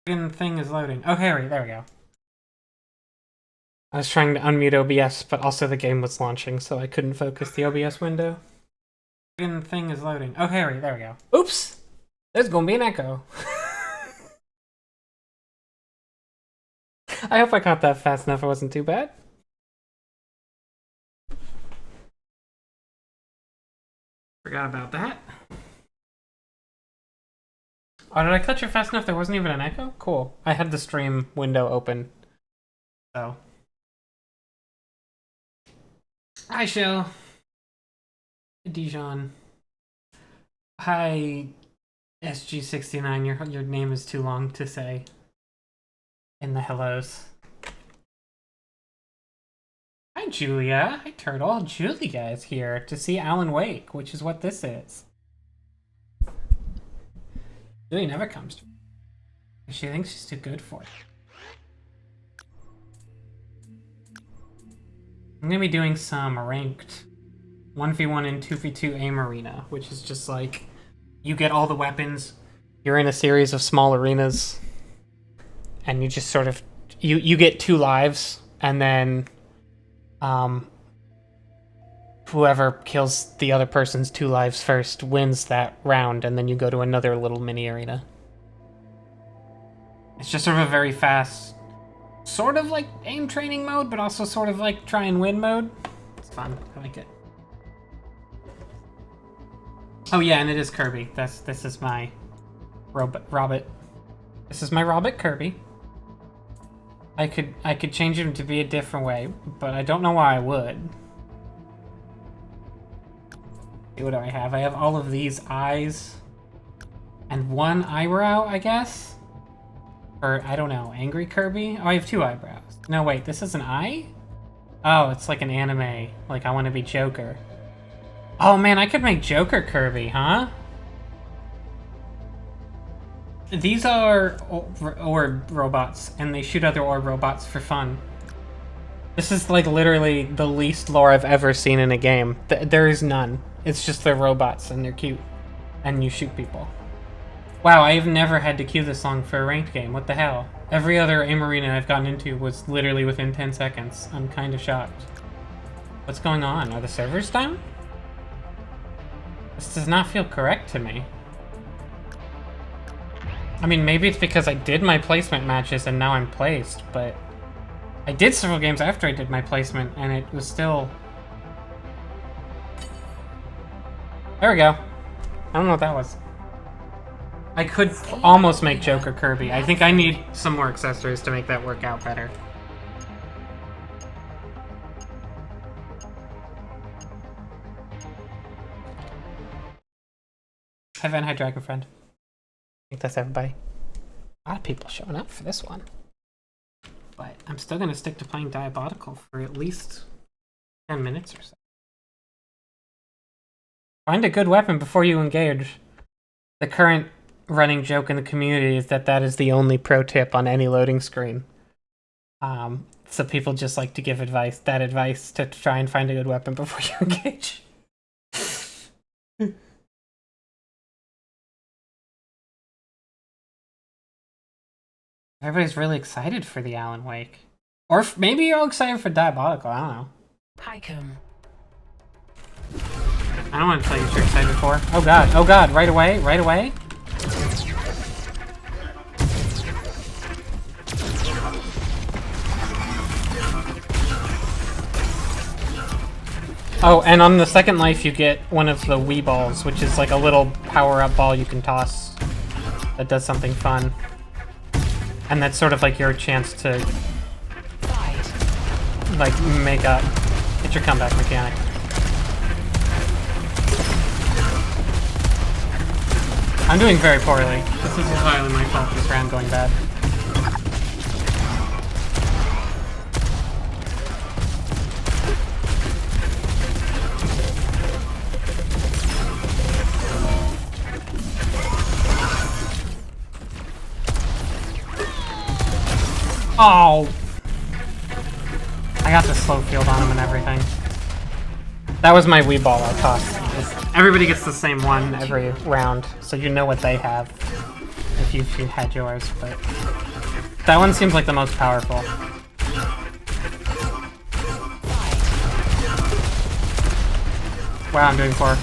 Thing is loading. Okay, right, there we go. I was trying to unmute OBS, but also the game was launching, so I couldn't focus the OBS window. Thing is loading. Okay, right, there we go. Oops! There's gonna be an echo. I hope I caught that fast enough. It wasn't too bad. Forgot about that. Oh, did I catch it fast enough? There wasn't even an echo? Cool. I had the stream window open. So. Hi, Shell. Hi, Dijon. Hi, SG69. Your name is too long to say in the hellos. Hi, Julia. Hi, Turtle. Julia is here to see Alan Wake, which is what this is. Julia never comes to me. She thinks she's too good for it. I'm gonna be doing some ranked 1v1 and 2v2 aim arena, which is just like you get all the weapons, you're in a series of small arenas, and you just sort of you get 2 lives, and then whoever kills the other person's 2 lives first wins that round, and then you go to another little mini arena. It's just sort of a very fast, sort of like aim training mode, but also sort of like try and win mode. It's fun. I like it. Oh yeah, and it is Kirby. This is my Robert. This is my Robert Kirby. I could change him to be a different way, but I don't know why I would. What do I have? I have all of these eyes and 1 eyebrow, I guess. Or I don't know, angry Kirby. Oh, I have 2 eyebrows. No, wait, this is an eye? Oh, it's like an anime. Like I want to be Joker. Oh man, I could make Joker Kirby, huh? These are orb robots, and they shoot other orb robots for fun. This is like literally the least lore I've ever seen in a game. There is none. It's just they're robots, and they're cute. And you shoot people. Wow, I've never had to queue this long for a ranked game. What the hell? Every other aim arena I've gotten into was literally within 10 seconds. I'm kind of shocked. What's going on? Are the servers down? This does not feel correct to me. I mean, maybe it's because I did my placement matches and now I'm placed, but I did several games after I did my placement and it was still... There we go. I don't know what that was. I could almost make Joker Kirby. I think I need some more accessories to make that work out better. Hi Van, hi Dragon Friend. I think that's everybody. A lot of people showing up for this one. But I'm still going to stick to playing Diabolical for at least 10 minutes or so. Find a good weapon before you engage. The current running joke in the community is that that is the only pro tip on any loading screen. So people just like to give advice to try and find a good weapon before you engage. Everybody's really excited for the Alan Wake. Or maybe you're all excited for Diabolical, I don't know. Pycom. I don't want to tell you what you're excited for. Oh god, right away, right away. Oh, and on the second life you get one of the Wii balls, which is like a little power-up ball you can toss that does something fun. And that's sort of like your chance to like make up. It's your comeback mechanic. I'm doing very poorly. This is entirely my fault, this round going bad. Oh! I got the slow field on him and everything. That was my Wii ball I tossed. Everybody gets the same one every round, so you know what they have. if you had yours, but that one seems like the most powerful. Wow, I'm doing poor.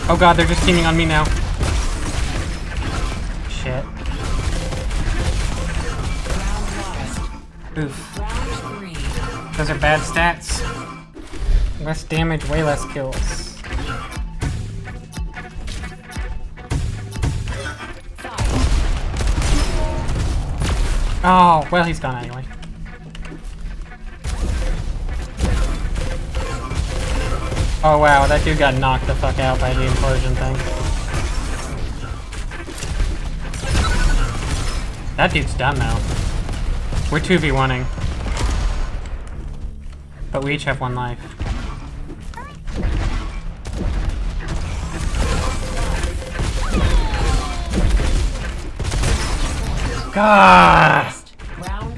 Oh god, they're just teaming on me now. Shit. Oof. Those are bad stats. Less damage, way less kills. Oh, well, he's gone anyway. Oh wow, that dude got knocked the fuck out by the implosion thing. That dude's done now. We're 2v1ing. But we each have 1 life. God!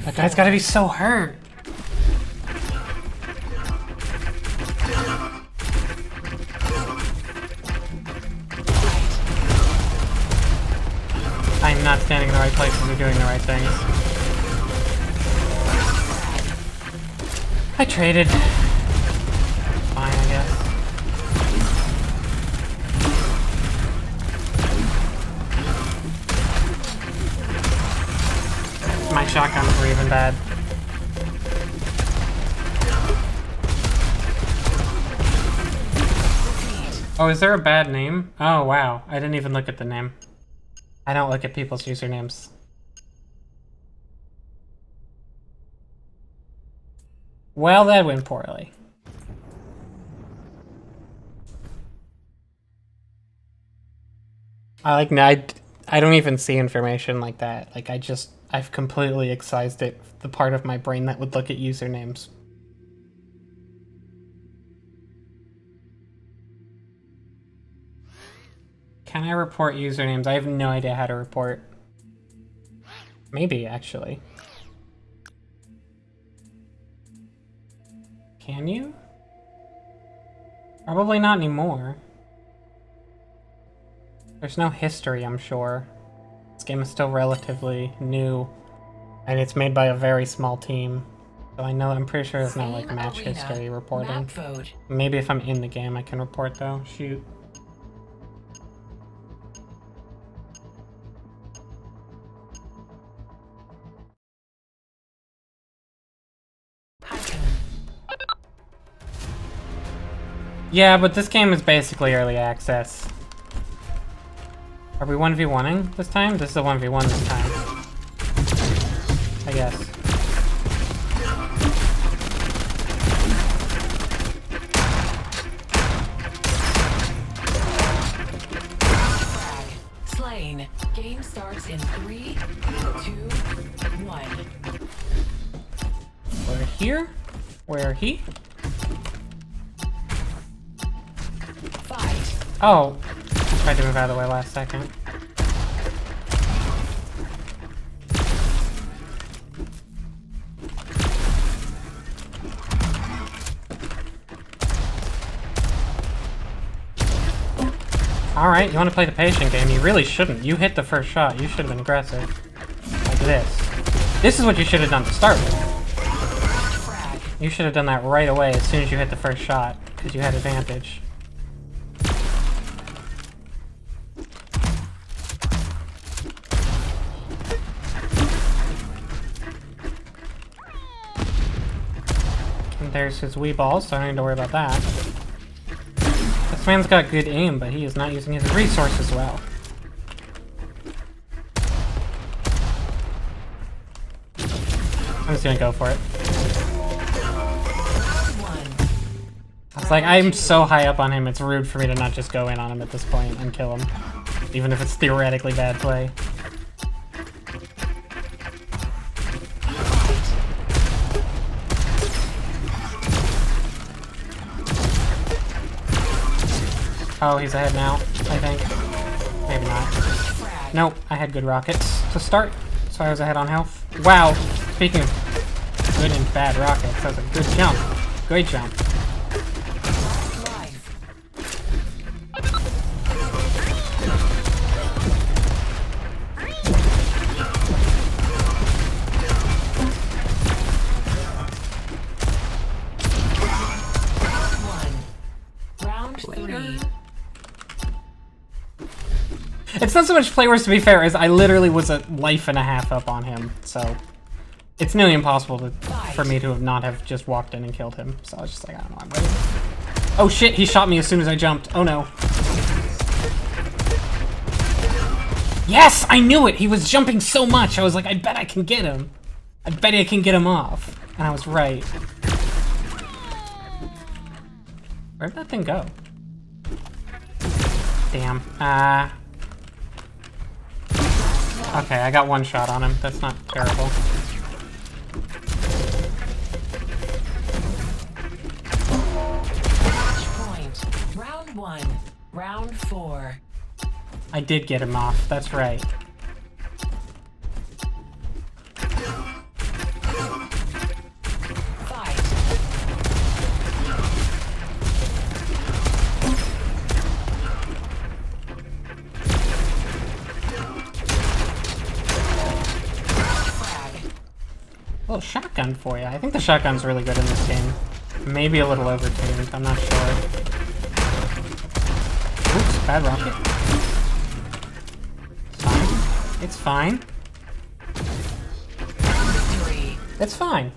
That guy's gotta be so hurt. I'm not standing in the right places or doing the right things. I traded. Fine, I guess. My shotguns were even bad. Oh, is there a bad name? Oh, wow. I didn't even look at the name. I don't look at people's usernames. Well, that went poorly. I don't even see information like that. Like, I've completely excised it, the part of my brain that would look at usernames. Can I report usernames? I have no idea how to report. Maybe, actually. Can you? Probably not anymore. There's no history, I'm sure. This game is still relatively new, and it's made by a very small team. So I'm pretty sure there's no like match history reporting. Maybe if I'm in the game I can report though. Shoot. Yeah, but this game is basically early access. Are we 1v1ing this time? This is a 1v1 this time. I guess. Slain. Game starts in 3, 2, 1. We're here? Where he? Fight. Oh, I tried to move out of the way last second. Alright, you want to play the patient game? You really shouldn't. You hit the first shot. You should have been aggressive. Like this. This is what you should have done to start with. You should have done that right away as soon as you hit the first shot, because you had advantage. And there's his Wii ball, so I don't need to worry about that. This man's got good aim, but he is not using his resources well. I'm just gonna go for it. I was like, I'm so high up on him, it's rude for me to not just go in on him at this point and kill him. Even if it's theoretically bad play. Oh, he's ahead now, I think. Maybe not. Nope, I had good rockets to start, so I was ahead on health. Wow, speaking of good and bad rockets, that was a good jump. Great jump. It's not so much play worse, to be fair, as I literally was a life and a half up on him, so it's nearly impossible for me to not have just walked in and killed him. So I was just like, I don't know, I'm ready. Oh shit, he shot me as soon as I jumped. Oh no. Yes, I knew it! He was jumping so much, I was like, I bet I can get him. I bet I can get him off. And I was right. Where'd that thing go? Damn. Okay, I got one shot on him. That's not terrible. Match point. Round 1. Round 4. I did get him off. That's right. Little shotgun for you. I think the shotgun's really good in this game. Maybe a little overtuned. I'm not sure. Oops, bad rocket. It's fine. It's fine.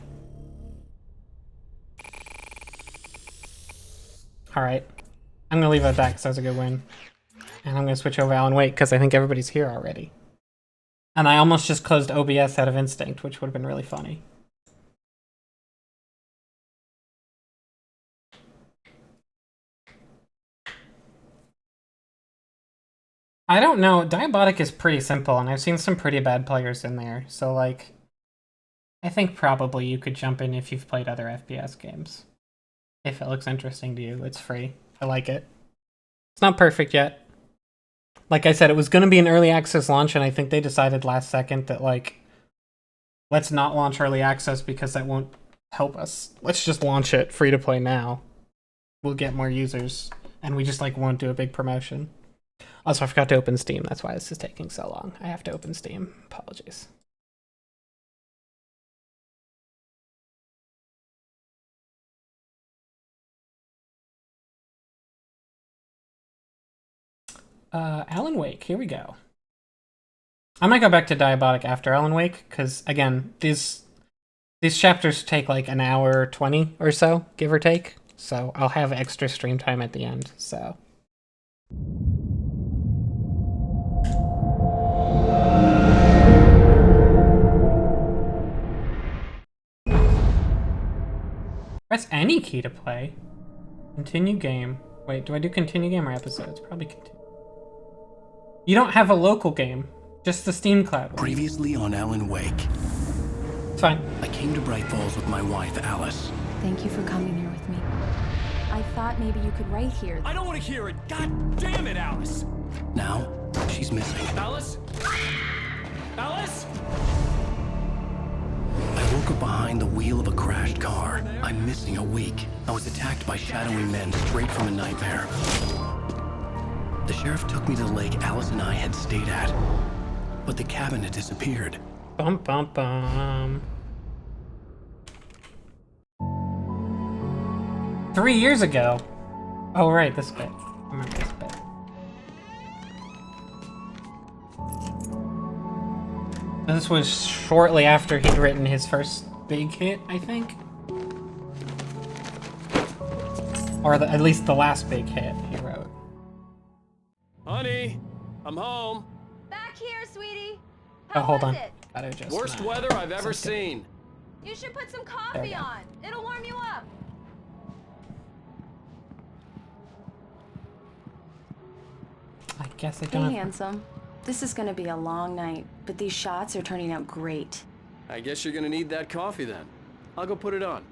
Alright. I'm gonna leave it at that because that was a good win. And I'm gonna switch over Alan Wake because I think everybody's here already. And I almost just closed OBS out of instinct, which would have been really funny. I don't know. Diabotic is pretty simple, and I've seen some pretty bad players in there. So, like, I think probably you could jump in if you've played other FPS games. If it looks interesting to you, it's free. I like it. It's not perfect yet. Like I said, it was going to be an early access launch, and I think they decided last second that, like, let's not launch early access because that won't help us. Let's just launch it free to play now. We'll get more users, and we just, like, won't do a big promotion. Also, I forgot to open Steam. That's why this is taking so long. I have to open Steam. Apologies. Alan Wake, here we go. I might go back to Diabotic after Alan Wake, because, again, these chapters take like an hour 20 or so, give or take. So I'll have extra stream time at the end, so. Press any key to play. Continue game. Wait, do I do continue game or episodes? Probably continue. You don't have a local game, just the Steam Cloud one. Previously on Alan Wake. It's fine. I came to Bright Falls with my wife, Alice. Thank you for coming here with me. I thought maybe you could write here. I don't want to hear it! God damn it, Alice! Now, she's missing. Alice? Alice? I woke up behind the wheel of a crashed car. I'm missing a week. I was attacked by shadowy men straight from a nightmare. The sheriff took me to the lake Alice and I had stayed at, but the cabin had disappeared. Bum bum bum. 3 years ago. Oh right, this bit. I remember this bit. This was shortly after he'd written his first big hit, I think. Or at least the last big hit he wrote. Honey, I'm home. Back here, sweetie. Oh, How hold was on. it? Gotta adjust Worst my weather I've ever system. seen. You should put some There coffee we go. on. It'll warm you up. I guess I Hey, don't have... handsome. This is gonna be a long night, but these shots are turning out great. I guess you're gonna need that coffee then. I'll go put it on.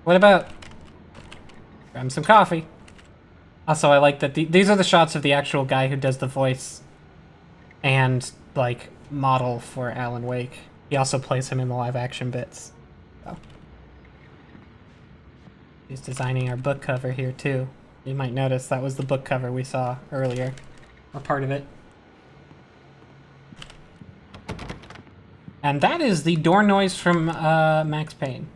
What about... grab some coffee. Also, I like that these are the shots of the actual guy who does the voice. and like model for Alan Wake. He also plays him in the live action bits. So he's designing our book cover here too. You might notice that was the book cover we saw earlier, or part of it. And that is the door noise from Max Payne,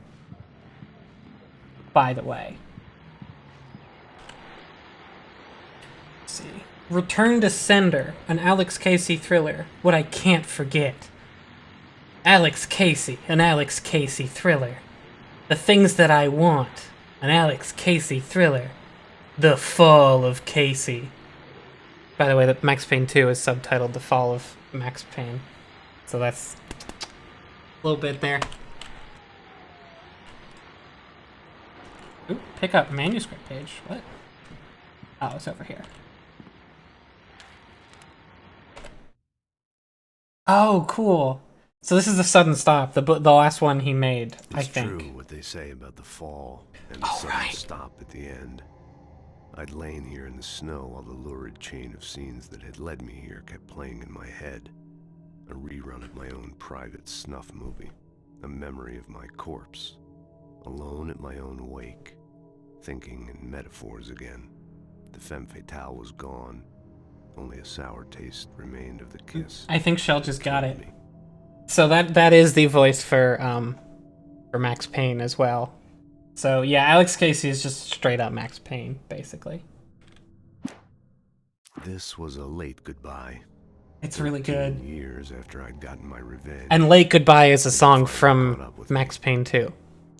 by the way. Let's see. Return to Sender, an Alex Casey thriller. What I can't forget. Alex Casey, an Alex Casey thriller. The Things That I Want, an Alex Casey thriller. The Fall of Casey. By the way, that Max Payne 2 is subtitled The Fall of Max Payne. So that's a little bit there. Ooh, pick up manuscript page. What? Oh, it's over here. Oh, cool. So this is the sudden stop, the last one he made, I think. It's true what they say about the fall and the Oh, sudden right. stop at the end. I'd lain here in the snow while the lurid chain of scenes that had led me here kept playing in my head. A rerun of my own private snuff movie. A memory of my corpse. Alone at my own wake. Thinking in metaphors again. The femme fatale was gone. Only a sour taste remained of the kiss. I think Shell just got it. Me. So that is the voice for Max Payne as well. So yeah, Alex Casey is just straight up Max Payne, basically. This was a late goodbye. It's really 13 good. years after I'd gotten my revenge. And Late Goodbye is a song from Max Payne 2.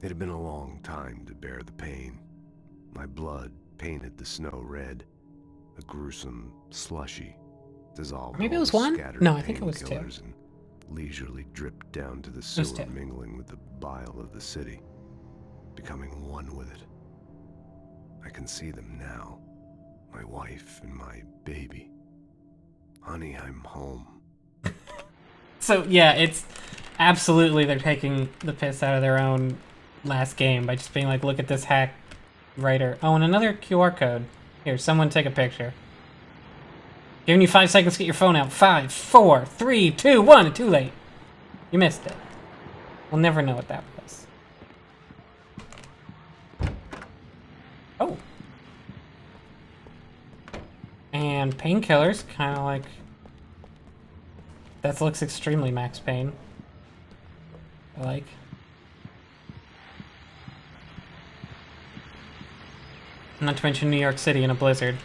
It had been a long time to bear the pain. My blood painted the snow red, a gruesome slushy, dissolved. Maybe it all was the one? scattered No, I think it was two. painkillers and leisurely dripped down to the was sewer, two. mingling with the bile of the city, becoming one with it. I can see them now, my wife and my baby. Honey, I'm home. So yeah, it's absolutely they're taking the piss out of their own last game by just being like, look at this hack writer. Oh, and another QR code. Here, someone take a picture. Giving you 5 seconds to get your phone out. 5, 4, 3, 2, 1. Too late. You missed it. We'll never know what that was. Oh. And painkillers, kind of like... That looks extremely Max Payne. I like. Not to mention New York City in a blizzard.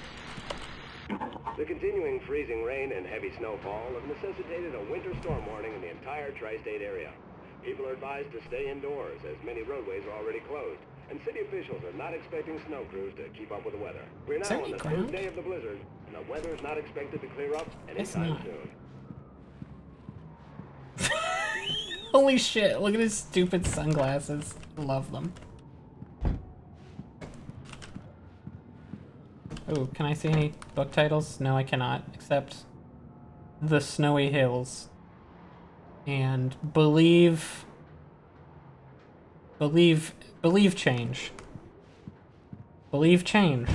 The continuing freezing rain and heavy snowfall have necessitated a winter storm warning in the entire tri-state area. People are advised to stay indoors as many roadways are already closed, and city officials are not expecting snow crews to keep up with the weather. We're Is now there on any the ground? third day of the blizzard, and the weather is not expected to clear up It's anytime not. soon. Holy shit, look at his stupid sunglasses. Love them. Oh, can I see any book titles? No, I cannot, except The Snowy Hills. And Believe Change. Believe Change.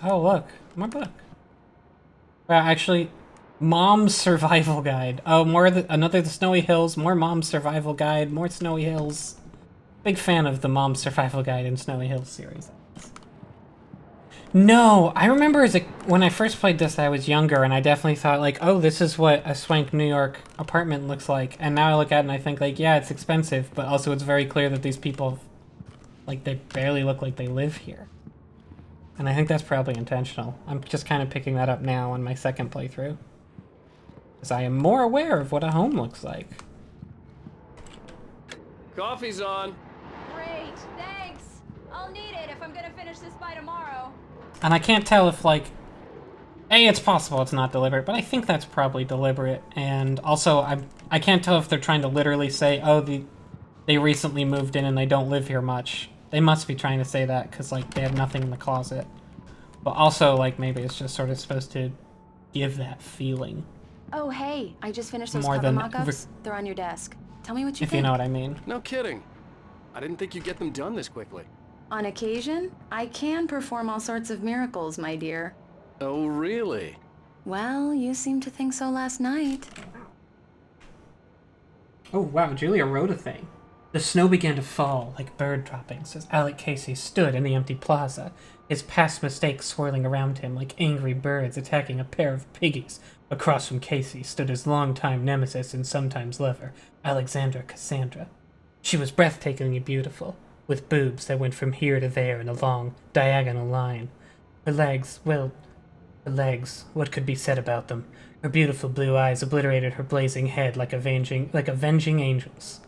Oh, look, more book. Well, actually, Mom's Survival Guide. Oh, another The Snowy Hills, more Mom's Survival Guide, more Snowy Hills. Big fan of the Mom's Survival Guide and Snowy Hills series. No, I remember when I first played this, I was younger, and I definitely thought, like, oh, this is what a swank New York apartment looks like. And now I look at it and I think, like, yeah, it's expensive, but also it's very clear that these people, like, they barely look like they live here. And I think that's probably intentional. I'm just kind of picking that up now on my second playthrough. Because I am more aware of what a home looks like. Coffee's on. Great, thanks. I'll need it if I'm gonna finish this by tomorrow. And I can't tell if, like... A, it's possible it's not deliberate, but I think that's probably deliberate. And also, I can't tell if they're trying to literally say, oh, they recently moved in and they don't live here much. They must be trying to say that because, like, they have nothing in the closet. But also, like, maybe it's just sort of supposed to give that feeling. Oh, hey, I just finished those More cover than mock-ups. They're on your desk. Tell me what you if think. you know what I mean. No kidding. I didn't think you'd get them done this quickly. On occasion, I can perform all sorts of miracles, my dear. Oh, really? Well, you seemed to think so last night. Oh wow, Julia wrote a thing. The snow began to fall like bird droppings as Alec Casey stood in the empty plaza, his past mistakes swirling around him like angry birds attacking a pair of piggies. Across from Casey stood his longtime nemesis and sometimes lover, Alexandra Cassandra. She was breathtakingly beautiful, with boobs that went from here to there in a long, diagonal line. Her legs, what could be said about them? Her beautiful blue eyes obliterated her blazing head like avenging angels.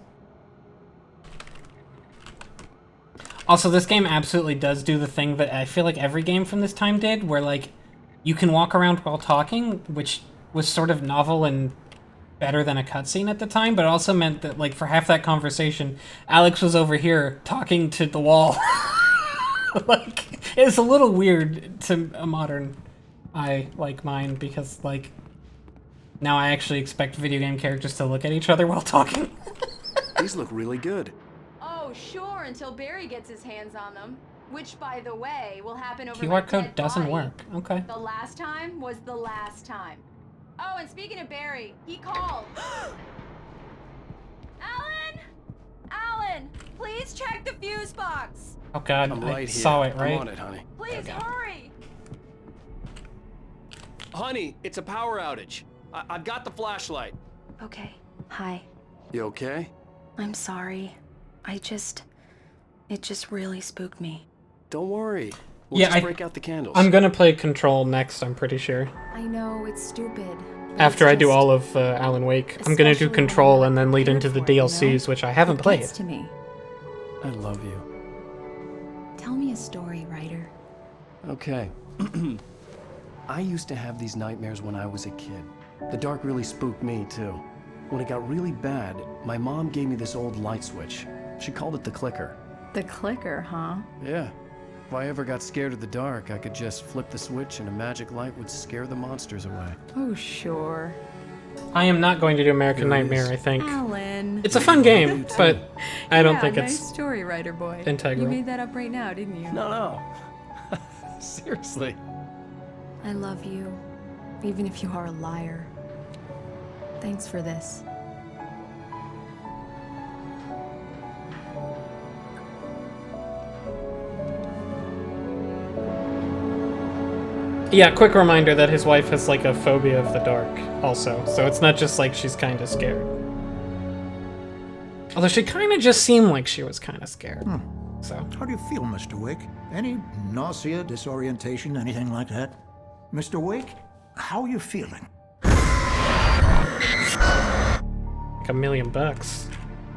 Also, this game absolutely does do the thing that I feel like every game from this time did, where, like, you can walk around while talking, which was sort of novel and better than a cutscene at the time, but it also meant that, like, for half that conversation, Alex was over here talking to the wall. Like, it's a little weird to a modern eye like mine, because, like, now I actually expect video game characters to look at each other while talking. These look really good. Oh, sure, until Barry gets his hands on them. Which, by the way, will happen over my QR code dead doesn't body. work. Okay. The last time was the last time. Oh, and speaking of Barry, he called. Alan! Alan, please check the fuse box. Oh god, I'm I right here. saw it, right? I'm on it, honey. Please hurry. Honey, it's a power outage. I've got the flashlight. Okay. Hi. You okay? I'm sorry. It just really spooked me. Don't worry. We'll Yeah, just break out the candles. I'm gonna play Control next, I'm pretty sure. I know, it's stupid. After I do all of Alan Wake. I'm gonna do Control and then lead into the DLCs, which I haven't played. To me. I love you. Tell me a story, writer. Okay. I used to have these nightmares when I was a kid. The dark really spooked me, too. When it got really bad, my mom gave me this old light switch. She called it the clicker. The clicker, huh? Yeah. If I ever got scared of the dark, I could just flip the switch and a magic light would scare the monsters away. Oh, sure. I am not going to do American Here it Nightmare, is. I think. Alan. It's a fun game, but I don't think nice it's story, writer boy. integral. You made that up right now, didn't you? No. Seriously. I love you, even if you are a liar. Thanks for this. Yeah, quick reminder that his wife has like a phobia of the dark also, so it's not just like she's kind of scared. Although she kind of just seemed like she was kind of scared. So, How do you feel, Mr. Wake? Any nausea, disorientation, anything like that? Mr. Wake, how are you feeling? like $1,000,000.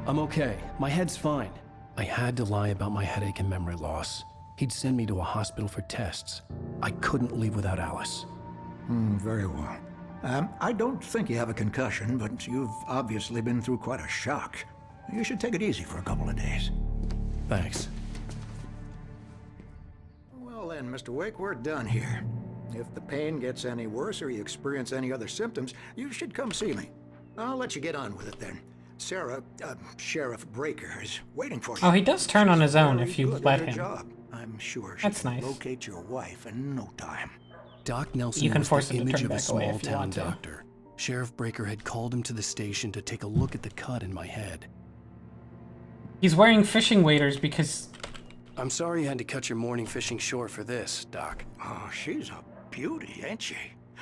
I'm okay. My head's fine. I had to lie about my headache and memory loss. He'd send me to a hospital for tests. I couldn't leave without Alice. Very well. I don't think you have a concussion, but you've obviously been through quite a shock. You should take it easy for a couple of days. Thanks. Well then, Mr. Wake, we're done here. If the pain gets any worse or you experience any other symptoms, you should come see me. I'll let you get on with it then. Sarah, Sheriff Breaker, is waiting for you. Oh, he does turn on his own Very if you good at let her him. job. I'm sure she That's can nice. locate your wife in no time. Doc Nelson You can was force the him to image turn of a back away small if you town want to. doctor. Sheriff Breaker had called him to the station to take a look at the cut in my head. He's wearing fishing waders because I'm sorry you had to cut your morning fishing short for this, Doc. Oh, she's a beauty, ain't she?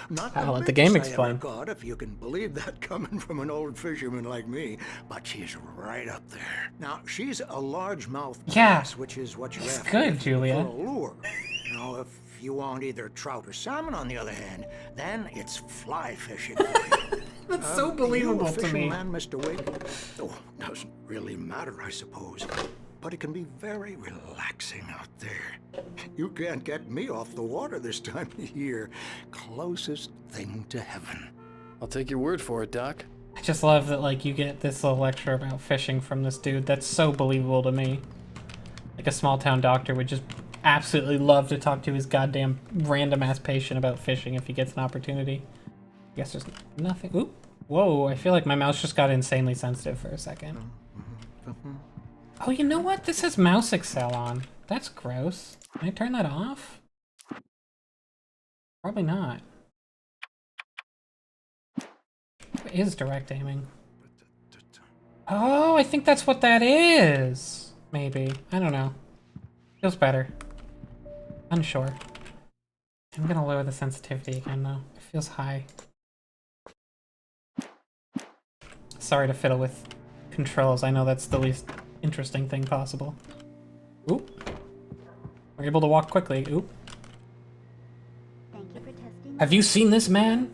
Not I'll the let the biggest game I ever explain. caught, if you can believe that coming from an old fisherman like me, but she's right up there. Now, she's a largemouth Yeah, bass, which is what you it's have to good, get Julia. for a lure. Now, if you want either trout or salmon, on the other hand, then it's fly fishing. that's so believable you a to fishing me. man, Mr. Wake? Oh, doesn't really matter, I suppose. But it can be very relaxing out there. You can't get me off the water this time of year. Closest thing to heaven. I'll take your word for it, Doc. I just love that like you get this little lecture about fishing from this dude. That's so believable to me. Like a small town doctor would just absolutely love to talk to his goddamn random ass patient about fishing if he gets an opportunity. Guess there's nothing. Oop. Whoa, I feel like my mouse just got insanely sensitive for a second. Oh, you know what? This has mouse excel on. That's gross. Can I turn that off? Probably not. What is direct aiming? Oh, I think that's what that is. Maybe. I don't know. Feels better. Unsure. I'm gonna lower the sensitivity again though. It feels high. Sorry to fiddle with controls. I know that's the least interesting thing possible. Oop. We're able to walk quickly. Oop. Have you seen this man?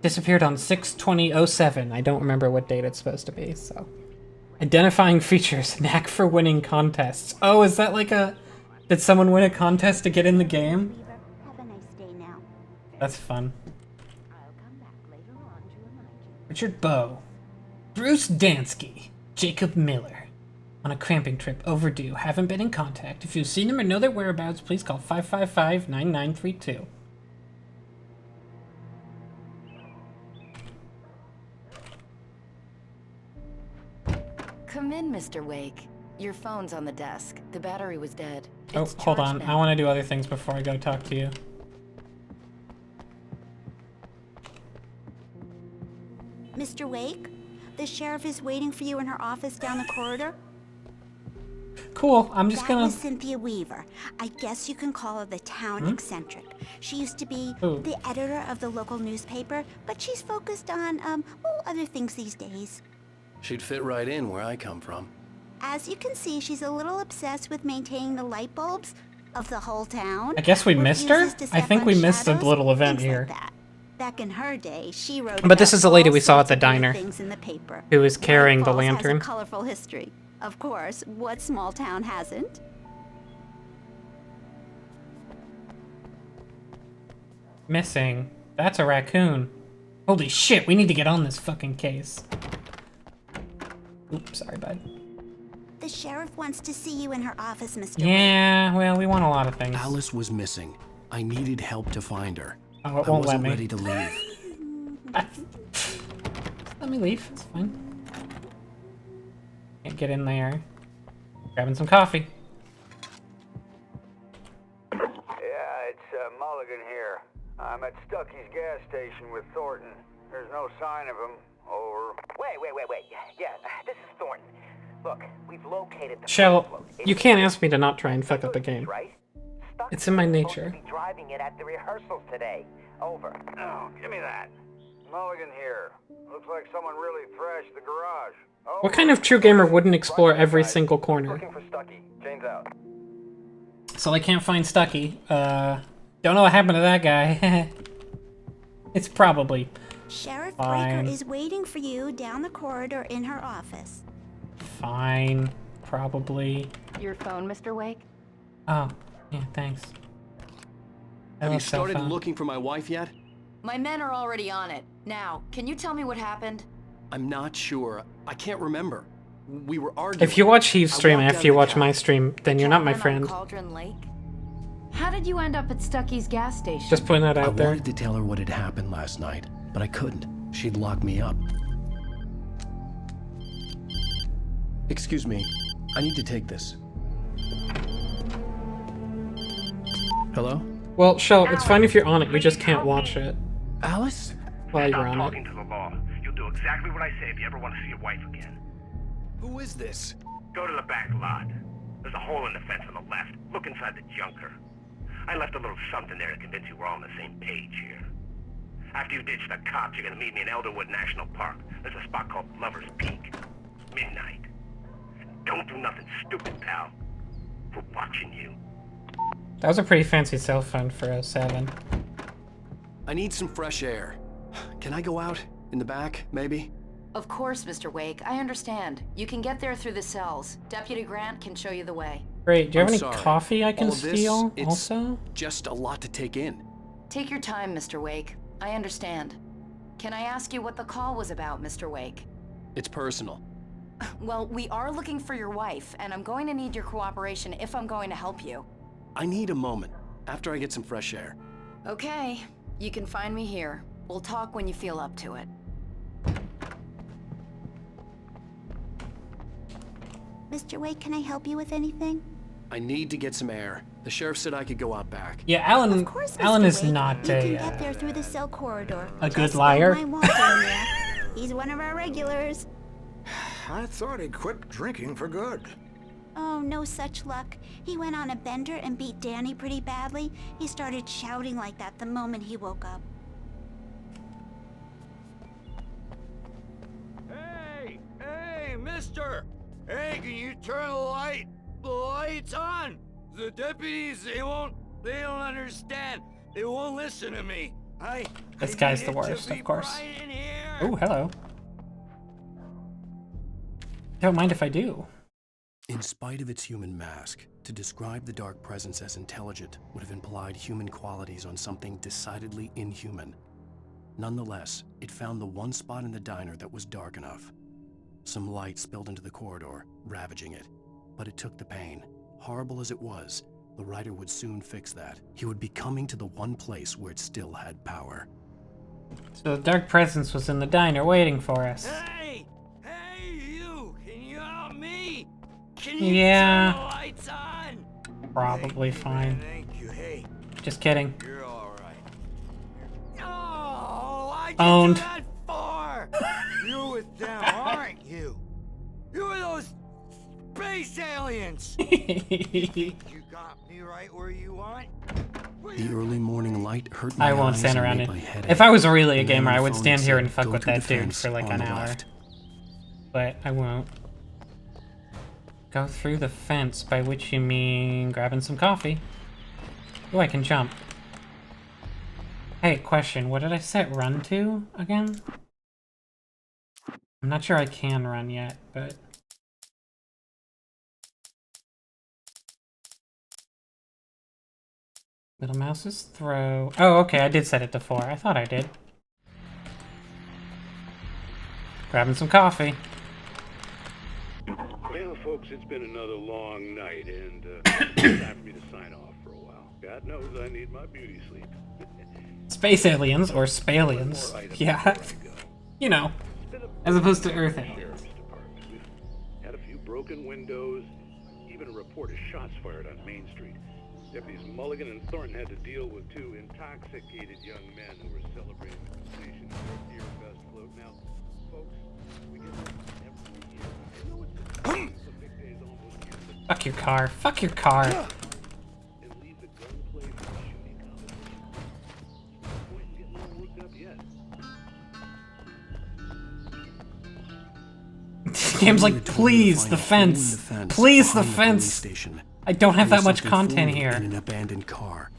Disappeared on 6/20/07. I don't remember what date it's supposed to be, so. Identifying features. Knack for winning contests. Oh, is that like a... Did someone win a contest to get in the game? That's fun. Richard Bowe. Bruce Dansky. Jacob Miller. On a cramping trip. Overdue. Haven't been in contact. If you've seen them or know their whereabouts, please call 555-9932. Come in, Mr. Wake. Your phone's on the desk. The battery was dead. Oh, It's hold charged on. now. I want to do other things before I go talk to you. Mr. Wake, the sheriff is waiting for you in her office down the corridor. Cool. I'm just That gonna... was Cynthia Weaver. I guess you can call her the town eccentric. She used to be Ooh. the editor of the local newspaper, but she's focused on, other things these days. She'd fit right in where I come from. As you can see, she's a little obsessed with maintaining the light bulbs of the whole town. I guess we missed her? Refuses to I step think on we missed a shadows, little event things like here. that. Back in her day, she wrote But this about is the lady all we saw at sorts the of weird diner, things in the paper. who is carrying the Falls has lantern. a colorful history. Of course, what small town hasn't? Missing. That's a raccoon. Holy shit, we need to get on this fucking case. Oops, sorry, bud. The sheriff wants to see you in her office, Mr. Yeah, well, we want a lot of things. Alice was missing. I needed help to find her. Oh, it I won't let wasn't me. ready to leave. Let me leave, it's fine. Can't get in there. Grabbing some coffee. Yeah, it's Mulligan here. I'm at Stucky's gas station with Thornton. There's no sign of him. Over. Wait. Yeah, this is Thornton. Look, we've located the Shell, float. you can't ask me to not try and fuck up a game. Right? It's in my Supposed nature. to be driving it at the rehearsals today. Over. Oh, give me that. Mulligan here. Looks like someone really thrashed the garage. Over. What kind of true gamer wouldn't explore every single corner? Looking for Stucky. Jane's out. So I can't find Stucky. Don't know what happened to that guy. It's probably Sheriff fine. Breaker is waiting for you down the corridor in her office. Fine. Probably. Your phone, Mr. Wake? Oh, yeah, thanks. Have Hello, you started cell phone. looking for my wife yet? My men are already on it. Now, can you tell me what happened? I'm not sure. I can't remember. We were arguing. If you watch Heave's I stream walked after out you of the watch cab. my stream, then you're not my Cabin on friend. Cauldron Lake? How did you end up at Stucky's gas station? Just putting that I out there. wanted to tell her what had happened last night, but I couldn't. She'd lock me up. Excuse me. I need to take this. Hello? Well, Shell, it's fine if you're on it, you just can't watch it Alice? while you're Stop on talking it. to the law. You'll do exactly what I say if you ever want to see your wife again. Who is this? Go to the back lot. There's a hole in the fence on the left. Look inside the junker. I left a little something there to convince you we're all on the same page here. After you ditch the cops, you're gonna meet me in Elderwood National Park. There's a spot called Lover's Peak. Midnight. Don't do nothing stupid, pal. We're watching you. That was a pretty fancy cell phone for 07. I need some fresh air. Can I go out? In the back, maybe? Of course, Mr. Wake. I understand. You can get there through the cells. Deputy Grant can show you the way. Great, do you have I'm any sorry. coffee I can All of this, steal it's also? just a lot to take in. Take your time, Mr. Wake. I understand. Can I ask you what the call was about, Mr. Wake? It's personal. Well, we are looking for your wife, and I'm going to need your cooperation if I'm going to help you. I need a moment, after I get some fresh air. Okay, you can find me here, We'll talk when you feel up to it. Mr. Wake, can I help you with anything? I need to get some air. The sheriff said I could go out back. Yeah, Alan Of course, Alan Mr. is Wake. not You can a get there through the cell corridor. a good Just liar. like my Walter in there. He's one of our regulars. I thought he quit drinking for good. Oh, no such luck. He went on a bender and beat Danny pretty badly. He started shouting like that the moment he woke up. Hey, mister! Hey, can you turn the lights on? The deputies, they don't understand. They won't listen to me. This guy's the worst, of course. Oh, hello. Don't mind if I do. In spite of its human mask, to describe the Dark Presence as intelligent would have implied human qualities on something decidedly inhuman. Nonetheless, it found the one spot in the diner that was dark enough. Some light spilled into the corridor, ravaging it. But it took the pain. Horrible as it was, the writer would soon fix that. He would be coming to the one place where it still had power. So the Dark Presence was in the diner waiting for us. Hey, you! Can you help me? Can Yeah. turn the lights on? Probably fine. Thank you. Hey, Just kidding. you're all right. Oh, I Owned. did that for. You're with them, aren't you? You're those space aliens. You got me right where you want. The early morning light hurt my I won't eyes stand and around made it. my head If ache. I was really a The man gamer, on I the would phone stand here said, and fuck "Go with through that the dude fence for like on an the hour. left." But I won't. Go through the fence, by which you mean grabbing some coffee. Oh, I can jump. Hey, question. What did I set run to again? I'm not sure I can run yet, but... Little mouse's throw. Oh, okay, I did set it to 4. I thought I did. Grabbing some coffee. Well, folks, it's been another long night, and it's time for me to sign off for a while. God knows I need my beauty sleep. Space aliens, or spalians. Yeah. You know, as opposed to Earth aliens. We've had a few broken windows, even a report of shots fired on Main Street. Deputies Mulligan and Thornton had to deal with 2 intoxicated young men who were celebrating the completion of their Dear Best float. Now, folks, we get this every year. I know it's the big day's almost here, but Fuck your car. Fuck your car. and leave the gunplay for the shooting competition. No point in getting all worked up yet. This game's like, please, the fence. Please, the fence. I don't have that much content here. In an abandoned car.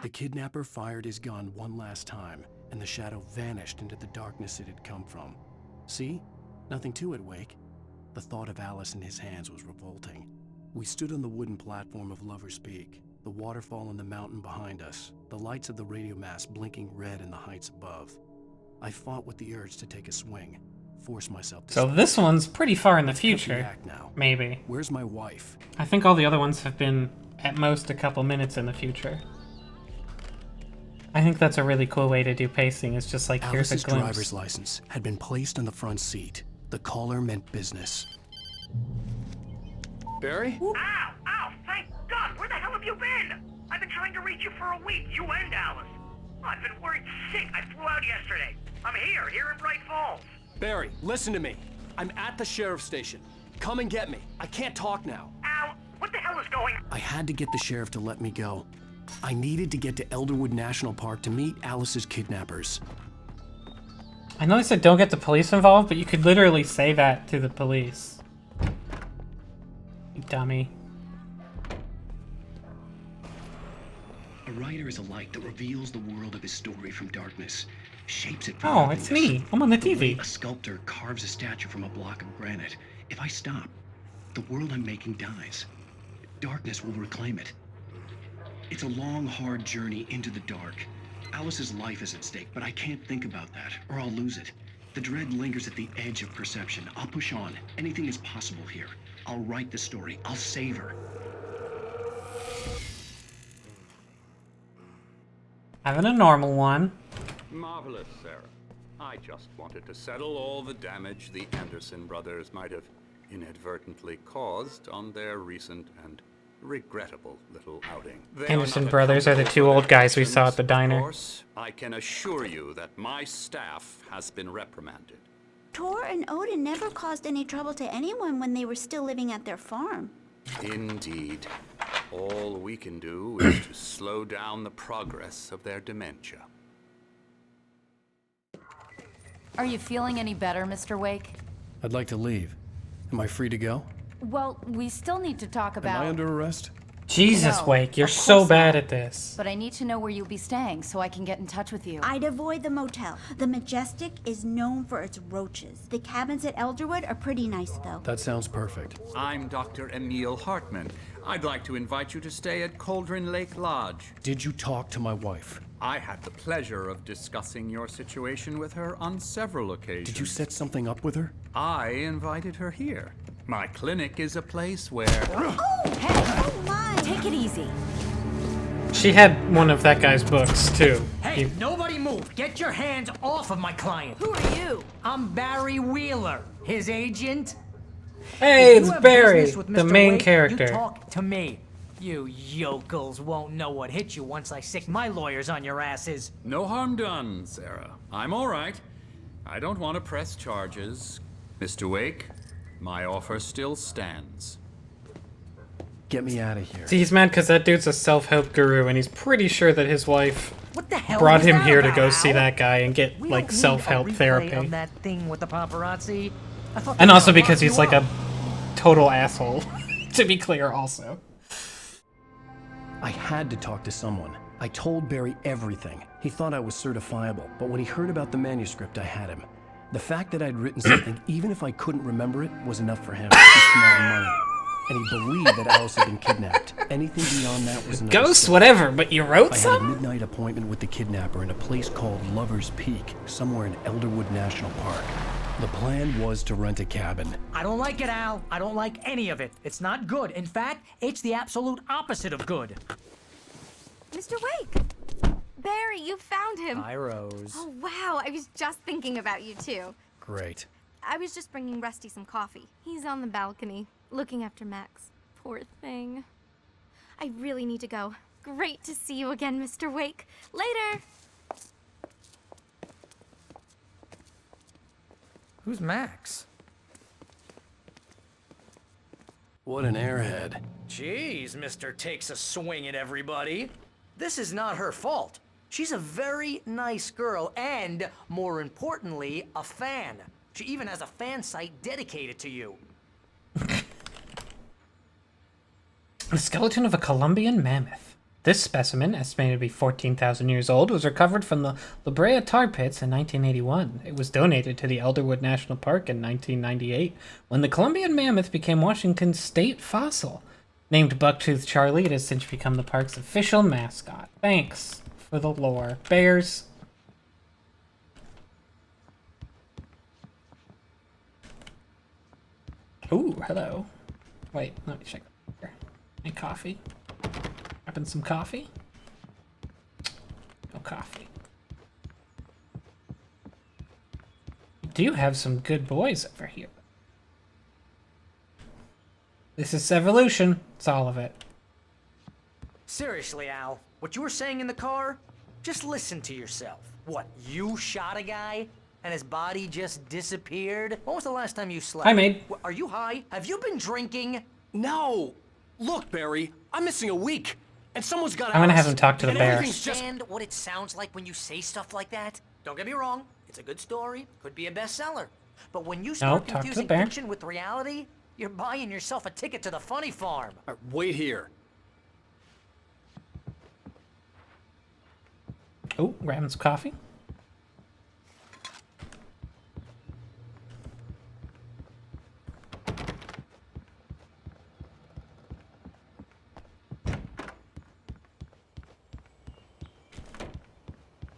The kidnapper fired his gun one last time, and the shadow vanished into the darkness it had come from. See? Nothing to it, Wake. The thought of Alice in his hands was revolting. We stood on the wooden platform of Lover's Peak, the waterfall on the mountain behind us, the lights of the radio mast blinking red in the heights above. I fought with the urge to take a swing, force myself to... So this one's pretty far in the Let's cut the future. act now. Maybe. Where's my wife? I think all the other ones have been at most a couple minutes in the future. I think that's a really cool way to do pacing. It's just like, here's a Alice's glimpse. driver's license had been placed on the front seat. The caller meant business. Barry? Ow! Thank God! Where the hell have you been? I've been trying to reach you for a week, you and Alice. I've been worried sick. I flew out yesterday. I'm here in Bright Falls. Barry, listen to me. I'm at the sheriff's station. Come and get me. I can't talk now. Al, what the hell is going on? I had to get the sheriff to let me go. I needed to get to Elderwood National Park to meet Alice's kidnappers. I know they said don't get the police involved, but you could literally say that to the police. You dummy. A writer is a light that reveals the world of his story from darkness, shapes it from Oh, it's me. I'm on the TV. A sculptor carves a statue from a block of granite. If I stop, the world I'm making dies. Darkness will reclaim it. It's a long, hard journey into the dark. Alice's life is at stake, but I can't think about that, or I'll lose it. The dread lingers at the edge of perception. I'll push on. Anything is possible here. I'll write the story. I'll save her. Having a normal one. Marvelous, Sarah. I just wanted to settle all the damage the Anderson brothers might have inadvertently caused on their recent and regrettable little outing. Anderson brothers are the two old guys we saw at the diner. Of course, I can assure you that my staff has been reprimanded. Tor and Odin never caused any trouble to anyone when they were still living at their farm. Indeed. All we can do is to slow down the progress of their dementia. Are you feeling any better, Mr. Wake? I'd like to leave. Am I free to go? Well, we still need to talk about... Am I under arrest? Jesus, No, Wake, you're of so course bad not. at this. But I need to know where you'll be staying so I can get in touch with you. I'd avoid the motel. The Majestic is known for its roaches. The cabins at Elderwood are pretty nice, though. That sounds perfect. I'm Dr. Emil Hartman. I'd like to invite you to stay at Cauldron Lake Lodge. Did you talk to my wife? I had the pleasure of discussing your situation with her on several occasions. Did you set something up with her? I invited her here. My clinic is a place where... Oh, hey! Oh, my! Take it easy. She had one of that guy's books, too. Hey, nobody move! Get your hands off of my client! Who are you? I'm Barry Wheeler, his agent. Hey, If you it's have Barry, business with the Mr. main Wake, character. You talk to me. You yokels won't know what hit you once I sick my lawyers on your asses. No harm done, Sarah. I'm all right. I don't want to press charges. Mr. Wake, my offer still stands. Get me out of here. See, he's mad because that dude's a self-help guru, and he's pretty sure that his wife What the hell brought was him that here to about, go Al? see that guy and get, We like, don't need self-help a replay therapy. of that thing with the paparazzi. I thought And they also were gonna because lock he's you like up. a total asshole, to be clear also. I had to talk to someone. I told Barry everything. He thought I was certifiable, but when he heard about the manuscript, I had him. The fact that I'd written something, even if I couldn't remember it, was enough for him. He smelled money. And he believed that Alice had been kidnapped. Anything beyond that was another Ghosts, story. whatever, but you wrote I had a some? midnight appointment with the kidnapper in a place called Lover's Peak, somewhere in Elderwood National Park. The plan was to rent a cabin. I don't like it, Al. I don't like any of it. It's not good. In fact, it's the absolute opposite of good. Mr. Wake! Barry, you found him! Hi, Rose. Oh, wow. I was just thinking about you, too. Great. I was just bringing Rusty some coffee. He's on the balcony, looking after Max. Poor thing. I really need to go. Great to see you again, Mr. Wake. Later! Who's Max? What an airhead. Jeez, Mr. Takes a swing at everybody. This is not her fault. She's a very nice girl and, more importantly, a fan. She even has a fan site dedicated to you. The skeleton of a Columbian mammoth. This specimen, estimated to be 14,000 years old, was recovered from the La Brea tar pits in 1981. It was donated to the Elderwood National Park in 1998, when the Columbian mammoth became Washington's state fossil. Named Bucktooth Charlie, it has since become the park's official mascot. Thanks for the lore. Bears. Ooh, hello. Wait, let me check. Any coffee? Grabbing some coffee? No coffee. You do have some good boys over here. This is Evolution. It's all of it. Seriously, Al, what you were saying in the car? Just listen to yourself. What, you shot a guy and his body just disappeared? When was the last time you slept? Hi, Maid. Are you high? Have you been drinking? No! Look, Barry, I'm missing a week, and someone's got I'm gonna have him talk to the bear. Understand what it sounds like when you say stuff like that? Don't get me wrong, it's a good story, could be a bestseller. But when you start talk to the confusing bear. fiction with reality, you're buying yourself a ticket to the funny farm. Wait here. Oh, grabbing some coffee.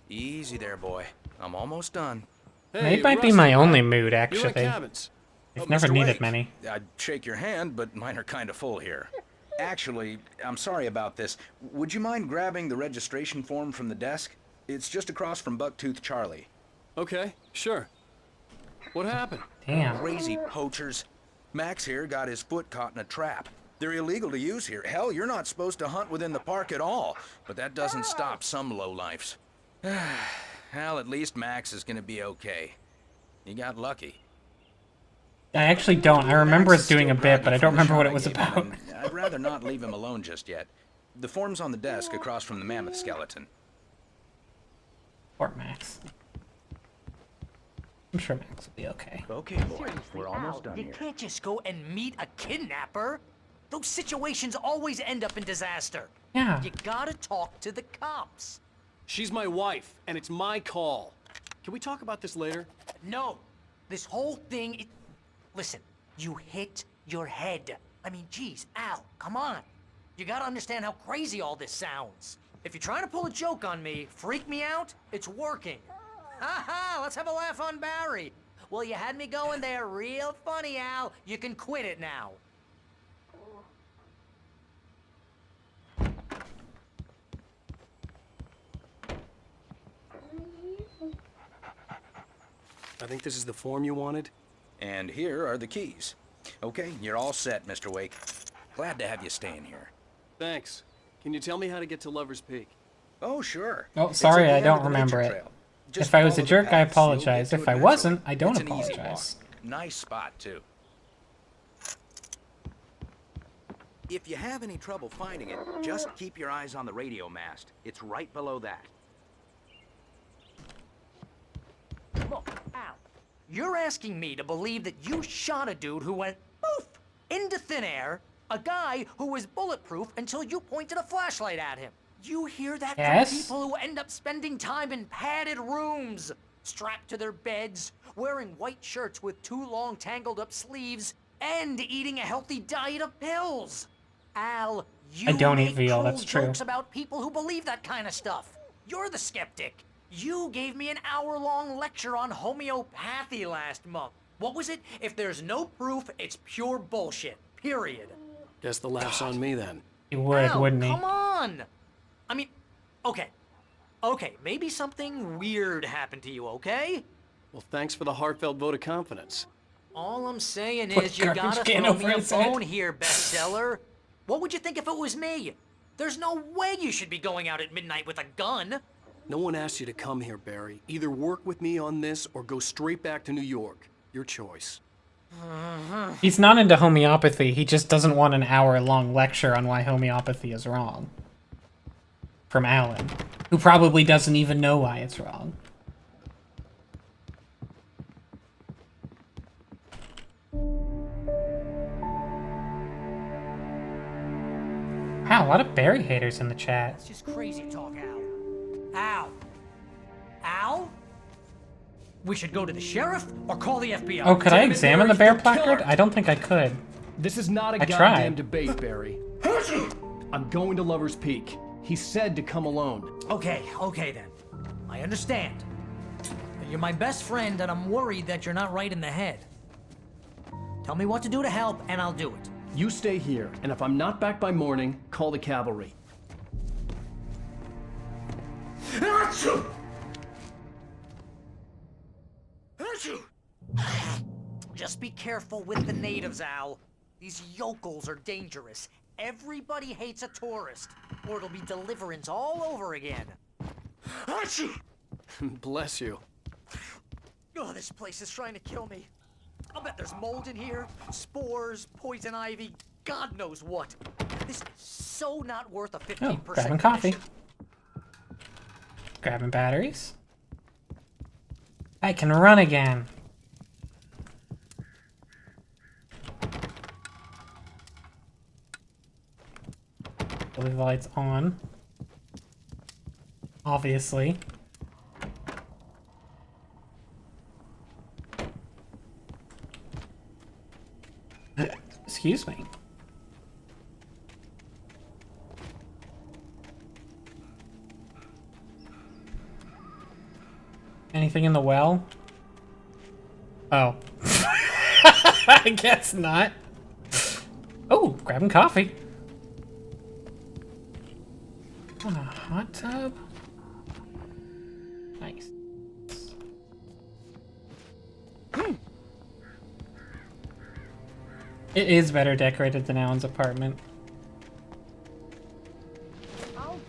Easy there, boy. I'm almost done. They might be my only mood, You actually. like cabins? I've never Mr. needed Wake, many. I'd shake your hand, but mine are kind of full here. Actually, I'm sorry about this. Would you mind grabbing the registration form from the desk? It's just across from Bucktooth Charlie. Okay, sure. What happened? Damn. Crazy poachers. Max here got his foot caught in a trap. They're illegal to use here. Hell, you're not supposed to hunt within the park at all. But that doesn't stop some lowlifes. Well, at least Max is gonna be okay. He got lucky. I actually don't. I remember us doing a bit, but I don't remember what it was about. I'd rather not leave him alone just yet. The form's on the desk across from the mammoth skeleton. Poor Max. I'm sure Max will be okay. Okay, boy, we're almost done. You can't just go and meet a kidnapper. Those situations always end up in disaster. Yeah. You gotta talk to the cops. She's my wife, and it's my call. Can we talk about this later? No. This whole thing... Listen, you hit your head. I mean, geez, Al, come on. You gotta understand how crazy all this sounds. If you're trying to pull a joke on me, freak me out, it's working. Ha-ha, let's have a laugh on Barry. Well, you had me going there real funny, Al. You can quit it now. I think this is the form you wanted. And here are the keys. Okay, you're all set, Mr. Wake. Glad to have you staying here. Thanks. Can you tell me how to get to Lover's Peak? Oh, sure. Oh, sorry, I don't remember it. If I was a jerk, I apologize. If I wasn't, I don't apologize. Nice spot, too. If you have any trouble finding it, just keep your eyes on the radio mast. It's right below that. Look, Al, you're asking me to believe that you shot a dude who went poof into thin air, a guy who was bulletproof until you pointed a flashlight at him. You hear that Yes? from people who end up spending time in padded rooms, strapped to their beds, wearing white shirts with too long tangled up sleeves, and eating a healthy diet of pills. Al, you I don't eat make veal, cruel that's true. jokes about people who believe that kind of stuff. You're the skeptic. You gave me an hour-long lecture on homeopathy last month. What was it? If there's no proof, it's pure bullshit. Period. Guess the laugh's on me then. He would, Al, wouldn't he? come on! I mean, okay. Okay, maybe something weird happened to you, okay? Well, thanks for the heartfelt vote of confidence. All I'm saying Put is you garbage gotta can throw over me a his head. bone here, bestseller. What would you think if it was me? There's no way you should be going out at midnight with a gun. No one asked you to come here, Barry. Either work with me on this or go straight back to New York. Your choice. He's not into homeopathy. He just doesn't want an hour-long lecture on why homeopathy is wrong. From Alan, who probably doesn't even know why it's wrong. Wow, a lot of Barry haters in the chat. That's just crazy talk, Al. Al? Al? We should go to the sheriff or call the FBI. Oh, could I Damn it, examine the Barry, bear you're a killer. placard? I don't think I could. This is not a I goddamn tried. debate, Barry. I'm going to Lover's Peak. He said to come alone. Okay, okay then. I understand. You're my best friend, and I'm worried that you're not right in the head. Tell me what to do to help, and I'll do it. You stay here, and if I'm not back by morning, call the cavalry. Just be careful with the natives, Al. These yokels are dangerous. Everybody hates a tourist, or it'll be Deliverance all over again. Bless you. Oh, this place is trying to kill me. I'll bet there's mold in here, spores, poison ivy, God knows what. This is so not worth a 15% Oh, grabbing coffee. commission. Grabbing batteries. I can run again. Leave the lights on. Obviously. Excuse me. Anything in the well? Oh. I guess not. Oh, grabbing coffee. On a hot tub? Nice. It is better decorated than Alan's apartment. I'll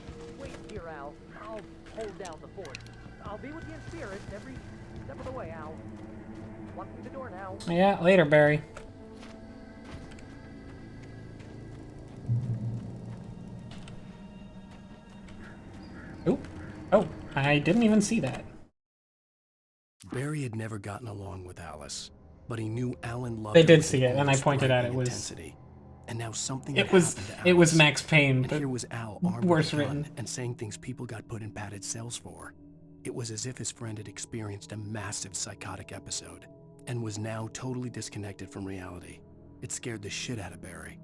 wait here, Al. I'll hold down the fort. I'll be with you in spirit every step of the way, Al. Walk through the door now. Yeah, later, Barry. Oop. Oh, I didn't even see that. Barry had never gotten along with Alice, but he knew Alan loved They her did with see it, and I almost pointed out it frightening was. intensity. And now something It had was. happened to It was Alice. Max Payne, And but here was Al armed worse with a gun written. and saying things people got put in padded cells for. It was as if his friend had experienced a massive psychotic episode and was now totally disconnected from reality. It scared the shit out of Barry.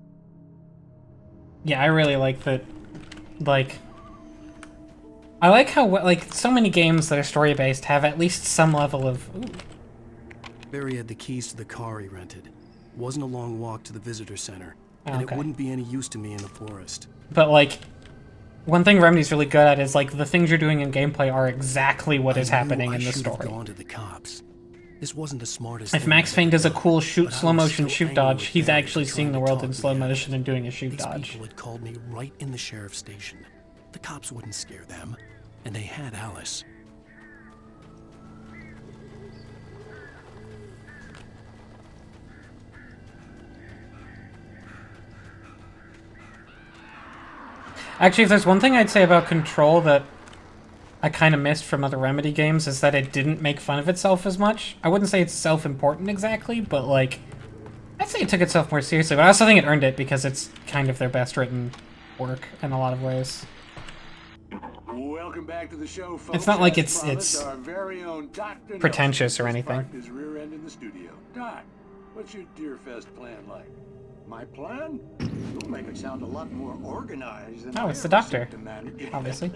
Yeah, I really like that. Like, I like how like so many games that are story based have at least some level of. Ooh. Barry had the keys to the car he rented. Wasn't a long walk to the visitor center, and Okay. it wouldn't be any use to me in the forest. But like, one thing Remedy's really good at is like the things you're doing in gameplay are exactly what is happening in the should have story. gone to the cops. This wasn't the smartest If thing Max I've Payne ever does a done, cool but I slow was motion still shoot angry dodge, with he's Barry actually for seeing the trying to world talk in me slow out of it. motion and doing a shoot These dodge. people had called me right in the sheriff's station. The cops wouldn't scare them, and they had Alice. Actually, if there's one thing I'd say about Control that I kind of missed from other Remedy games is that it didn't make fun of itself as much. I wouldn't say it's self-important exactly, but like, I'd say it took itself more seriously, but I also think it earned it because it's kind of their best written work in a lot of ways. Welcome back to the show, folks. It's not like As it's promised, our very own Dr. pretentious or Nelson anything. parked his rear end in the studio. Doc, what's your Deerfest plan like? My plan? You'll make it sound a lot more organized than Oh, I it's the ever doctor, seem to manage. obviously.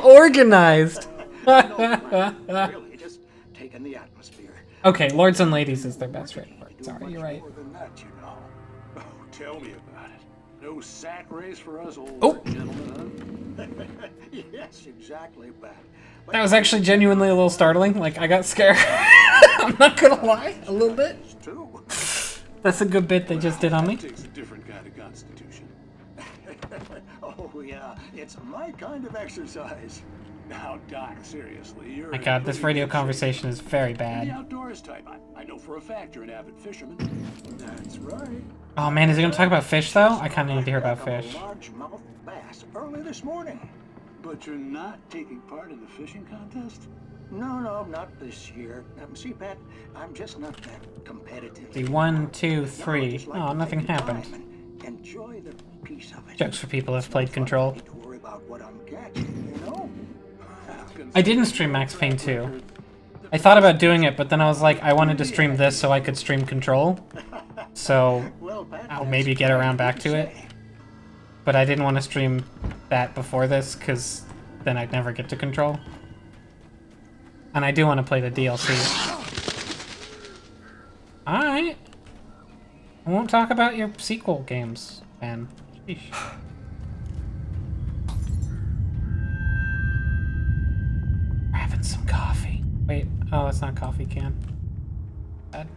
Organized! Really, just taking the atmosphere. Okay, Lords and Ladies is their best written work. Sorry, you're right. More than that, you know. Oh, tell me about it. No sack race for us old Oh. gentlemen, huh? Yes, exactly, Pat. That was actually genuinely a little startling. Like, I got scared. I'm not gonna lie, a little bit. That's a good bit they just did on me. Takes a different kind of constitution. Oh, yeah, it's my kind of exercise. Now, Doc, seriously, you're My god, this radio conversation is very You're the bad. outdoors type. I know for a fact you're an avid fisherman. That's right. Oh man, is he gonna talk about fish though? I kinda need to hear about fish. Largemouth bass early this morning. But you're not taking part in the fishing contest? No, not this year. See, Pat, I'm just not that competitive. See, 1, 2, 3. Oh, nothing happened. Enjoy the piece of it. Jokes for people who've played Control. To worry about what I'm catching, you know? I didn't stream Max Payne 2. I thought about doing it, but then I was like, I wanted to stream this so I could stream Control. So, I'll maybe get around back to it. But I didn't want to stream that before this, because then I'd never get to Control. And I do want to play the DLC. Alright. I won't talk about your sequel games, man. Sheesh. We're having some coffee. Wait, oh, it's not coffee can. Bad.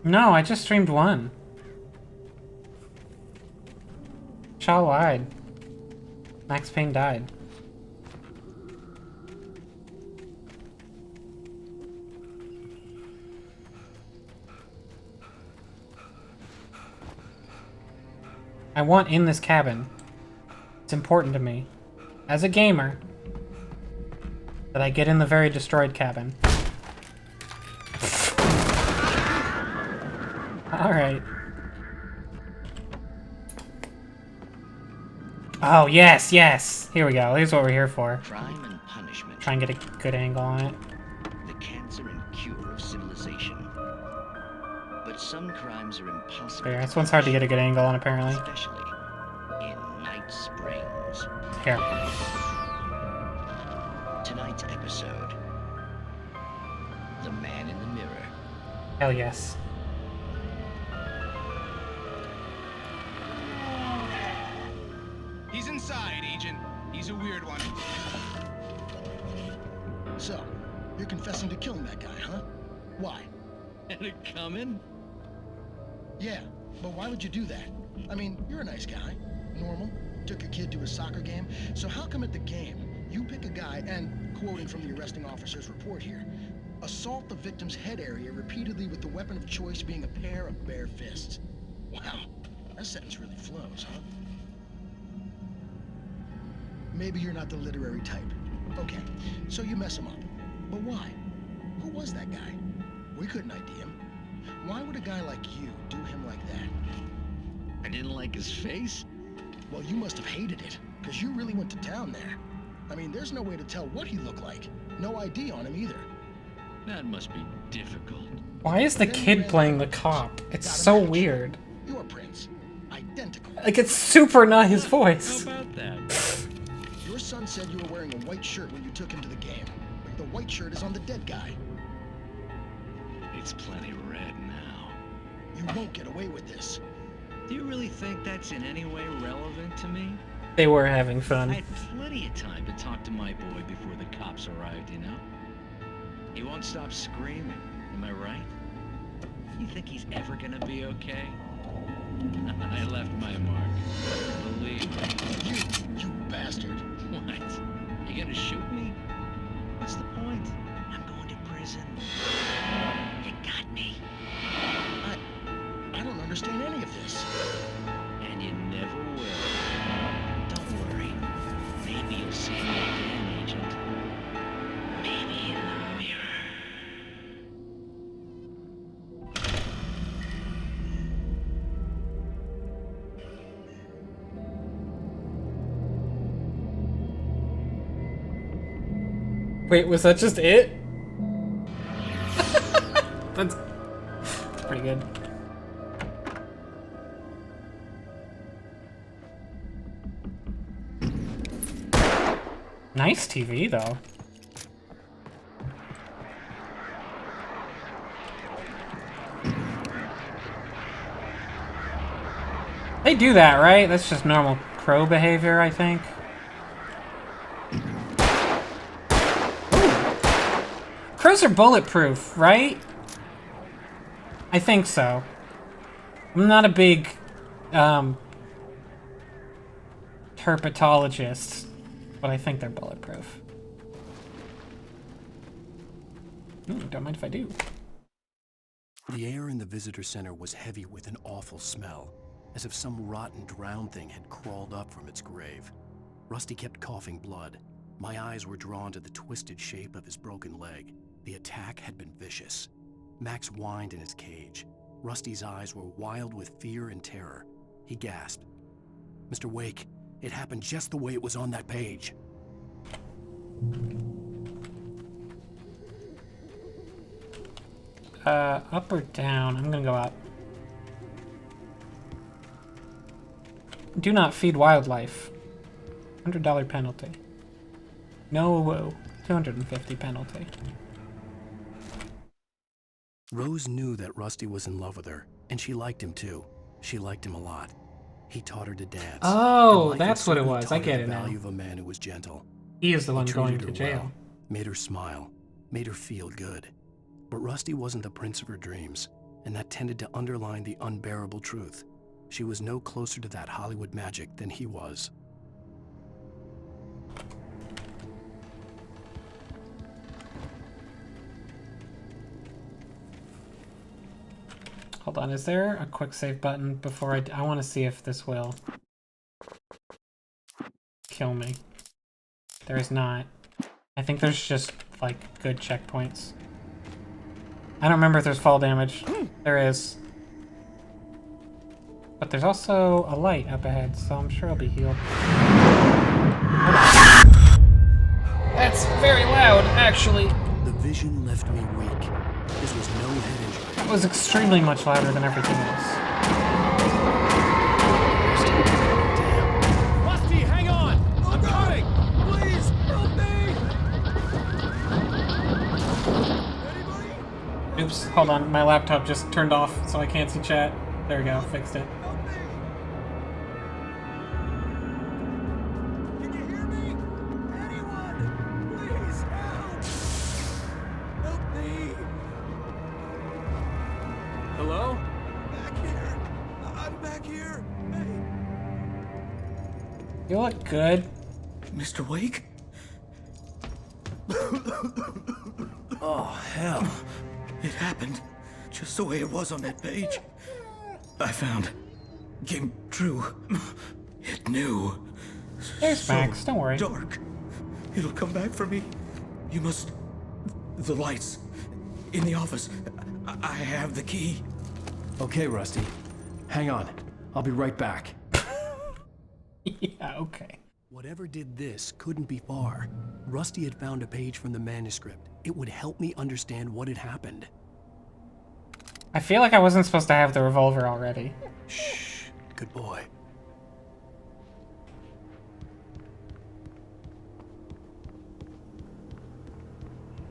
No, I just streamed one. Shaw lied. Max Payne died. I want in this cabin. It's important to me, as a gamer, that I get in the very destroyed cabin. Alright. Oh, yes, yes! Here we go. Here's what we're here for. Crime and punishment. Try and get a good angle on it. The cancer and cure of civilization. But some crimes are impossible. There, this one's hard to get a good angle on, apparently. Especially Springs. Here. Tonight's episode, The Man in the Mirror. Hell yes. He's inside, Agent. He's a weird one. So, you're confessing to killing that guy, huh? Why? Had it coming? Yeah, but why would you do that? I mean, you're a nice guy. Normal. Took your kid to a soccer game. So how come at the game, you pick a guy and, quoting from the arresting officer's report here, assault the victim's head area repeatedly with the weapon of choice being a pair of bare fists? Wow, that sentence really flows, huh? Maybe you're not the literary type. Okay, so you mess him up. But why? Who was that guy? We couldn't ID him. Why would a guy like you do him like that? I didn't like his face? Well, you must have hated it, because you really went to town there. I mean, there's no way to tell what he looked like. No ID on him either. That must be difficult. Why is the kid playing the cop? It's so weird. Your prince. Identical. Like, it's super not his voice. How about that? Your son said you were wearing a white shirt when you took him to the game. The white shirt is on the dead guy. It's plenty red now. You won't get away with this. Do you really think that's in any way relevant to me? They were having I fun. had plenty of time to talk to my boy before the cops arrived, you know? He won't stop screaming, am I right? You think he's ever gonna be okay? I left my mark. Believe me. You bastard. What? You gonna shoot me? What's the point? I'm going to prison. You got me. I don't understand any of this. And you never will. Don't worry. Maybe you'll see me again, Agent. Maybe in the mirror. Wait, was that just it? That's pretty good. Nice TV, though. They do that, right? That's just normal crow behavior, I think. Crows are bulletproof, right? I think so. I'm not a big herpetologist, but I think they're bulletproof. Don't mind if I do. The air in the visitor center was heavy with an awful smell, as if some rotten drowned thing had crawled up from its grave. Rusty kept coughing blood. My eyes were drawn to the twisted shape of his broken leg. The attack had been vicious. Max whined in his cage. Rusty's eyes were wild with fear and terror. He gasped. "Mr. Wake, it happened just the way it was on that page." Up or down? I'm gonna go up. Do not feed wildlife. $100 penalty. No, 250 penalty. Rose knew that Rusty was in love with her, and she liked him too. She liked him a lot. He taught her to dance. Oh, and that's what it certainly was. taught I her get the it now. value of a man who was gentle. He is the one treated going her to jail. well, made her smile, made her feel good. But Rusty wasn't the prince of her dreams, and that tended to underline the unbearable truth. She was no closer to that Hollywood magic than he was. Hold on, is there a quick save button before I want to see if this will kill me. There is not. I think there's just, like, good checkpoints. I don't remember if there's fall damage. There is. But there's also a light up ahead, so I'm sure I'll be healed. That's very loud, actually. The vision left me weak. This was no head injury. That was extremely much louder than everything else. Hold on, my laptop just turned off, so I can't see chat. There we go, fixed it. Hello? Back here. I'm back here. You look good. Mr. Wake? Oh, hell. It happened just the way it was on that page. I found. Came true. It knew. There's Max, don't worry. Dark. It'll come back for me. You must. The lights. In the office. I have the key. Okay, Rusty. Hang on. I'll be right back. Yeah, okay. Whatever did this couldn't be far. Rusty had found a page from the manuscript. It would help me understand what had happened. I feel like I wasn't supposed to have the revolver already. Shh. Good boy.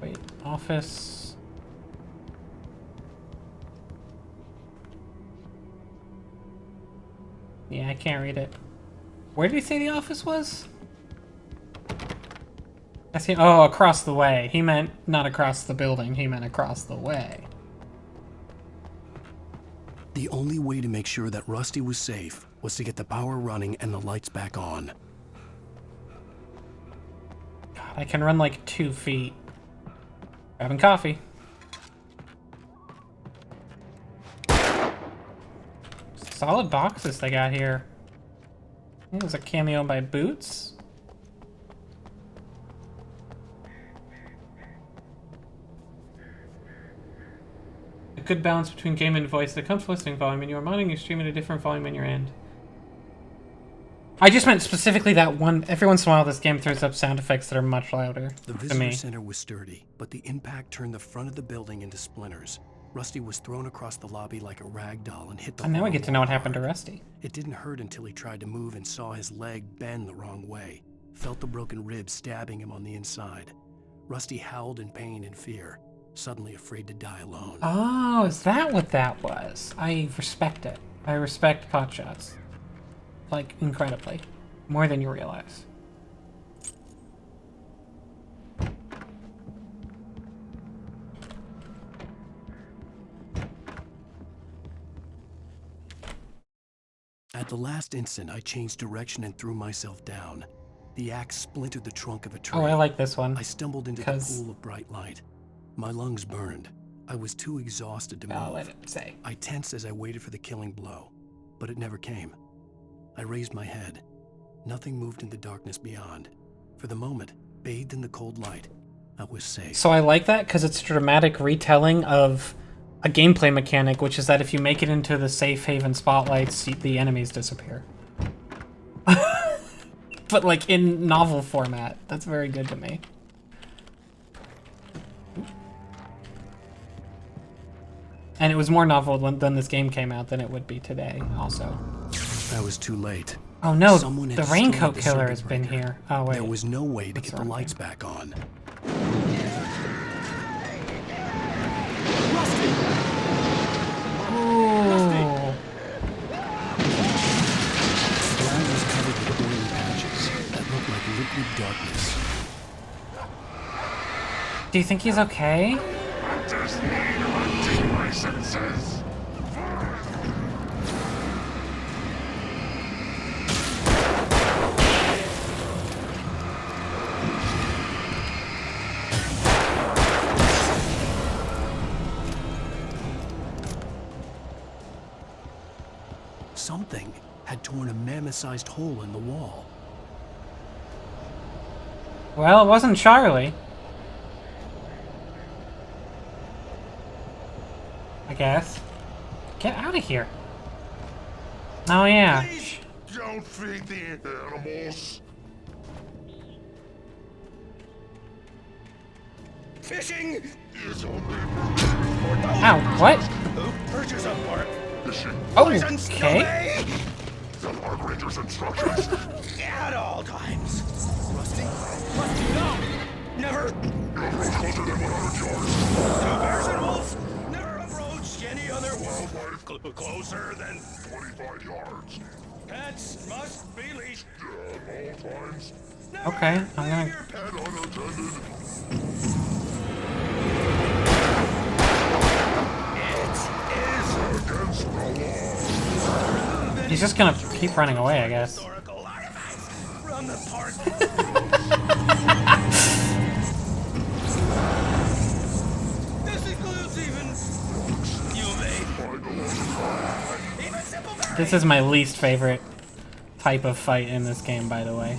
Wait, office. Yeah, I can't read it. Where did he say the office was? I see. Oh, across the way. He meant not across the building. He meant across the way. The only way to make sure that Rusty was safe was to get the power running and the lights back on. God, I can run like 2 feet. Grabbing coffee. Solid boxes they got here. There's a cameo by Boots. A good balance between game and voice. It comes to listening volume, and you are mounting your stream at a different volume on your end. I just meant specifically that one. Every once in a while, this game throws up sound effects that are much louder The to visitor me. center was sturdy, but the impact turned the front of the building into splinters. Rusty was thrown across the lobby like a rag doll and hit the And now we wall get to know what hard. happened to Rusty. It didn't hurt until he tried to move and saw his leg bend the wrong way. Felt the broken rib stabbing him on the inside. Rusty howled in pain and fear, suddenly afraid to die alone. Oh, is that what that was? I respect it. I respect potshots. Like, incredibly. More than you realize. At the last instant, I changed direction and threw myself down. The axe splintered the trunk of a tree. Oh, I like this one. I stumbled into the pool of bright light. My lungs burned. I was too exhausted to move. I'll let it say. I tensed as I waited for the killing blow, but it never came. I raised my head. Nothing moved in the darkness beyond. For the moment, bathed in the cold light, I was safe. So I like that because it's a dramatic retelling of a gameplay mechanic, which is that if you make it into the safe haven spotlights, the enemies disappear. But like in novel format. That's very good to me. And it was more novel than this game came out than it would be today, also. I was too late. Oh no, Someone had the raincoat destroyed the killer circuit has been breaker. here. Oh wait. There was no way to get the lights back on. Ooh. The ground was covered with oily patches that looked like liquid darkness. Do you think he's okay? Something had torn a mammoth-sized hole in the wall. Well, it wasn't Charlie. I guess. Get out of here. Oh yeah. Don't feed the animals. Fishing is only Ow, what? Who urges a bark? Fishing. Poisons Okay. no way. The Park Ranger's instructions. At all times. Rusty? Rusty, no! Never! Closer than 100 yards. No bears and wolves! Never Closer than 25 yards. pets must be leashed. At all times. Okay, I'm gonna. And unattended. It is against the law. He's just gonna keep running away, I guess. From the park. This includes even you made. Even simple. This is my least favorite type of fight in this game, by the way.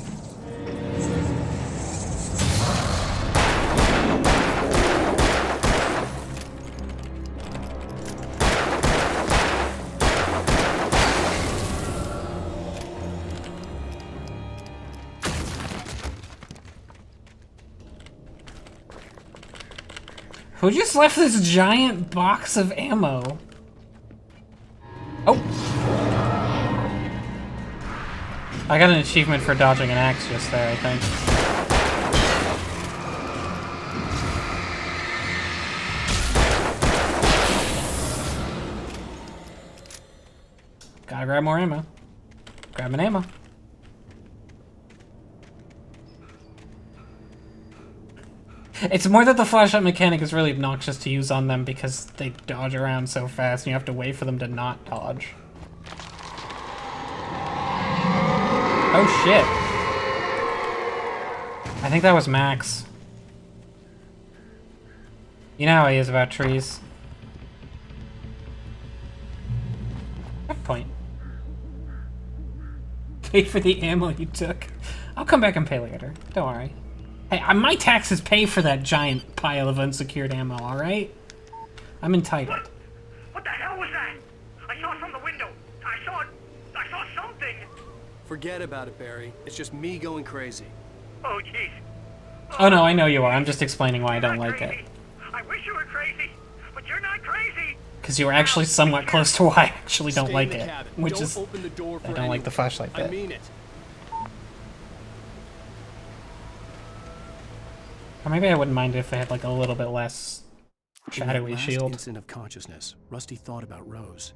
Who just left this giant box of ammo? Oh! I got an achievement for dodging an axe just there, I think. Gotta grab more ammo. Grab an ammo. It's more that the flashlight mechanic is really obnoxious to use on them because they dodge around so fast and you have to wait for them to not dodge. Oh shit. I think that was Max. You know how he is about trees. Checkpoint. Pay for the ammo you took. I'll come back and pay later. Don't worry. Hey, my taxes pay for that giant pile of unsecured ammo, alright? I'm entitled. What the hell was that? I saw it from the window. I saw something. Forget about it, Barry. It's just me going crazy. Oh, jeez. Oh no, I know you are. I'm just explaining why I don't like it. I wish you were crazy, but you're not crazy. Because you were actually somewhat close to why I actually don't Stay like in the it. cabin. Which Don't is, open the door for I don't like the flashlight bit. I mean it. Or maybe I wouldn't mind if they had like a little bit less In that shadowy last shield. instant of consciousness, Rusty thought about Rose.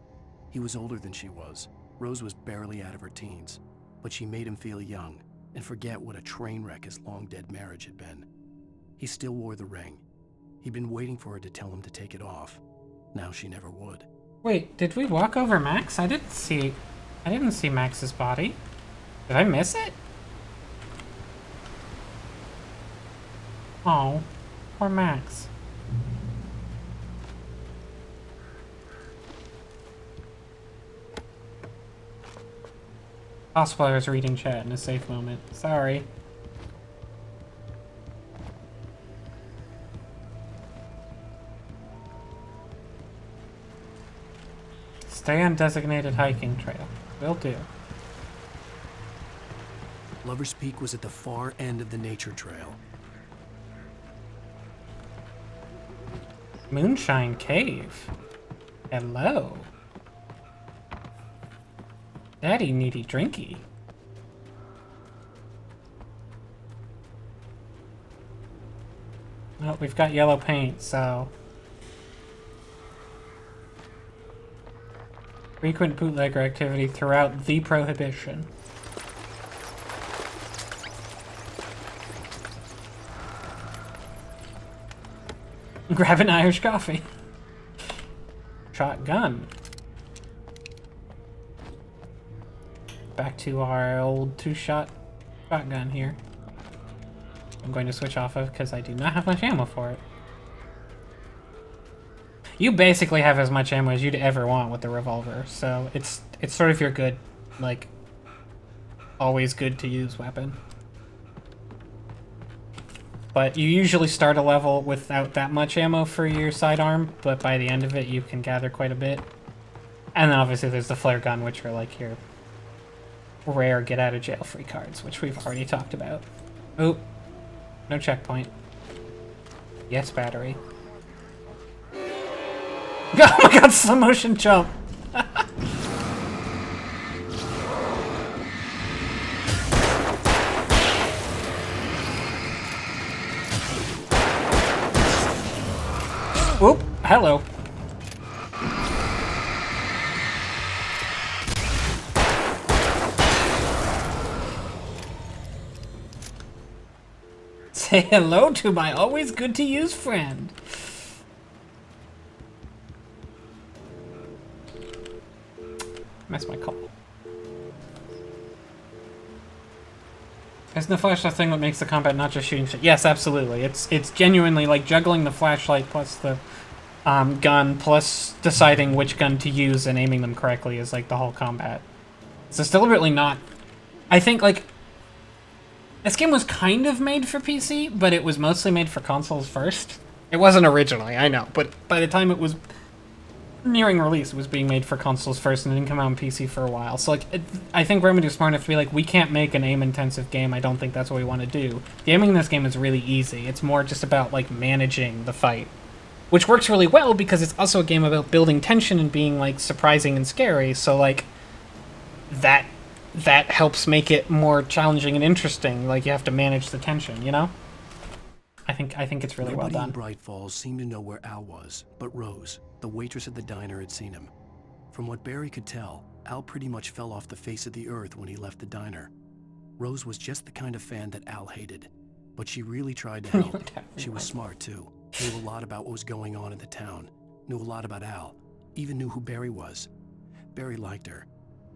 He was older than she was. Rose was barely out of her teens, but she made him feel young and forget what a train wreck his long-dead marriage had been. He still wore the ring. He'd been waiting for her to tell him to take it off. Now she never would. Wait, did we walk over Max? I didn't see Max's body. Did I miss it? Oh, poor Max. Cosplayer's reading chat in a safe moment. Sorry. Stay on designated hiking trail. Will do. Lover's Peak was at the far end of the nature trail. Moonshine Cave. Hello. Daddy needy drinky. Oh, we've got yellow paint, so... Frequent bootlegger activity throughout the Prohibition. Grab an Irish coffee. Shotgun. Back to our old two-shot shotgun here. I'm going to switch off of because I do not have much ammo for it. You basically have as much ammo as you'd ever want with the revolver, so it's sort of your good, like, always good to use weapon. But you usually start a level without that much ammo for your sidearm, but by the end of it you can gather quite a bit. And then obviously there's the flare gun, which are like your rare get out of jail free cards, which we've already talked about. Oop. No checkpoint. Yes, battery. Oh my god, slow motion jump! Whoop, hello. Say hello to my always good to use friend. Missed my call. Isn't the flashlight thing what makes the combat not just shooting shit? Yes, absolutely. It's genuinely like juggling the flashlight plus the gun plus deciding which gun to use and aiming them correctly is like the whole combat. So it's deliberately not. I think like this game was kind of made for PC, but it was mostly made for consoles first. It wasn't originally, I know, but by the time it was nearing release, it was being made for consoles first and it didn't come out on PC for a while. So like, I think Remedy was smart enough to be like, we can't make an aim-intensive game. I don't think that's what we want to do. The aiming in this game is really easy. It's more just about like managing the fight, which works really well because it's also a game about building tension and being like surprising and scary. So like that helps make it more challenging and interesting. Like you have to manage the tension, you know? I think it's really well done. Nobody in Bright Falls seemed to know where Al was, but Rose, the waitress at the diner, had seen him. From what Barry could tell, Al pretty much fell off the face of the earth when he left the diner. Rose was just the kind of fan that Al hated, but she really tried to help. She was smart too, knew a lot about what was going on in the town, knew a lot about Al, even knew who Barry was. Barry liked her.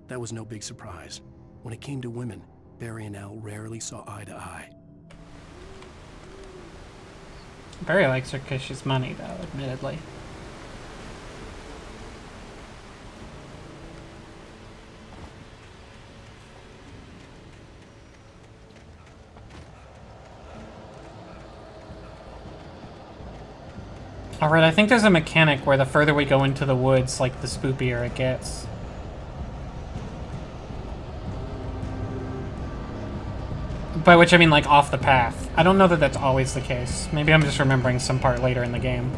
That was no big surprise. When it came to women, Barry and Al rarely saw eye to eye. Barry likes her because she's money, though, admittedly. Alright, I think there's a mechanic where the further we go into the woods, like, the spookier it gets. By which I mean, like, off the path. I don't know that that's always the case. Maybe I'm just remembering some part later in the game.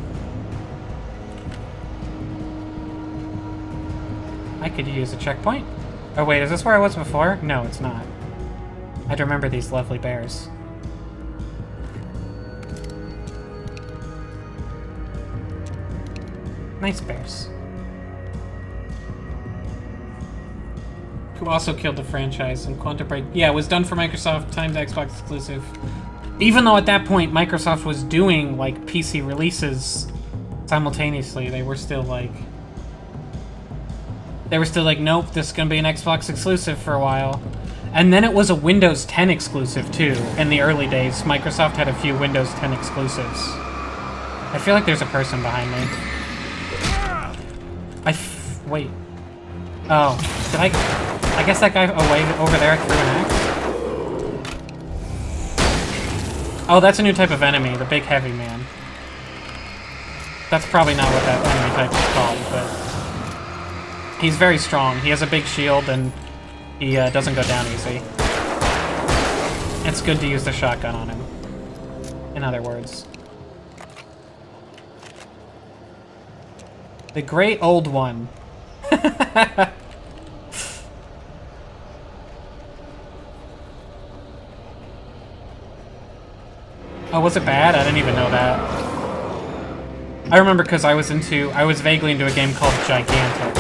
I could use a checkpoint. Oh wait, is this where I was before? No, it's not. I'd remember these lovely bears. Nice bears. Who also killed the franchise in Quantum Break. Yeah, it was done for Microsoft, timed Xbox exclusive. Even though at that point Microsoft was doing like PC releases simultaneously, they were still like, nope, this is gonna be an Xbox exclusive for a while. And then it was a Windows 10 exclusive too. In the early days, Microsoft had a few Windows 10 exclusives. I feel like there's a person behind me. Wait. Oh, did I guess that guy away over there threw an axe? Oh, that's a new type of enemy, the big heavy man. That's probably not what that enemy type is called, but he's very strong. He has a big shield and he doesn't go down easy. It's good to use the shotgun on him, in other words. The great old one. Oh, was it bad? I didn't even know that. I remember because I was vaguely into a game called Gigantic,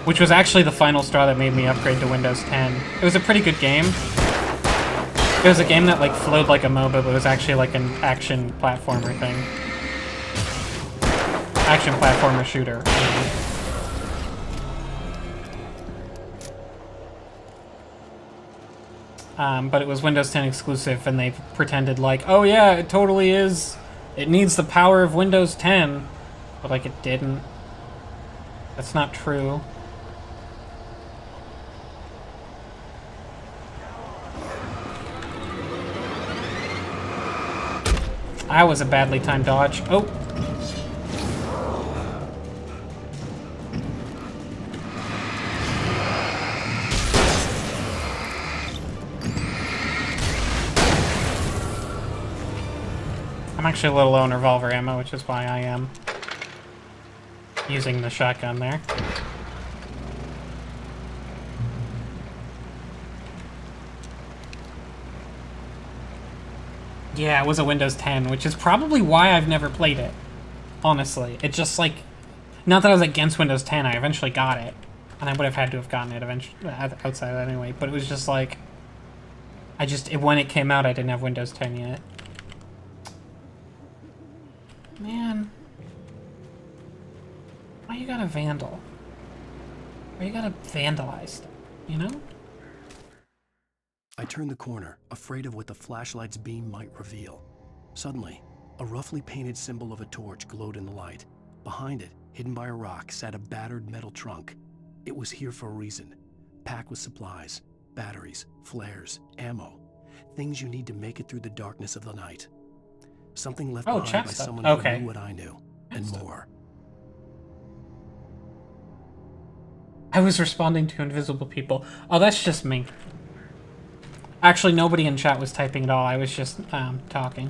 which was actually the final straw that made me upgrade to Windows 10. It was a pretty good game. It was a game that like flowed like a MOBA, but it was actually like an action platformer thing. Action platformer shooter. But it was Windows 10 exclusive, and they pretended like, oh yeah, it totally is. It needs the power of Windows 10. But like it didn't. That's not true. That was a badly timed dodge. Oh. I'm actually a little low on revolver ammo, which is why I am using the shotgun there. Yeah, it was a Windows 10, which is probably why I've never played it. Honestly, it just like, not that I was against Windows 10, I eventually got it, and I would have had to have gotten it eventually outside of that anyway. But it was just like, When it came out, I didn't have Windows 10 yet. Man. Why you gotta vandal? Why you gotta vandalize stuff, you know? I turned the corner, afraid of what the flashlight's beam might reveal. Suddenly, a roughly painted symbol of a torch glowed in the light. Behind it, hidden by a rock, sat a battered metal trunk. It was here for a reason. Packed with supplies, batteries, flares, ammo. Things you need to make it through the darkness of the night. Something left behind by someone who knew what I knew, and more. I was responding to invisible people. Oh, that's just me. Actually, nobody in chat was typing at all. I was just talking.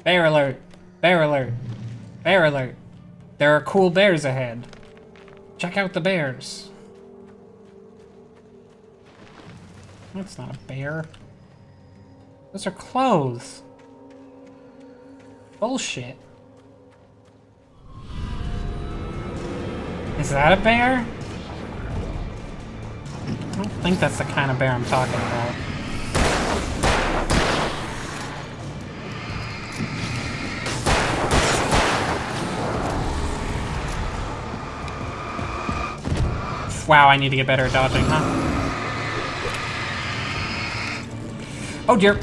Bear alert! Bear alert! Bear alert! There are cool bears ahead. Check out the bears. That's not a bear. Those are clothes. Bullshit. Is that a bear? I don't think that's the kind of bear I'm talking about. Wow, I need to get better at dodging, huh? Oh dear.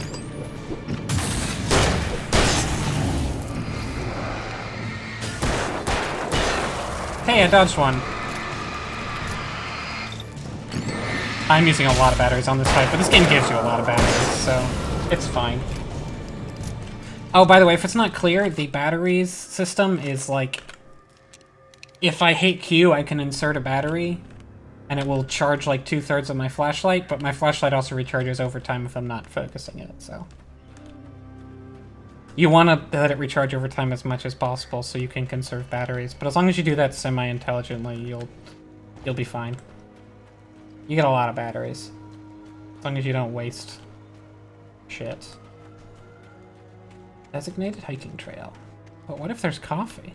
Hey, I dodged one. I'm using a lot of batteries on this fight, but this game gives you a lot of batteries, so it's fine. Oh, by the way, if it's not clear, the batteries system is like... If I hit Q, I can insert a battery, and it will charge like 2/3 of my flashlight, but my flashlight also recharges over time if I'm not focusing it, so... You want to let it recharge over time as much as possible so you can conserve batteries, but as long as you do that semi-intelligently, you'll be fine. You get a lot of batteries. As long as you don't waste shit. Designated hiking trail. But what if there's coffee?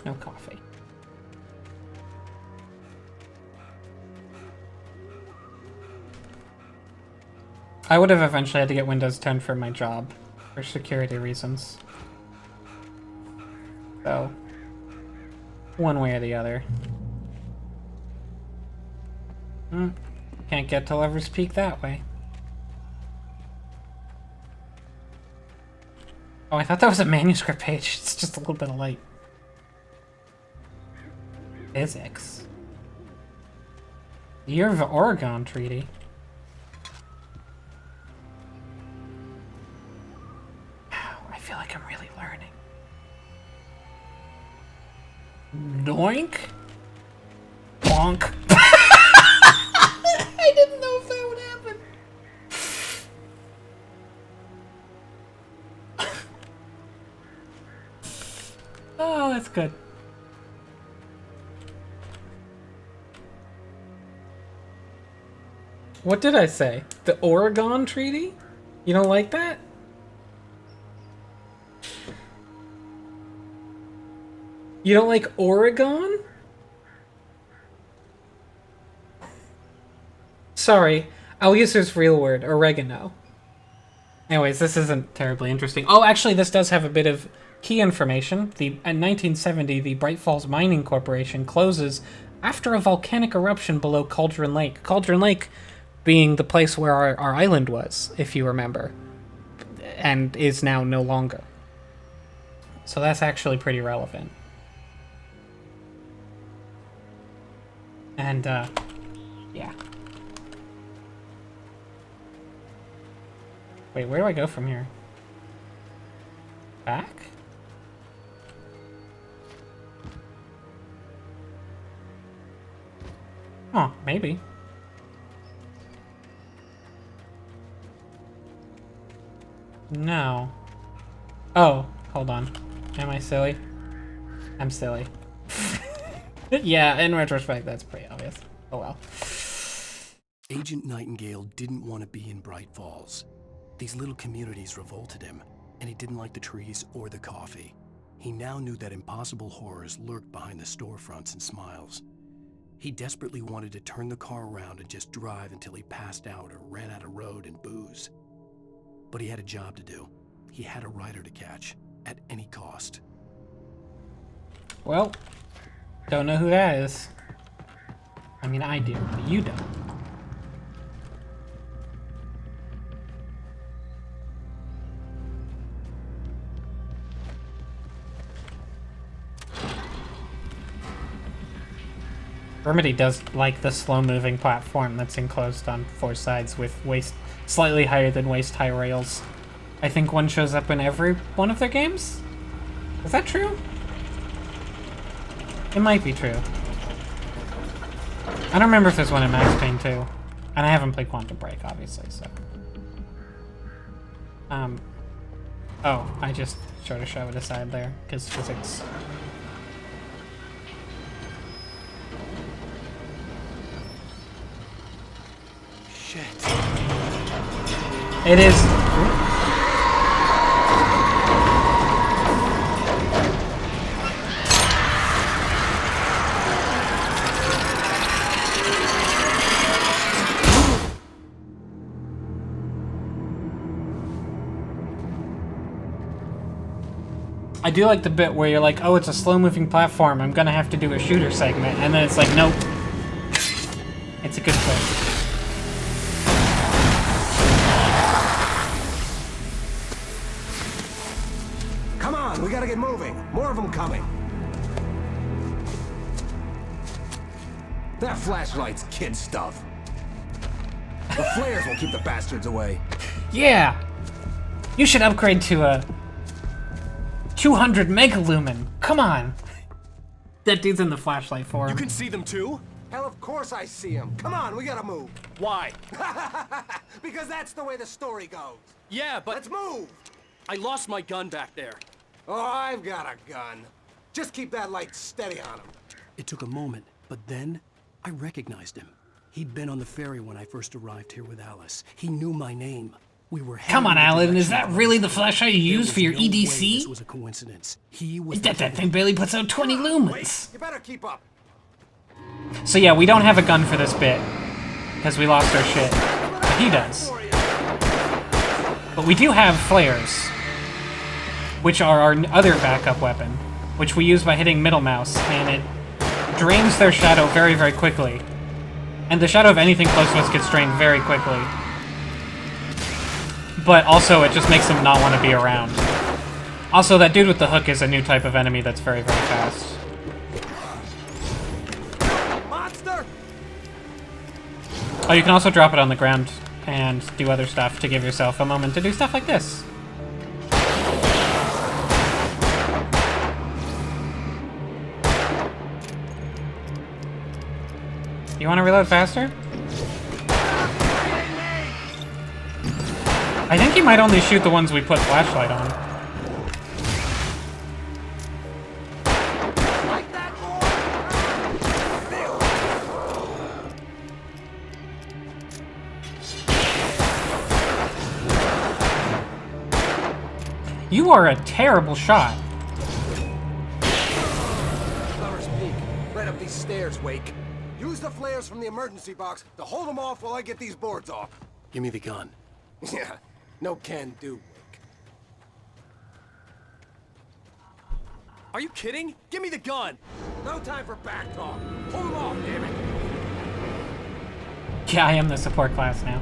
No coffee. I would have eventually had to get Windows 10 for my job, for security reasons. So, one way or the other. Can't get to Lover's Peak that way. Oh, I thought that was a manuscript page. It's just a little bit of light. Physics. Year of the Oregon Treaty. I feel like I'm really learning. Doink. Bonk. I didn't know if that would happen. Oh, that's good. What did I say? The Oregon Treaty? You don't like that? You don't like Oregon? Sorry, I'll use his real word, oregano. Anyways, this isn't terribly interesting. Oh, actually, this does have a bit of key information. In 1970, the Bright Falls Mining Corporation closes after a volcanic eruption below Cauldron Lake. Cauldron Lake being the place where our island was, if you remember, and is now no longer. So that's actually pretty relevant. And, yeah. Wait, where do I go from here? Back? Oh, maybe. No. Oh, hold on. Am I silly? I'm silly. Yeah, in retrospect, that's pretty obvious. Oh well. Agent Nightingale didn't want to be in Bright Falls. These little communities revolted him, and he didn't like the trees or the coffee. He now knew that impossible horrors lurked behind the storefronts and smiles. He desperately wanted to turn the car around and just drive until he passed out or ran out of road and booze. But he had a job to do. He had a rider to catch, at any cost. Well, don't know who that is. I mean, I do, but you don't. Remedy does like the slow-moving platform that's enclosed on 4 sides with waist slightly higher than waist-high rails. I think one shows up in every one of their games? Is that true? It might be true. I don't remember if there's one in Max Payne 2. And I haven't played Quantum Break, obviously, so... Oh, I just sort of shove it aside there, because physics... Shit. It is... I do like the bit where you're like, oh, it's a slow-moving platform, I'm gonna have to do a shooter segment, and then it's like, nope. It's a good twist. Come on, we gotta get moving. More of them coming. That flashlight's kid stuff. The flares will keep the bastards away. Yeah! You should upgrade to a 200 megalumen. Come on. That dude's in the flashlight for him. You can see them too? Hell, of course I see them. Come on, we gotta move. Why? Because that's the way the story goes. Yeah, but... Let's move! I lost my gun back there. Oh, I've got a gun. Just keep that light steady on him. It took a moment, but then I recognized him. He'd been on the ferry when I first arrived here with Alice. He knew my name. We were Come on, Alan, is that really the flashlight you use for your EDC? This was a coincidence. He was that thing barely puts out 20 lumens. You better keep up. So yeah, we don't have a gun for this bit, because we lost our shit. But he does. But we do have flares, which are our other backup weapon, which we use by hitting middle mouse, and it drains their shadow very, very quickly. And the shadow of anything close to us gets drained very quickly. But also, it just makes them not want to be around. Also, that dude with the hook is a new type of enemy that's very, very fast. Monster! Oh, you can also drop it on the ground and do other stuff to give yourself a moment to do stuff like this. You want to reload faster? I think he might only shoot the ones we put flashlight on. You are a terrible shot. Lover's Peak. Right up these stairs, Wake. Use the flares from the emergency box to hold them off while I get these boards off. Give me the gun. Yeah, no can do, Wake. Are you kidding? Give me the gun! No time for back talk. Hold them off, damn it. Yeah, I am the support class now.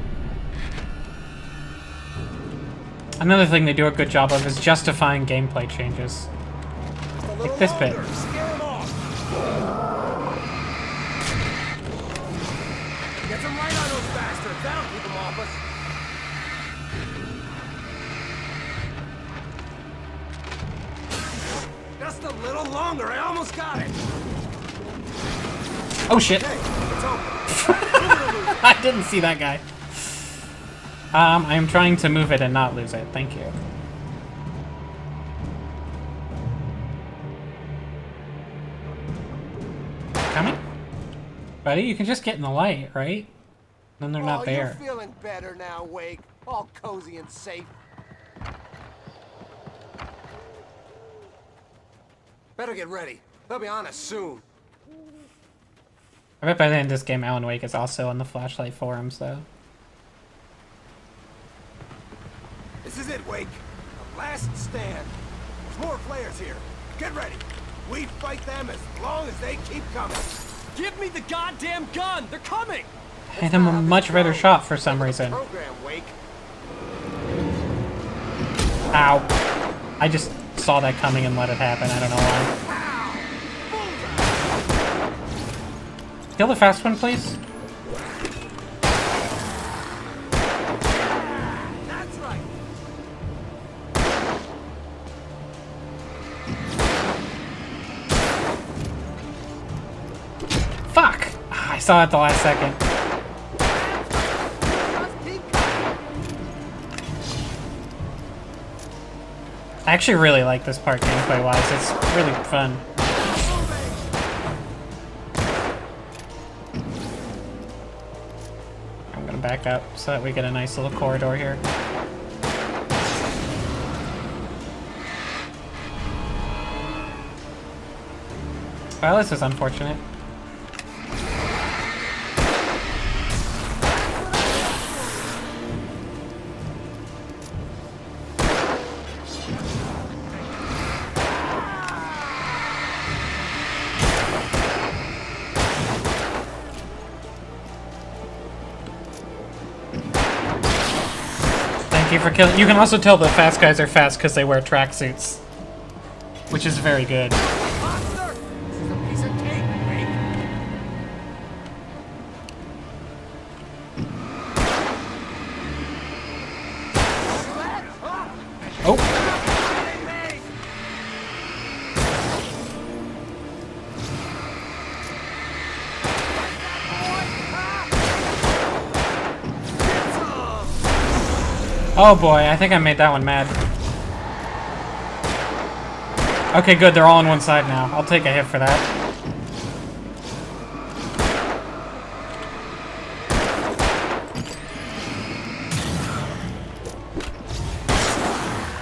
Another thing they do a good job of is justifying gameplay changes. Like this bit. Scare them off. Get some light on those bastards. That'll keep them off us. Just a little longer. I almost got it. Oh shit. Okay, it's open. I didn't see that guy. I am trying to move it and not lose it. Thank you. Coming? Buddy, you can just get in the light, right? Then they're not there. You're feeling better now, Wake. All cozy and safe. Better get ready. They'll be on us soon. I bet by the end of this game, Alan Wake is also on the Flashlight forums, though. This is it, Wake. The last stand. There's more flares here. Get ready. We fight them as long as they keep coming. Give me the goddamn gun! They're coming! Hit him a much better shot for some reason. Program, Wake. Ow. I just saw that coming and let it happen. I don't know why. Kill the fast one, please. That's right. Fuck! I saw it at the last second. I actually really like this part gameplay-wise. It's really fun. I'm gonna back up so that we get a nice little corridor here. Well, this is unfortunate. Thank you for killing. You can also tell the fast guys are fast because they wear tracksuits, which is very good. Oh. Oh boy, I think I made that one mad. Okay, good, they're all on one side now. I'll take a hit for that.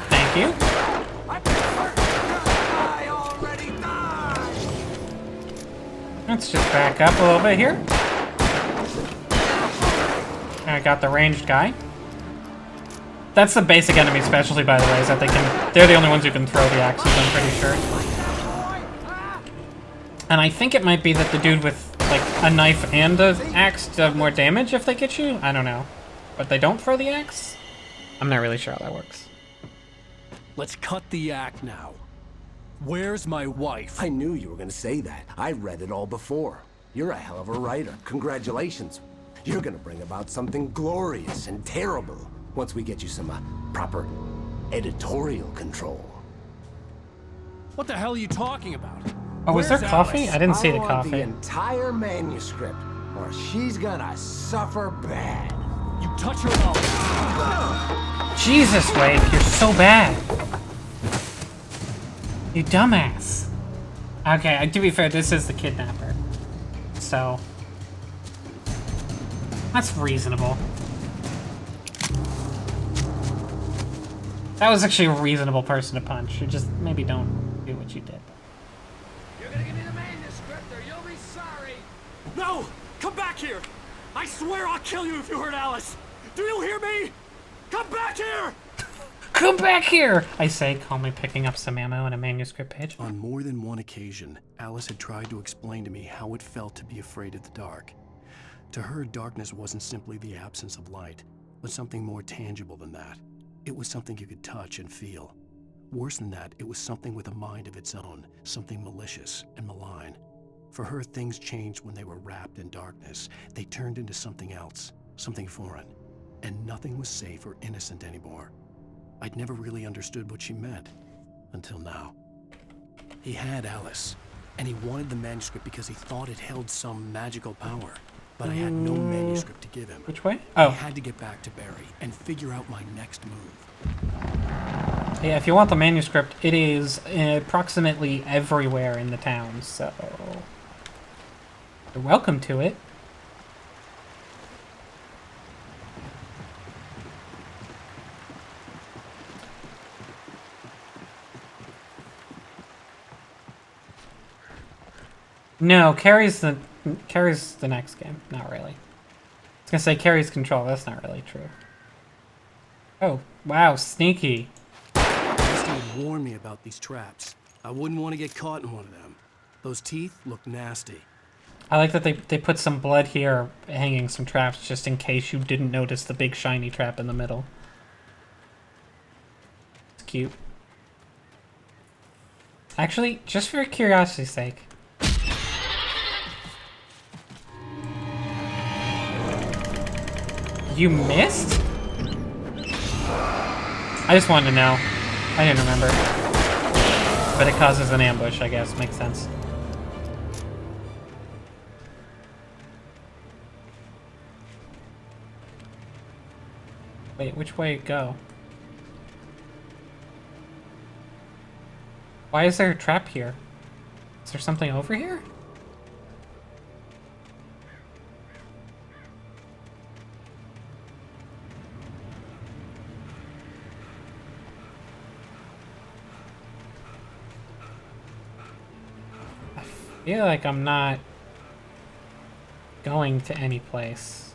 Thank you. Let's just back up a little bit here. I got the ranged guy. That's the basic enemy specialty, by the way, is that they're the only ones who can throw the axes, I'm pretty sure. And I think it might be that the dude with, like, a knife and an axe does more damage if they get you? I don't know. But they don't throw the axe? I'm not really sure how that works. Let's cut the act now. Where's my wife? I knew you were gonna say that. I read it all before. You're a hell of a writer. Congratulations. You're gonna bring about something glorious and terrible once we get you some proper editorial control. What the hell are you talking about? Oh, was there Where's coffee? Alice? I didn't see the want coffee. the entire manuscript, or she's gonna suffer bad. You touch her mouth. Jesus, Wake, you're so bad. You dumbass. Okay, to be fair, this is the kidnapper. So, that's reasonable. That was actually a reasonable person to punch. You just maybe don't do what you did. You're gonna give me the manuscript or you'll be sorry. No! Come back here! I swear I'll kill you if you hurt Alice! Do you hear me? Come back here! Come back here! I say, calmly picking up some ammo and a manuscript page. On more than one occasion, Alice had tried to explain to me how it felt to be afraid of the dark. To her, darkness wasn't simply the absence of light, but something more tangible than that. It was something you could touch and feel. Worse than that, it was something with a mind of its own, something malicious and malign. For her, things changed when they were wrapped in darkness. They turned into something else, something foreign, and nothing was safe or innocent anymore. I'd never really understood what she meant, until now. He had Alice, and he wanted the manuscript because he thought it held some magical power. But I had no manuscript to give him. Which way? Oh. I had to get back to Barry and figure out my next move. Yeah, if you want the manuscript, it is approximately everywhere in the town, so you're welcome to it. No, Carrie's the Carries the next game. Not really. I was gonna say carries control. That's not really true. Oh, wow, sneaky. Rusty would warn me about these traps. I wouldn't want to get caught in one of them. Those teeth look nasty. I like that they put some blood here, hanging some traps, just in case you didn't notice the big shiny trap in the middle. It's cute. Actually, just for curiosity's sake. You missed? I just wanted to know. I didn't remember. But it causes an ambush, I guess. Makes sense. Wait, which way go? Why is there a trap here? Is there something over here? I feel like I'm not going to any place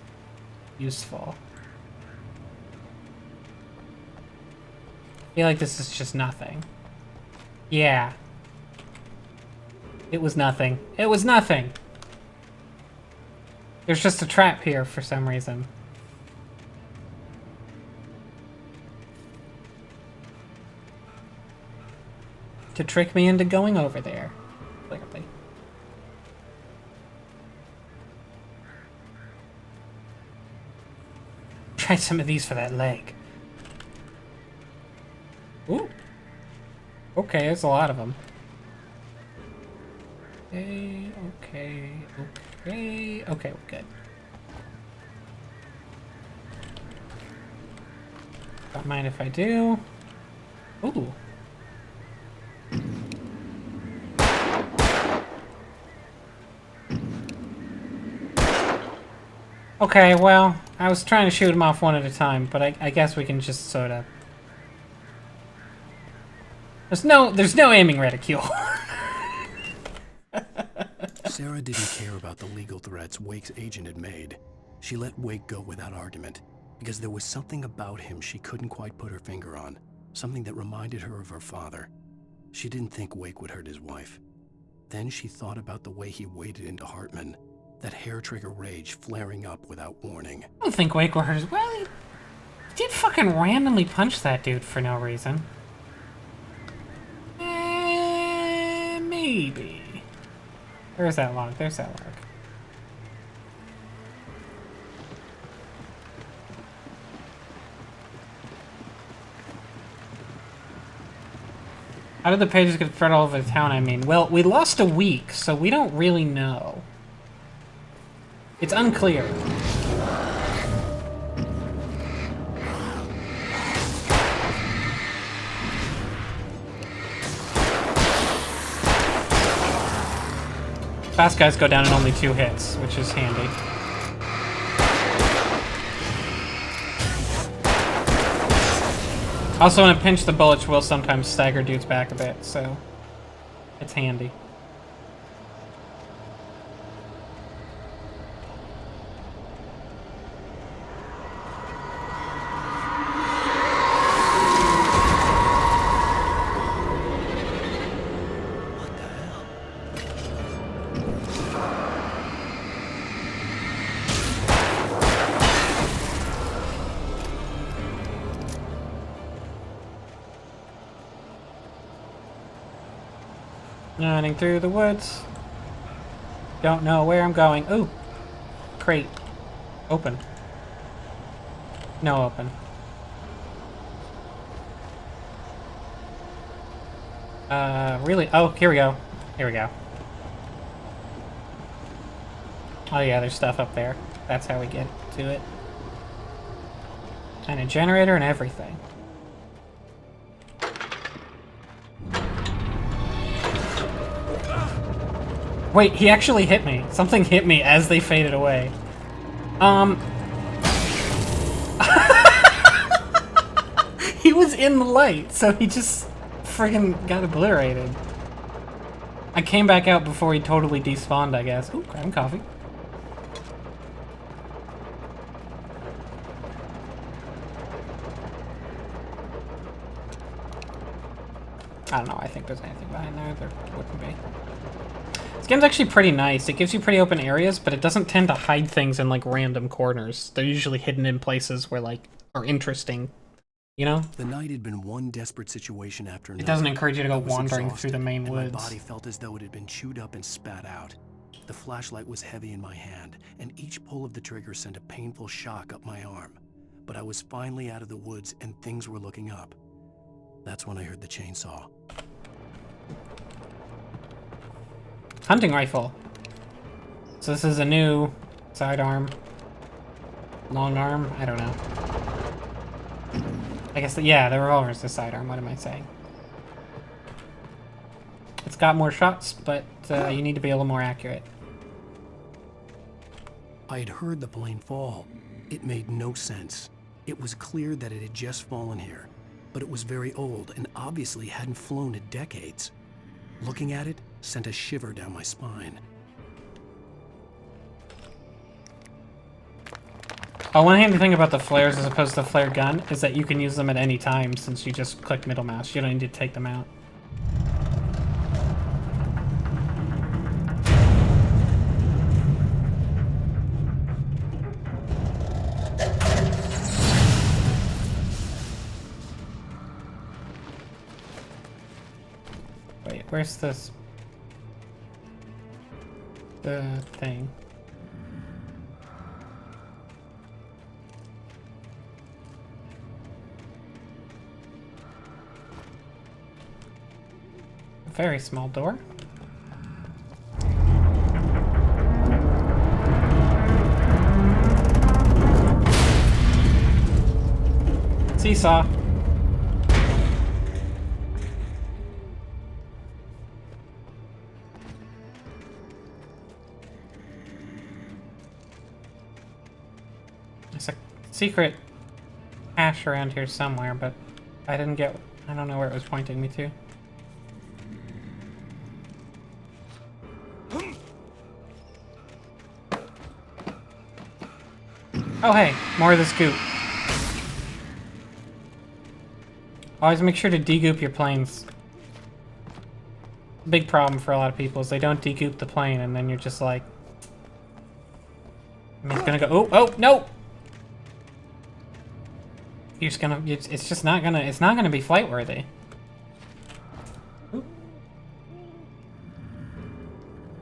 useful. I feel like this is just nothing. Yeah. It was nothing. It was nothing! There's just a trap here for some reason. To trick me into going over there. Clearly. Try some of these for that leg. Ooh. Okay, there's a lot of them. Okay, okay, we're good. Don't mind if I do. Ooh. Okay, well, I was trying to shoot them off one at a time, but I guess we can just sort of... There's no aiming reticule. Sarah didn't care about the legal threats Wake's agent had made. She let Wake go without argument, because there was something about him she couldn't quite put her finger on, something that reminded her of her father. She didn't think Wake would hurt his wife. Then she thought about the way he waded into Hartman, that hair-trigger rage flaring up without warning. I don't think Wake will hurt his... Well, he did fucking randomly punch that dude for no reason. Maybe. There's that log. There's that log. How did the pages get spread all over the town, I mean? Well, we lost a week, so we don't really know. It's unclear. Fast guys go down in only 2 hits, which is handy. Also, in a pinch, the bullets will sometimes stagger dudes back a bit, so it's handy. Running through the woods. Don't know where I'm going. Ooh! Crate. Open. No open. Really? Oh, here we go. Here we go. Oh yeah, there's stuff up there. That's how we get to it. And a generator and everything. Wait, he actually hit me. Something hit me as they faded away. He was in the light, so he just friggin' got obliterated. I came back out before he totally despawned, I guess. Ooh, grabbing coffee. I don't know, I think there's anything behind there. There wouldn't be. This game's actually pretty nice. It gives you pretty open areas, but it doesn't tend to hide things in, like, random corners. They're usually hidden in places where, like, are interesting. You know? The night had been one desperate situation after another. It doesn't encourage you to go wandering through the main woods. My body felt as though it had been chewed up and spat out. The flashlight was heavy in my hand, and each pull of the trigger sent a painful shock up my arm. But I was finally out of the woods and things were looking up. That's when I heard the chainsaw. Hunting rifle. So this is a new sidearm. Long arm? I don't know. I guess, yeah, the revolver is the sidearm. What am I saying? It's got more shots, but you need to be a little more accurate. I had heard the plane fall. It made no sense. It was clear that it had just fallen here, but it was very old and obviously hadn't flown in decades. Looking at it sent a shiver down my spine. One handy thing about the flares as opposed to the flare gun is that you can use them at any time since you just click middle mouse. You don't need to take them out. Wait, where's this? The thing. Very small door. Seesaw. There's a secret cache around here somewhere, but I don't know where it was pointing me to. Oh hey, more of the scoop. Always make sure to degoop your planes. Big problem for a lot of people is they don't degoop the plane and then you're just like... It's gonna go, oh, no! You're just gonna, it's just not gonna be flight worthy.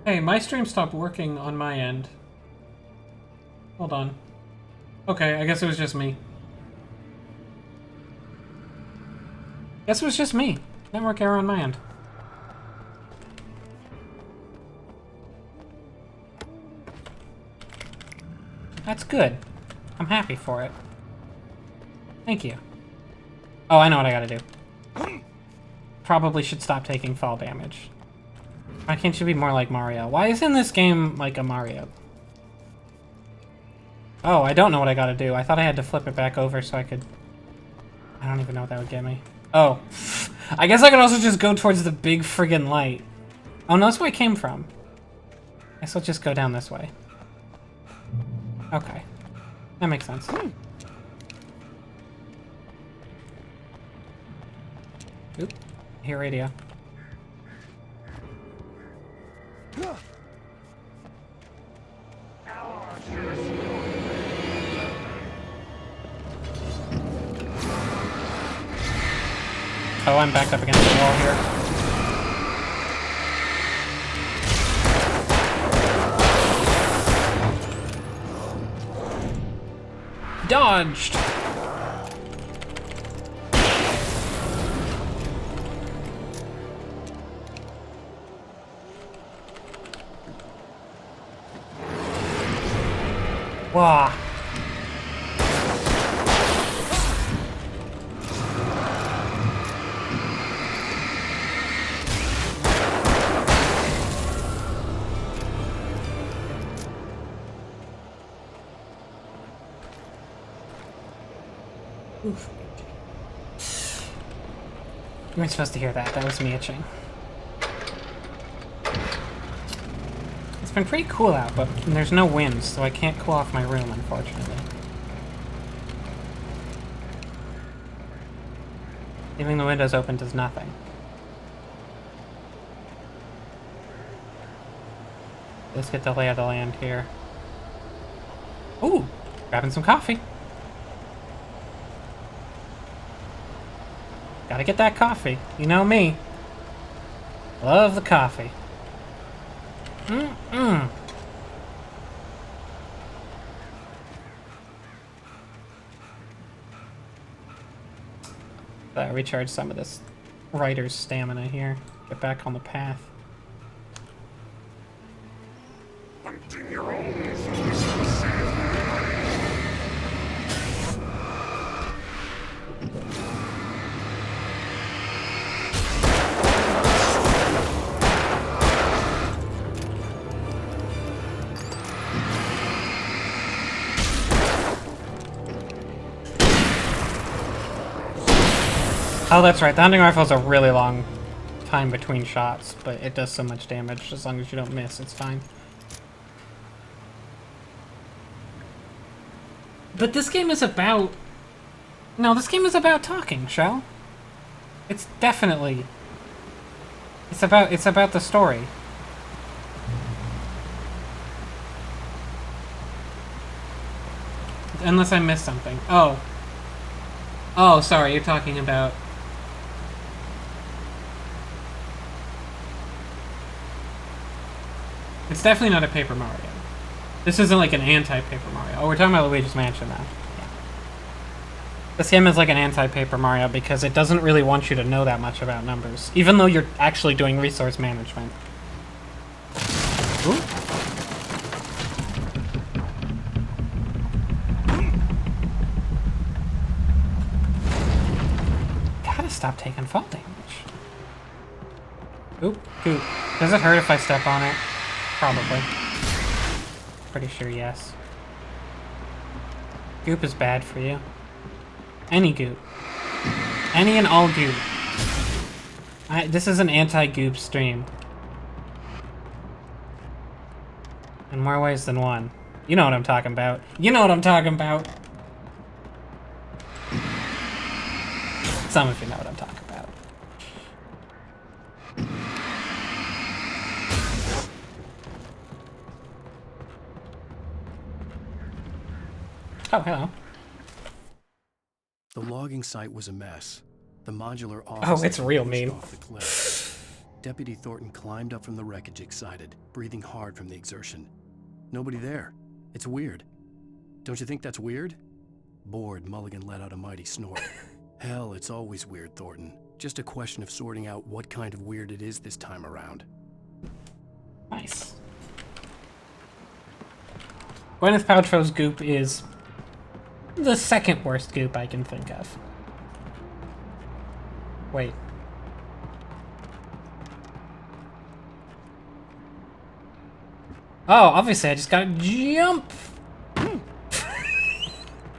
Hey, my stream stopped working on my end. Hold on. Okay, I guess it was just me. Guess it was just me. Network error on my end. That's good. I'm happy for it. Thank you. Oh, I know what I gotta do. Probably should stop taking fall damage. Why can't you be more like Mario? Why isn't this game like a Mario? Oh, I don't know what I gotta do. I thought I had to flip it back over so I could... I don't even know what that would get me. Oh. I guess I could also just go towards the big friggin' light. Oh no, that's where I came from. I guess I'll just go down this way. Okay. That makes sense. Oop. I hear radio. Oh, I'm backed up against the wall here. Dodged! Wah! Oof. You weren't supposed to hear that. That was me itching. It's been pretty cool out, but there's no wind, so I can't cool off my room, unfortunately. Leaving the windows open does nothing. Let's get the lay of the land here. Ooh, grabbing some coffee. Gotta get that coffee. You know me. Love the coffee. Mm-mm. Recharge some of this writer's stamina here. Get back on the path. Hunting your own. Oh, that's right. The hunting rifle has a really long time between shots, but it does so much damage. As long as you don't miss, it's fine. But this game is about... No, this game is about talking, Shell. It's definitely... It's about the story. Unless I missed something. Oh. Oh, sorry, you're talking about... It's definitely not a Paper Mario. This isn't like an anti-Paper Mario. Oh, we're talking about Luigi's Mansion now. Yeah. This game is like an anti-Paper Mario because it doesn't really want you to know that much about numbers, even though you're actually doing resource management. Ooh. Gotta stop taking fall damage. Oop, goop. Does it hurt if I step on it? Probably. Pretty sure yes. Goop is bad for you. Any goop. Any and all goop. This is an anti-goop stream. In more ways than one. You know what I'm talking about. You know what I'm talking about. Some of you know what I'm talking about. Oh, hello. The logging site was a mess. The modular office... Oh, it's real mean. Off the cliff. Deputy Thornton climbed up from the wreckage excited, breathing hard from the exertion. Nobody there. It's weird. Don't you think that's weird? Bored, Mulligan let out a mighty snort. Hell, it's always weird, Thornton. Just a question of sorting out what kind of weird it is this time around. Nice. Gwyneth Paltrow's goop is the second worst goop I can think of. Wait. Oh, obviously I just gotta jump!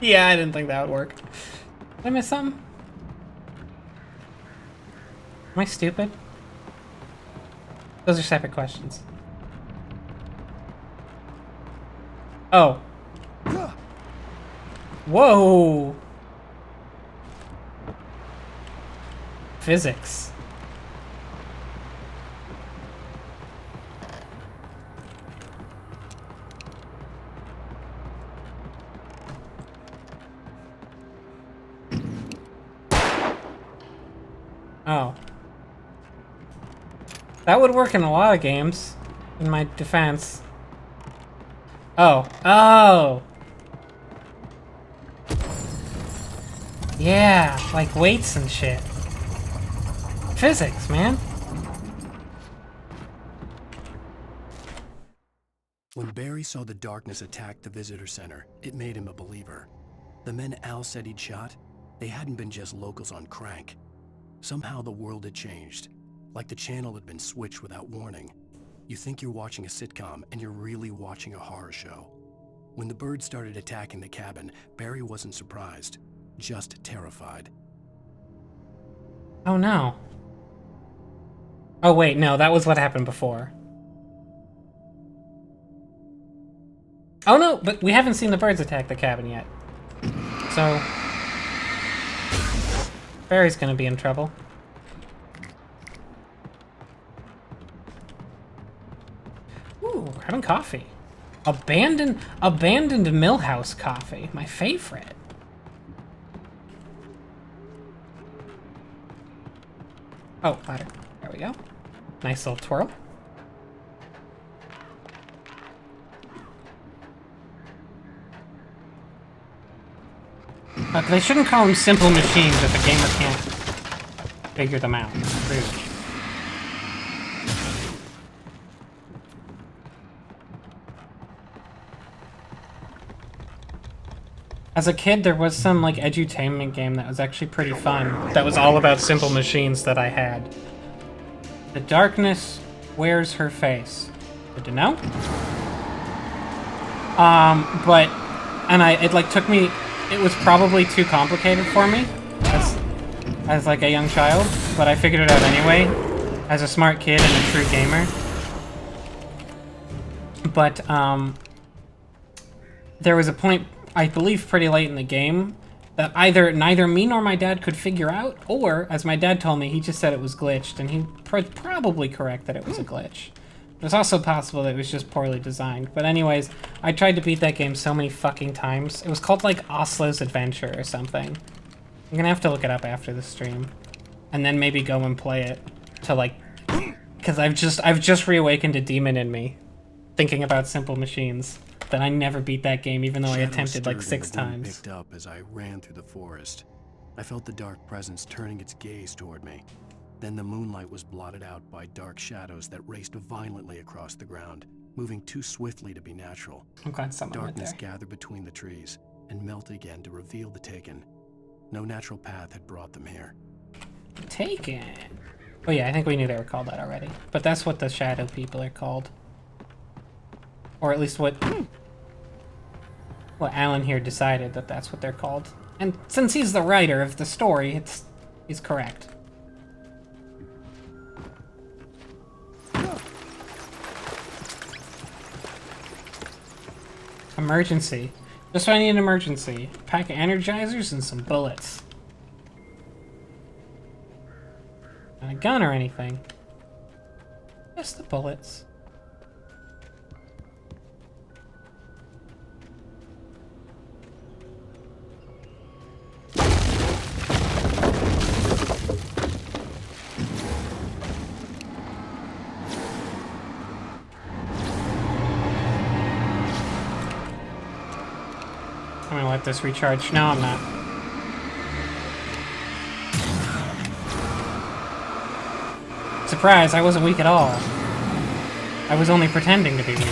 Yeah, I didn't think that would work. Did I miss something? Am I stupid? Those are separate questions. Oh. Whoa! Physics. Oh. That would work in a lot of games, in my defense. Oh. Oh! Yeah, like weights and shit. Physics, man. When Barry saw the darkness attack the visitor center, it made him a believer. The men Al said he'd shot, they hadn't been just locals on crank. Somehow the world had changed, like the channel had been switched without warning. You think you're watching a sitcom, and you're really watching a horror show. When the birds started attacking the cabin, Barry wasn't surprised, just terrified. Oh no. Oh wait, no, that was what happened before. Oh no, but we haven't seen the birds attack the cabin yet. So... Barry's gonna be in trouble. Ooh, we're having coffee. Abandoned Millhouse coffee. My favorite. Oh, ladder. There we go. Nice little twirl. They shouldn't call them simple machines if a gamer can't figure them out. It's rude. As a kid, there was some, like, edutainment game that was actually pretty fun. That was all about simple machines that I had. The darkness wears her face. Good to know. It like took me, it was probably too complicated for me as like a young child, but I figured it out anyway, as a smart kid and a true gamer. But, there was a point, I believe pretty late in the game, that neither me nor my dad could figure out, or, as my dad told me, he just said it was glitched, and he probably correct that it was a glitch. It was also possible that it was just poorly designed. But anyways, I tried to beat that game so many fucking times. It was called, like, Oslo's Adventure or something. I'm gonna have to look it up after the stream. And then maybe go and play it to, like... Because I've just reawakened a demon in me, thinking about simple machines. That I never beat that game, even though I attempted like 6 times. Picked up as I ran through the forest. I felt the dark presence turning its gaze toward me. Then the moonlight was blotted out by dark shadows that raced violently across the ground, moving too swiftly to be natural. I'm glad someone went there. Darkness gathered between the trees and melted again to reveal the Taken. No natural path had brought them here. Taken. Oh yeah, I think we knew they were called that already. But that's what the shadow people are called. Or at least what Alan here decided that that's what they're called. And since he's the writer of the story, he's correct. Emergency. Just when I need an emergency. Pack of energizers and some bullets. Not a gun or anything. Just the bullets. I'm gonna let this recharge. No, I'm not. Surprise, I wasn't weak at all. I was only pretending to be weak.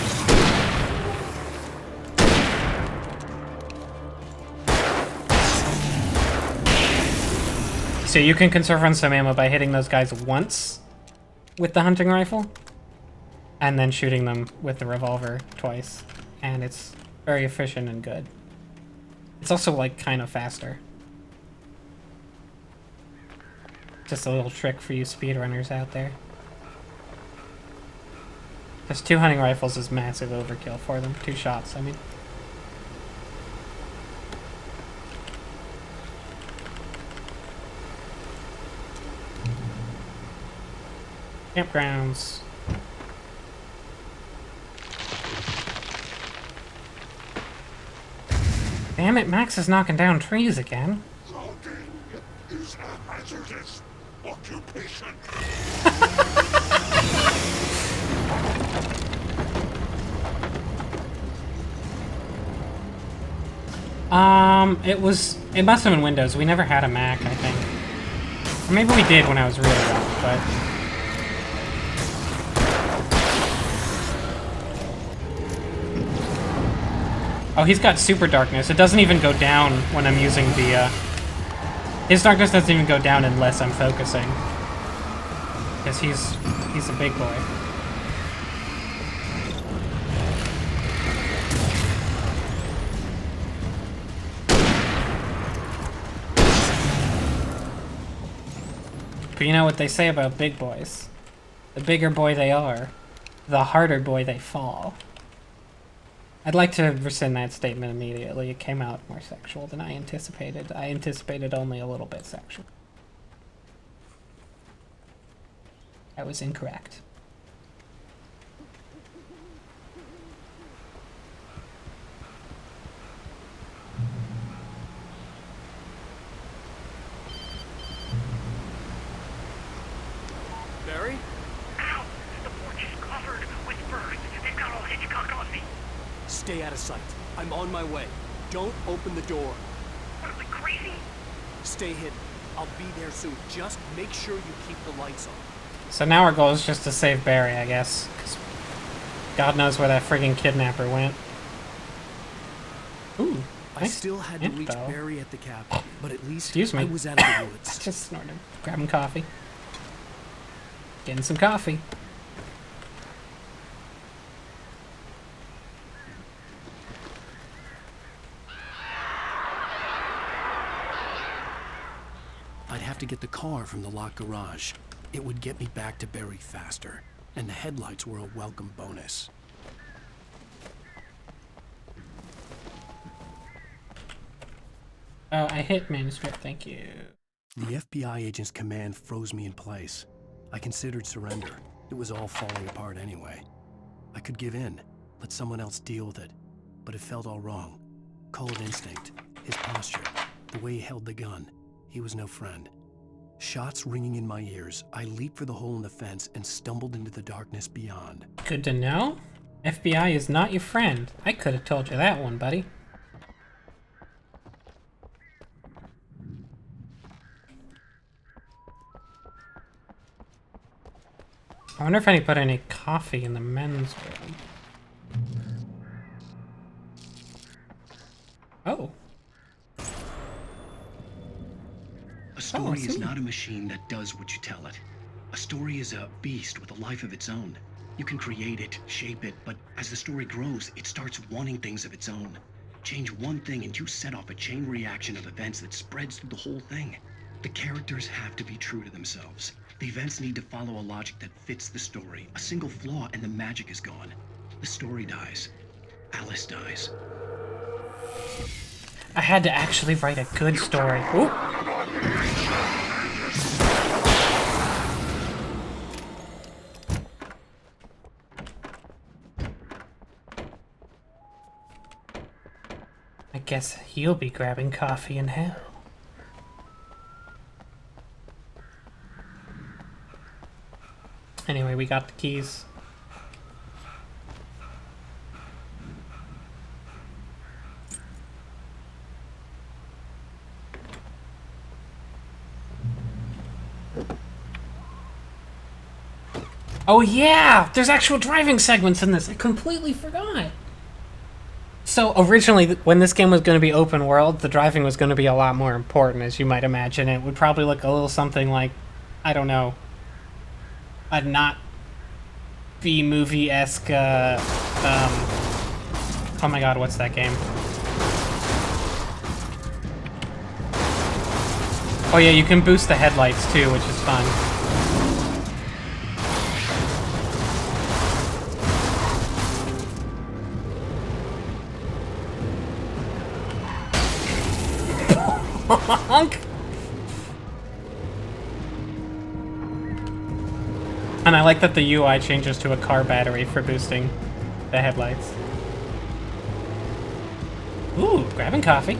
So you can conserve on some ammo by hitting those guys once with the hunting rifle, and then shooting them with the revolver twice. And it's very efficient and good. It's also, like, kind of faster. Just a little trick for you speedrunners out there. Because 2 hunting rifles is massive overkill for them. 2 shots, I mean. Campgrounds. Damn it, Max is knocking down trees again. Logging is a hazardous occupation. It must have been Windows. We never had a Mac, I think. Or maybe we did when I was really young, but... Oh, he's got super darkness. It doesn't even go down when I'm using the, His darkness doesn't even go down unless I'm focusing. Because he's a big boy. But you know what they say about big boys? The bigger boy they are, the harder boy they fall. I'd like to rescind that statement immediately. It came out more sexual than I anticipated. I anticipated only a little bit sexual. I was incorrect. Barry? Ow! The porch is covered with birds. They've got all Hitchcock on me. Stay out of sight. I'm on my way. Don't open the door. What, are we crazy? Stay hidden. I'll be there soon. Just make sure you keep the lights on. So now our goal is just to save Barry, I guess. 'Cause God knows where that friggin' kidnapper went. Ooh, I still had to reach info. Barry at the cabin, but at least Excuse me. I was out of the woods. I just snorted. Grabbing coffee. Getting some coffee. I'd have to get the car from the locked garage. It would get me back to Barry faster, and the headlights were a welcome bonus. Oh, I hit manuscript, thank you. The FBI agent's command froze me in place. I considered surrender. It was all falling apart anyway. I could give in, let someone else deal with it, but it felt all wrong. Call it instinct, his posture, the way he held the gun. He was no friend. Shots ringing in my ears, I leaped for the hole in the fence and stumbled into the darkness beyond. Good to know. FBI is not your friend. I could have told you that one, buddy. I wonder if I put any coffee in the men's room. Oh. A story is not a machine that does what you tell it. A story is a beast with a life of its own. You can create it, shape it, but as the story grows, it starts wanting things of its own. Change one thing and you set off a chain reaction of events that spreads through the whole thing. The characters have to be true to themselves. The events need to follow a logic that fits the story. A single flaw and the magic is gone. The story dies. Alice dies. I had to actually write a good story. Ooh. I guess he'll be grabbing coffee in hell. Anyway, we got the keys. Oh yeah! There's actual driving segments in this. I completely forgot. So originally, when this game was going to be open world, the driving was going to be a lot more important, as you might imagine. It would probably look a little something like, I don't know, a not B-movie-esque, oh my god, what's that game? Oh yeah, you can boost the headlights too, which is fun. Honk! And I like that the UI changes to a car battery for boosting the headlights. Ooh, grabbing coffee.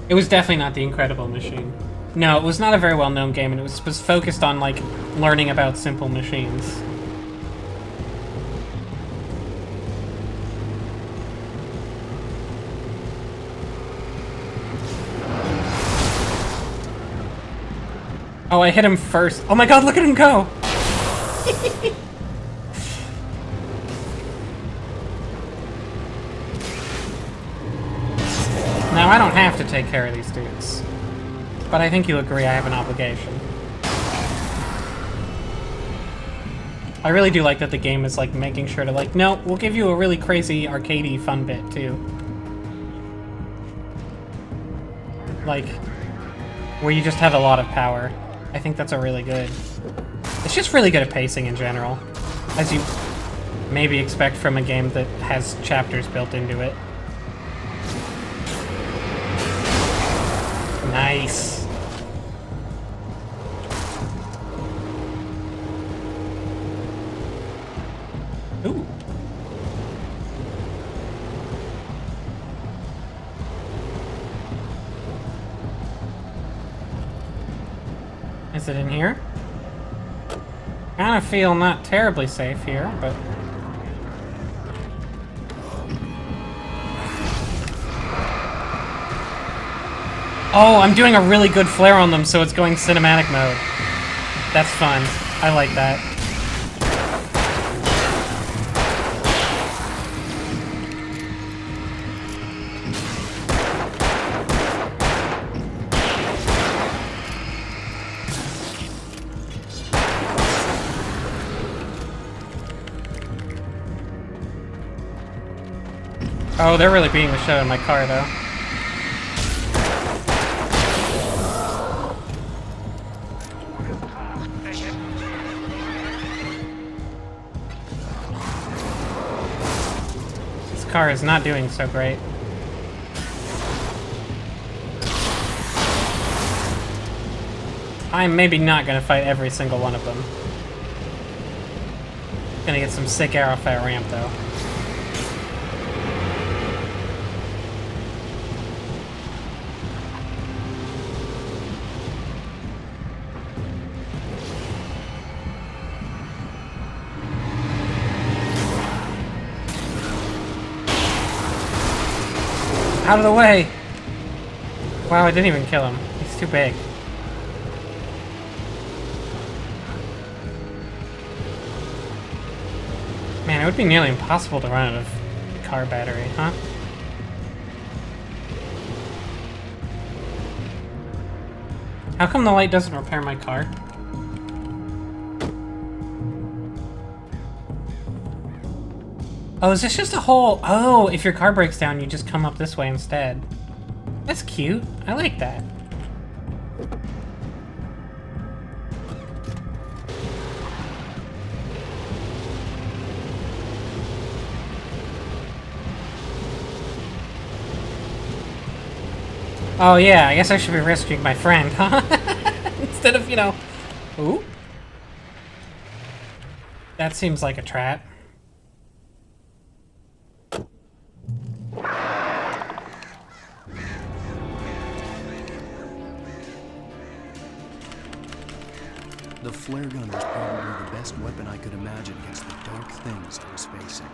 It was definitely not the Incredible Machine. No, it was not a very well-known game, and it was focused on, like, learning about simple machines. Oh, I hit him first. Oh my god, look at him go! Now, I don't have to take care of these dudes. But I think you'll agree I have an obligation. I really do like that the game is, like, making sure to, like, no, we'll give you a really crazy, arcadey fun bit, too. Like, where you just have a lot of power. I think that's a really good... It's just really good at pacing in general, as you maybe expect from a game that has chapters built into it. Nice. Ooh. Is it in here? Kind of feel not terribly safe here, but... Oh, I'm doing a really good flare on them, so it's going cinematic mode. That's fun. I like that. Oh, they're really beating the shit out of my car, though. This car is not doing so great. I'm maybe not gonna fight every single one of them. Gonna get some sick arrow fat ramp, though. Out of the way! Wow, I didn't even kill him. He's too big. Man, it would be nearly impossible to run out of car battery, huh? How come the light doesn't repair my car? Oh, is this just a whole... Oh, if your car breaks down, you just come up this way instead. That's cute. I like that. Oh yeah, I guess I should be rescuing my friend, huh? Instead of, you know... Ooh. That seems like a trap. The flare gun was probably the best weapon I could imagine against the dark things I was facing.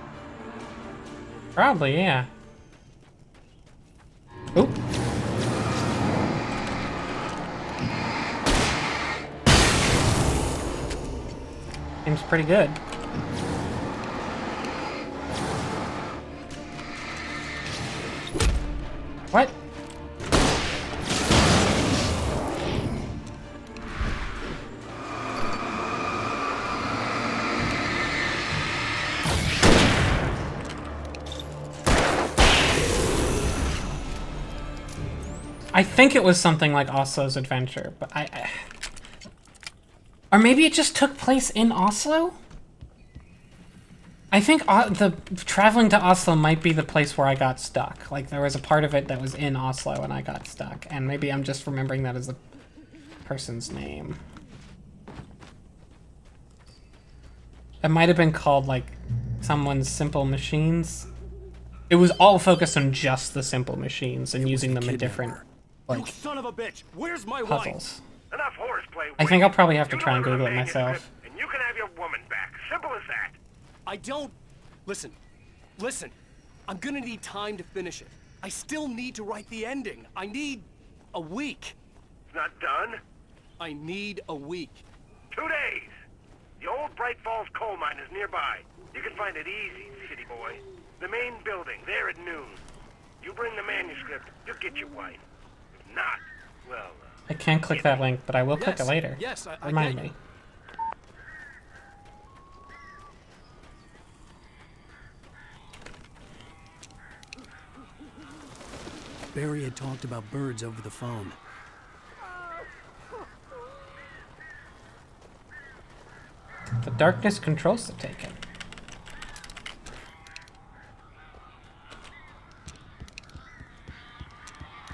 Probably, yeah. Oop. Seems pretty good. What? I think it was something like Oslo's Adventure, but or maybe it just took place in Oslo? I think the traveling to Oslo might be the place where I got stuck. Like, there was a part of it that was in Oslo and I got stuck. And maybe I'm just remembering that as the person's name. It might have been called, like, someone's Simple Machines. It was all focused on just the Simple Machines and using them in different, like, You son of a bitch! Where's my puzzles. Enough horseplay. I think I'll probably have to try and Google it myself. And you can have your woman back. Simple as that. I don't... Listen. I'm gonna need time to finish it. I still need to write the ending. I need a week. It's not done? I need a week. 2 days. The old Bright Falls coal mine is nearby. You can find it easy, city boy. The main building, there at noon. You bring the manuscript, you'll get your wife. If not, well... I can't click that link, but I will click it later. Yes, I Remind me. Barry had talked about birds over the phone. darkness controls the Taken.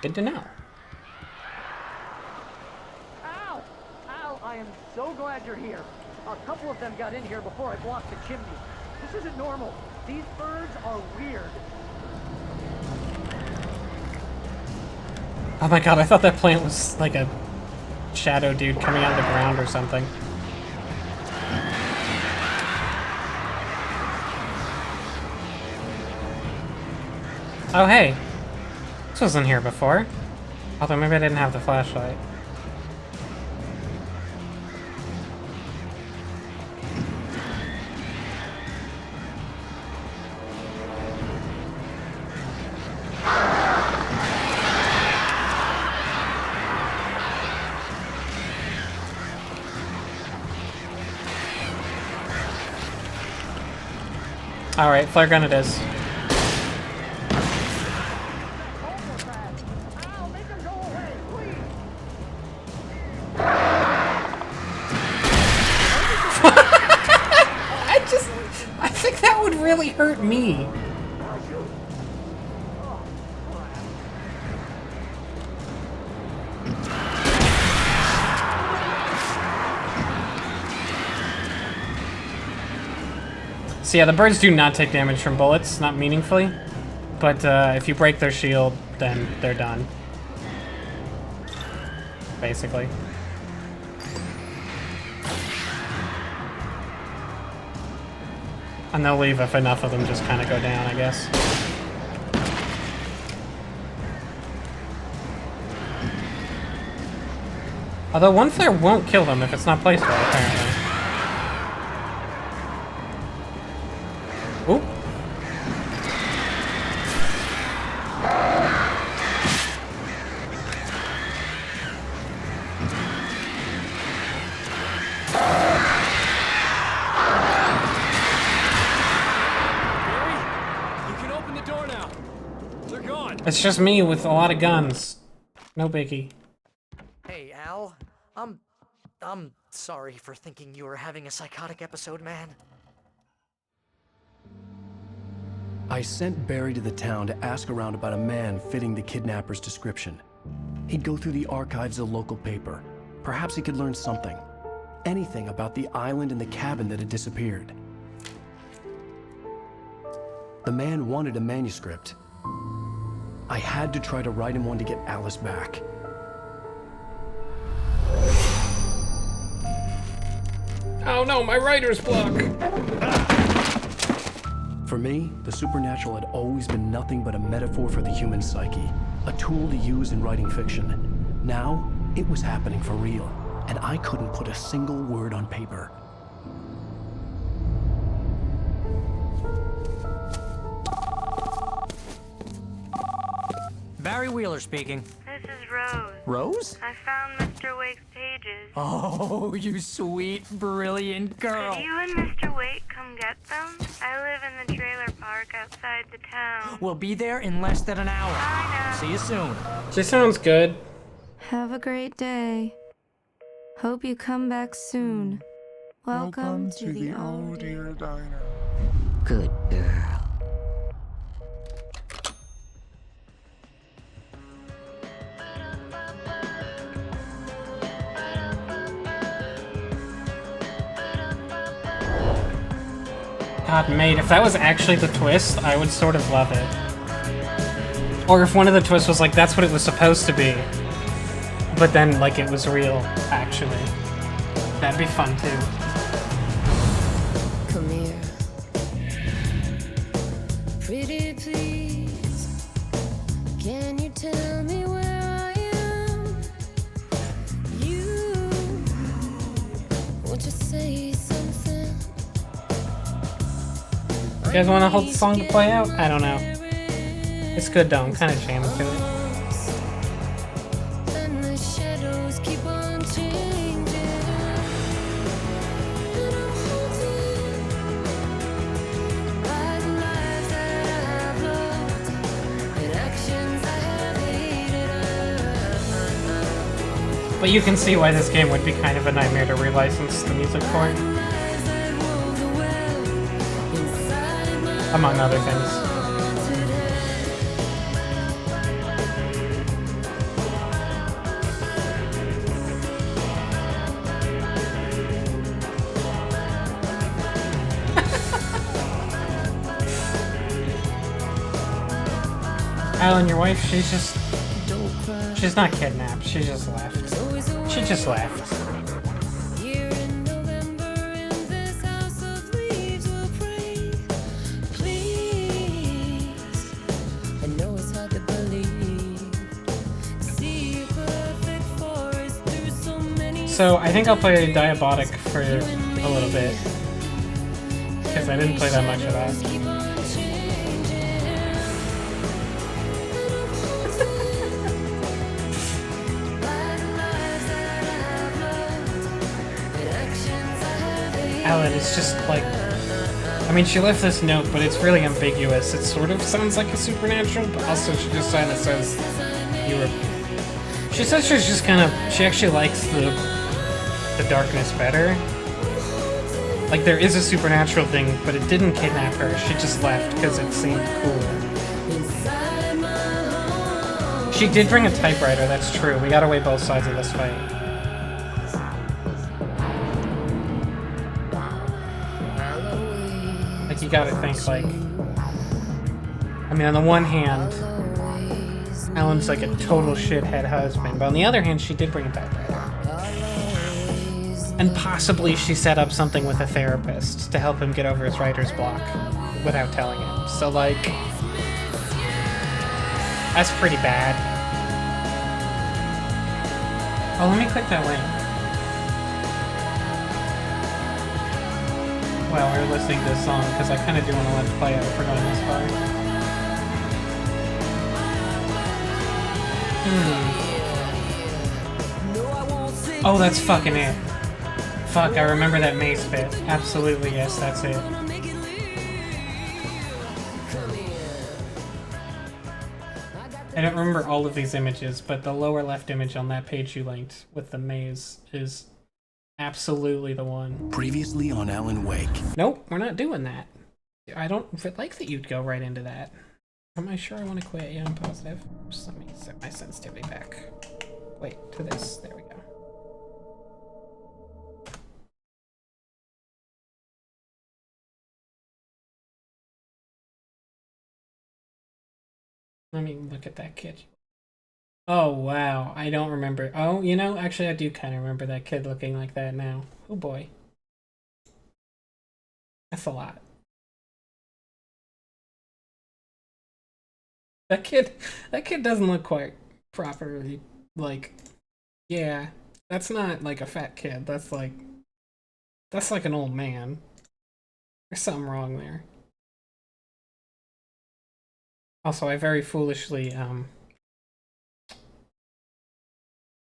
Good to know. Al! Al, I am so glad you're here. A couple of them got in here before I blocked the chimney. This isn't normal. These birds are weird. Oh my god, I thought that plant was like a shadow dude coming out of the ground or something. Oh hey, this wasn't here before. Although maybe I didn't have the flashlight. Alright, flare gun it is. I think that would really hurt me. So yeah, the birds do not take damage from bullets, not meaningfully. But if you break their shield, then they're done. Basically. And they'll leave if enough of them just kind of go down, I guess. Although one flare won't kill them if it's not placed well, apparently. Oop. It's just me with a lot of guns. No biggie. Hey, Al. I'm sorry for thinking you were having a psychotic episode, man. I sent Barry to the town to ask around about a man fitting the kidnapper's description. He'd go through the archives of the local paper. Perhaps he could learn something. Anything about the island and the cabin that had disappeared. The man wanted a manuscript. I had to try to write him one to get Alice back. Oh no, my writer's block! For me, the supernatural had always been nothing but a metaphor for the human psyche, a tool to use in writing fiction. Now, it was happening for real, and I couldn't put a single word on paper. Barry Wheeler speaking. This is Rose. Rose? I found Mr. Wake's pages. Oh, you sweet, brilliant girl. Could you and Mr. Wake come get them? I live in the trailer park outside the town. We'll be there in less than an hour. Bye now. See you soon. She sounds good. Have a great day. Hope you come back soon. Welcome to the Oh Dear Diner. Good girl. God, mate, if that was actually the twist, I would sort of love it. Or if one of the twists was like, that's what it was supposed to be. But then, like, it was real, actually. That'd be fun, too. Come here. Pretty please. Can you tell me where I am? You. Won't you say something? You guys want to hold the song to play out? I don't know. It's good though, I'm kind of jamming to it. And the shadows keep on changing. And I'm haunted by the lives that I've loved and actions I have hated. But you can see why this game would be kind of a nightmare to relicense the music for. among other things. Alan, your wife, she's not kidnapped, she just left. She just left. So I think I'll play Diabotic for a little bit, because I didn't play that much of that. Alan, it's just like, I mean, she left this note, but it's really ambiguous. It sort of sounds like a supernatural, but also she just kind of says you were. She says she's just kind of, she actually likes the darkness better. Like, there is a supernatural thing, but it didn't kidnap her. She just left because it seemed cooler. She did bring a typewriter, that's true. We gotta weigh both sides of this fight. Like, you gotta think, like... I mean, on the one hand, Alan's like a total shithead husband, but on the other hand, she did bring a typewriter. And possibly she set up something with a therapist to help him get over his writer's block without telling him. So, like, that's pretty bad. Oh, let me click that link. Well, we're listening to this song because I kind of do want to let's play it if we're going this far. Oh, that's fucking it. Fuck, I remember that mace bit. Absolutely, yes, that's it. I don't remember all of these images, but the lower left image on that page you linked with the maze is absolutely the one. Previously on Alan Wake. Nope, we're not doing that. I don't like that you'd go right into that. Am I sure I want to quit? Yeah, I'm positive. Just let me set my sensitivity back. Wait, to this. There we go. Let me look at that kid. Oh, wow. I don't remember. Oh, you know, actually, I do kind of remember that kid looking like that now. Oh, boy. That's a lot. That kid doesn't look quite properly, like, yeah. That's not, like, a fat kid. That's like an old man. There's something wrong there. Also, I very foolishly,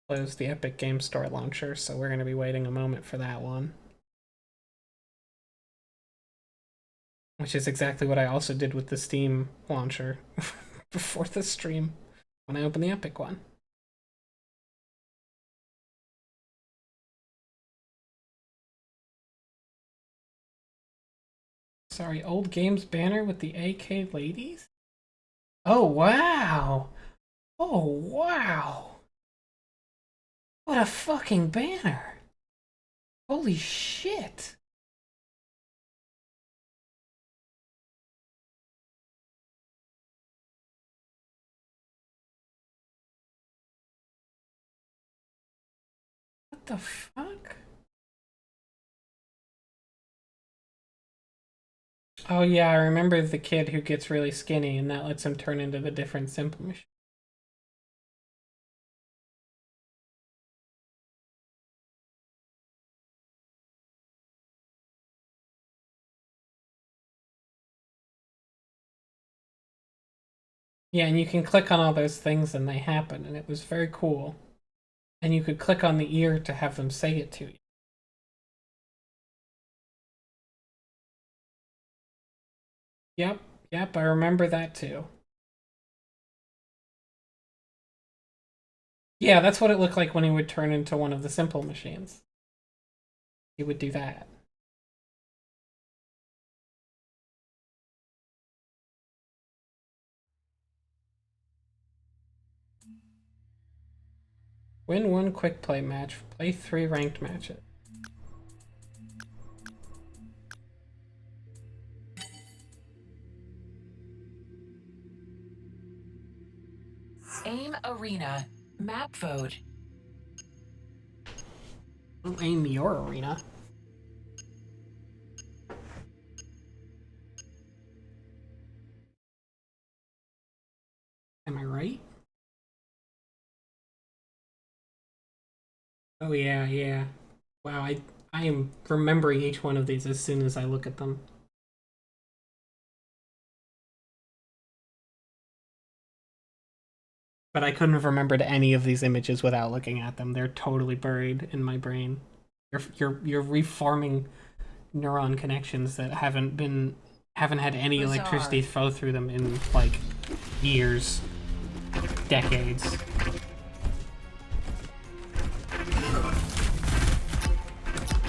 closed the Epic Game Store launcher, so we're going to be waiting a moment for that one. Which is exactly what I also did with the Steam launcher before the stream, when I opened the Epic one. Sorry, old games banner with the AK ladies? Oh, wow! Oh, wow! What a fucking banner! Holy shit! What the fuck? Oh yeah, I remember the kid who gets really skinny and that lets him turn into the different simple machine. Yeah, and you can click on all those things and they happen, and it was very cool. And you could click on the ear to have them say it to you. Yep, I remember that too. Yeah, that's what it looked like when he would turn into one of the simple machines. He would do that. Win 1 quick play match. Play 3 ranked matches. Aim arena. Map vote. Don't aim your arena. Am I right? Oh yeah, yeah. Wow, I am remembering each one of these as soon as I look at them. But I couldn't have remembered any of these images without looking at them. They're totally buried in my brain. You're reforming neuron connections that haven't had any electricity flow through them in like years, decades.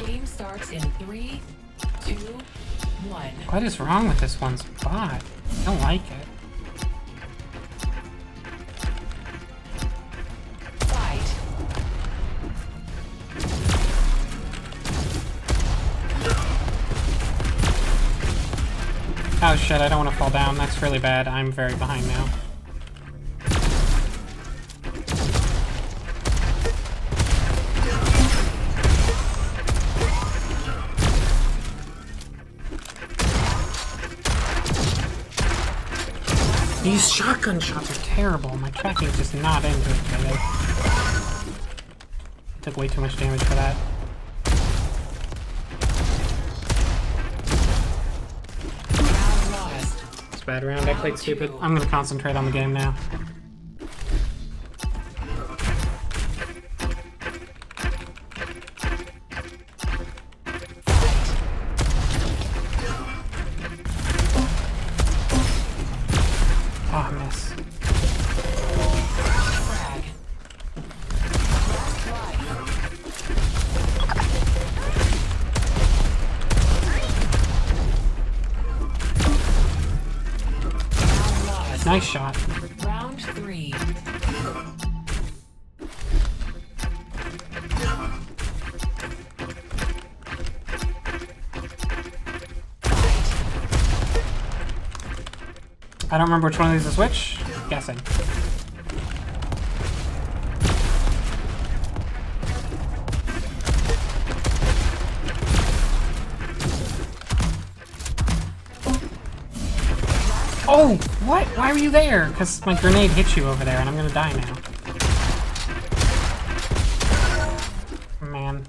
Game starts in 3, 2, 1. What is wrong with this one's bot? I don't like it. Fight. Oh shit, I don't want to fall down. That's really bad. I'm very behind now. These shotgun shots are terrible. My tracking is just not into it today. I took way too much damage for that. It's a bad round. I played stupid. I'm gonna concentrate on the game now. Oh, miss. Nice shot. Round 3. I don't remember which one of these is which. Guessing. Oh, what? Why were you there? Because my grenade hit you over there and I'm gonna die now. Man.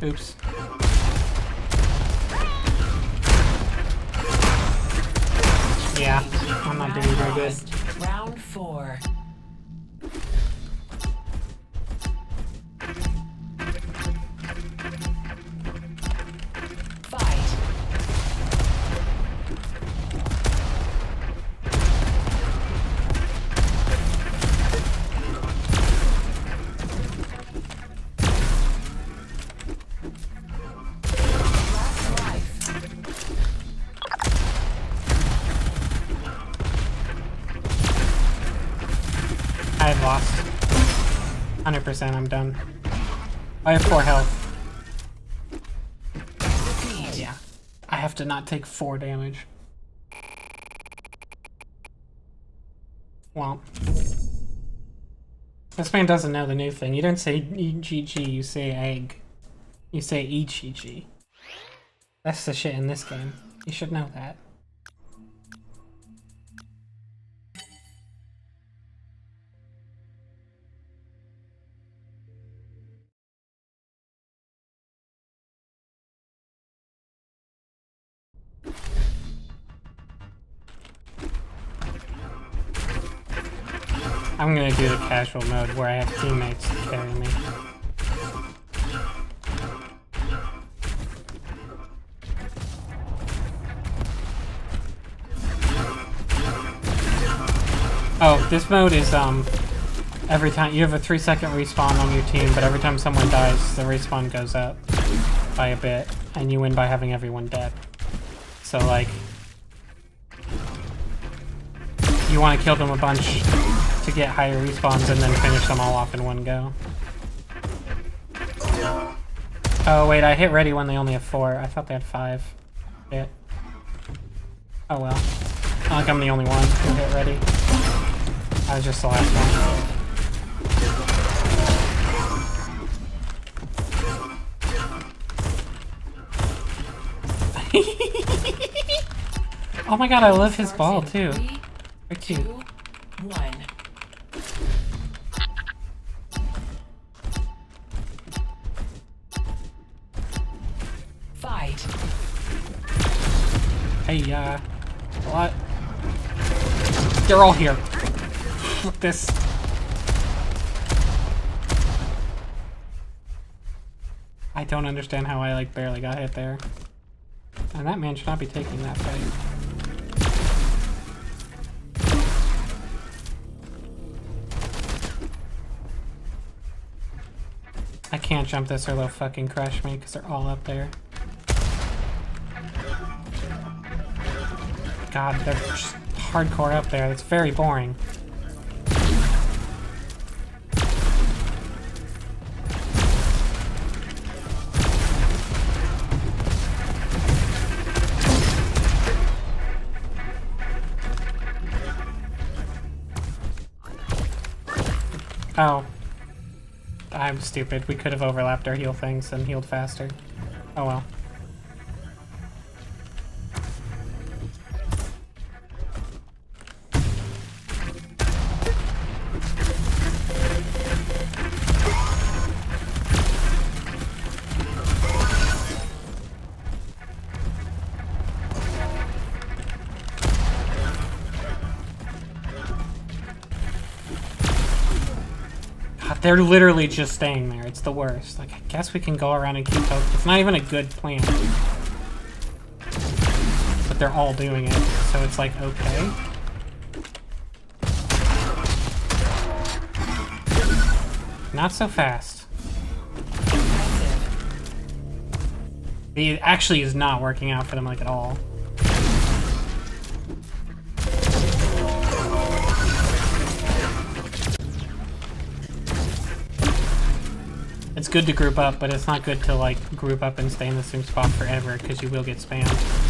Oops. Yeah, I'm not doing very good. Round 4. I've lost. 100%, I'm done. I have 4 health. Yeah. I have to not take 4 damage. Well. This man doesn't know the new thing. You don't say EGG, you say egg. You say EGG. That's the shit in this game. You should know that. I'm gonna do the casual mode where I have teammates to carry me. Oh, this mode is every time you have a 3-second respawn on your team, but every time someone dies, the respawn goes up by a bit, and you win by having everyone dead. So like, You want to kill them a bunch to get higher respawns and then finish them all off in one go. Oh wait, I hit ready when they only have 4. I thought they had 5. Shit. Oh well. Not like I'm the only one who hit ready. I was just the last one. Oh my god, I love his ball too. Very cute. 2, 1. Fight. Hey, what? They're all here. Look this. I don't understand how I like barely got hit there. And that man should not be taking that fight. I can't jump this or they'll fucking crush me because they're all up there. God, they're just hardcore up there. That's very boring. Oh. I'm stupid. We could have overlapped our heal things and healed faster. Oh well. They're literally just staying there. It's the worst. Like, I guess we can go around and keep poking. It's not even a good plan. But they're all doing it, so it's like, okay. Not so fast. It actually is not working out for them, like, at all. It's good to group up, but it's not good to like group up and stay in the same spot forever because you will get spammed.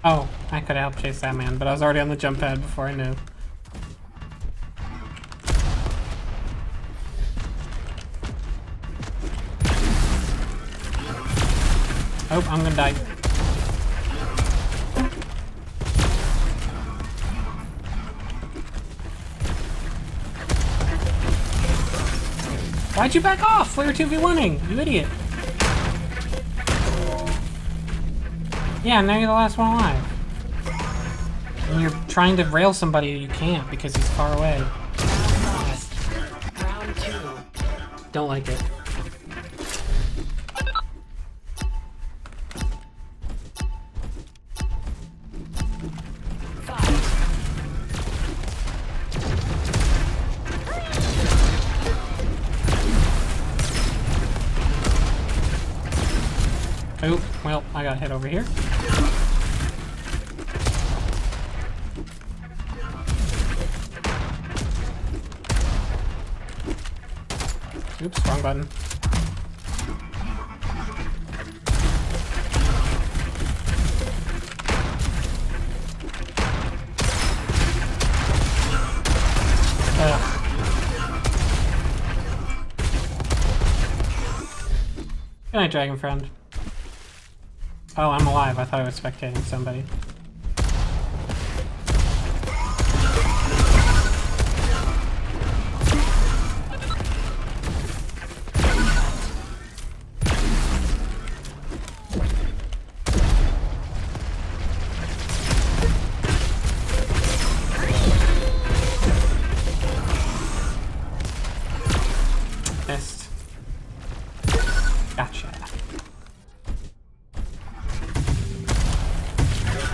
Oh, I could have helped chase that man, but I was already on the jump pad before I knew. Oh, I'm gonna die. Why'd you back off? We were 2v1ing, you idiot. Yeah, now you're the last one alive. And you're trying to rail somebody, you can't because he's far away. Round 2. Don't like it. Oh, well, I got hit over here. Oops, wrong button. Good night, Dragon Friend. Oh, I'm alive. I thought I was spectating somebody.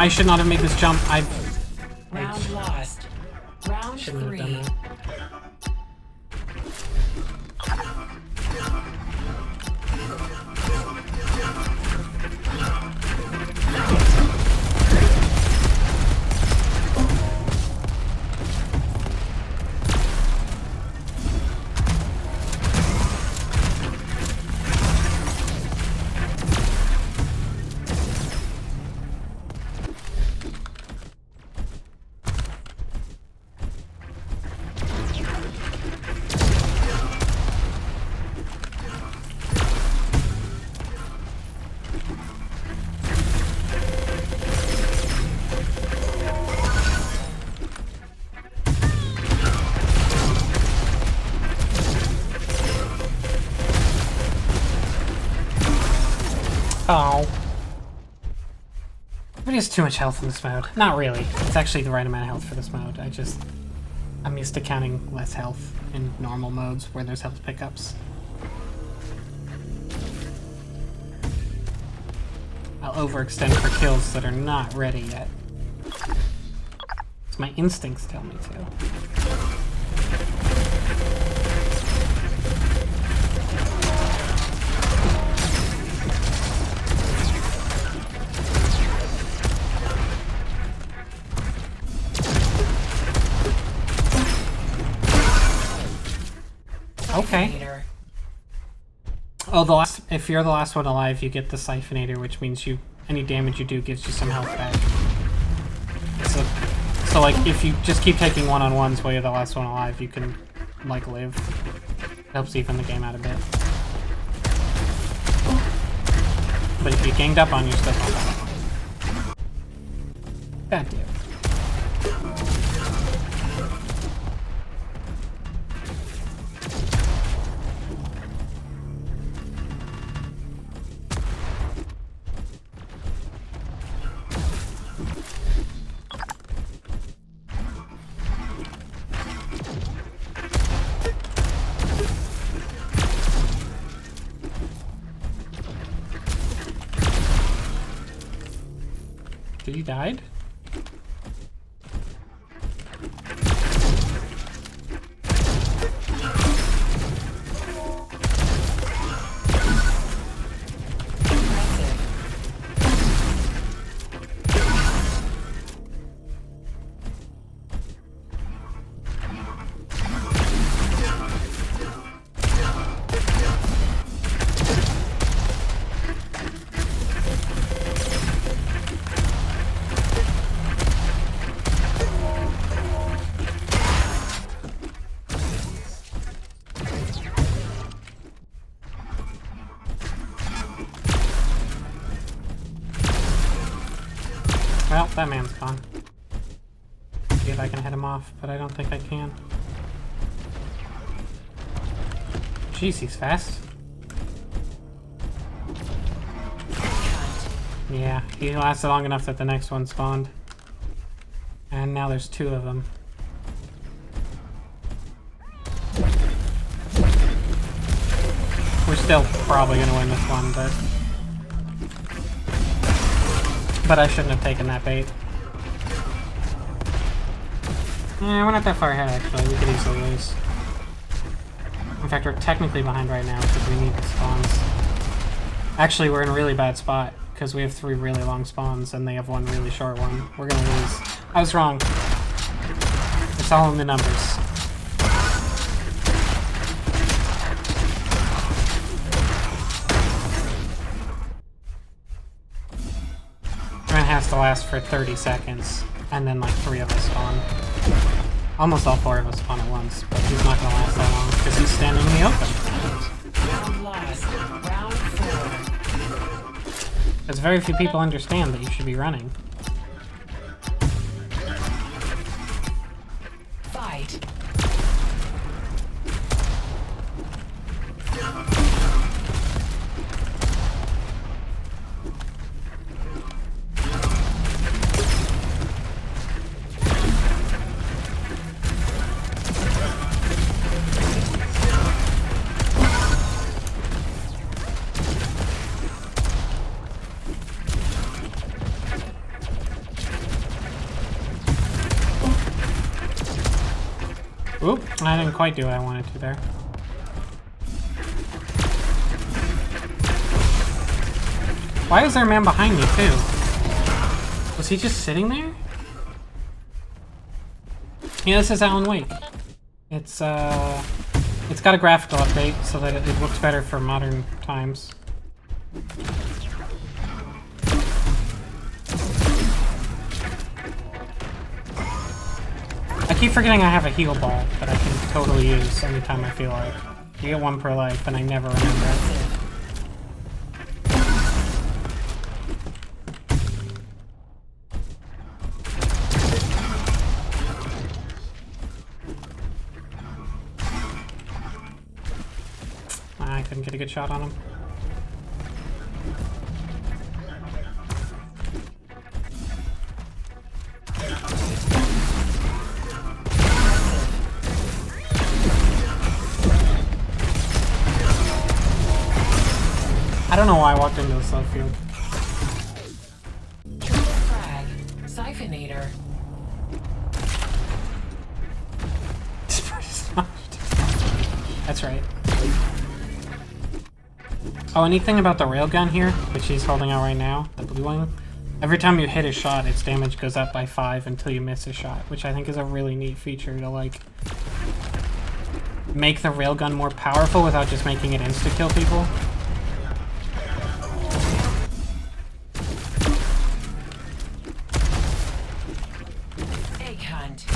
I should not have made this jump. Round lost. Round Shouldn't have done 3. that. Oh. But he has too much health in this mode. Not really. It's actually the right amount of health for this mode. I'm used to counting less health in normal modes where there's health pickups. I'll overextend for kills that are not ready yet. My instincts tell me to. Okay. Oh, if you're the last one alive, you get the Siphonator, which means any damage you do gives you some health back. So like, if you just keep taking one-on-ones while you're the last one alive, you can, like, live. It helps even the game out a bit. But if you ganged up on, you're still not. Bad deal. He died? Well, that man's gone. See if I can head him off, but I don't think I can. Jeez, he's fast. Yeah, he lasted long enough that the next one spawned. And now there's two of them. We're still probably gonna win this one, but I shouldn't have taken that bait. Yeah, we're not that far ahead, actually. We could easily lose. In fact, we're technically behind right now because we need the spawns. Actually, we're in a really bad spot because we have 3 really long spawns and they have 1 really short one. We're gonna lose. I was wrong. It's all in the numbers. Has to last for 30 seconds, and then like 3 of us spawn. Almost all 4 of us spawn at once, but he's not gonna last that long because he's standing in the open. Round lost. Round 4. Because very few people understand that you should be running. Fight. Oop, I didn't quite do what I wanted to there. Why is there a man behind me, too? Was he just sitting there? Yeah, this is Alan Wake. It's got a graphical update so that it looks better for modern times. I keep forgetting I have a heal ball that I can totally use anytime I feel like. You get 1 per life, and I never remember it. I couldn't get a good shot on him. I don't know why I walked into the slow field. Triple frag. Siphonator. That's right. Oh, anything about the railgun here, which he's holding out right now, the blue one? Every time you hit a shot, its damage goes up by 5 until you miss a shot, which I think is a really neat feature to, like, make the railgun more powerful without just making it insta-kill people. Egg hunt.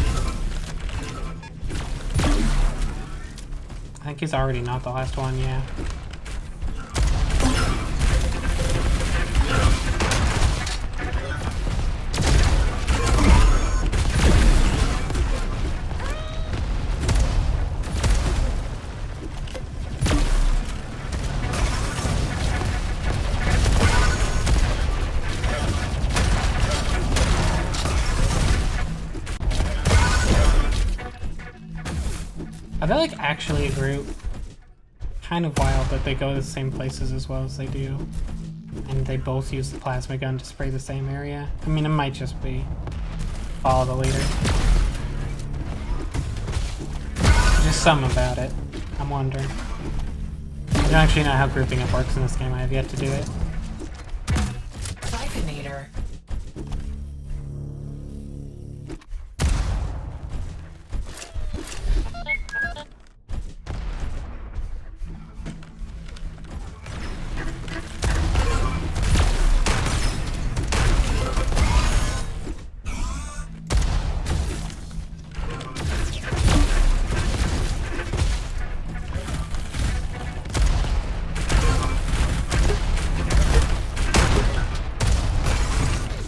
I think he's already not the last one, yeah. Are they like actually a group? Kind of wild that they go to the same places as well as they do. And they both use the plasma gun to spray the same area. I mean, it might just be follow the leader. Just something about it. I'm wondering. I don't actually know how grouping up works in this game. I have yet to do it. Siphonator.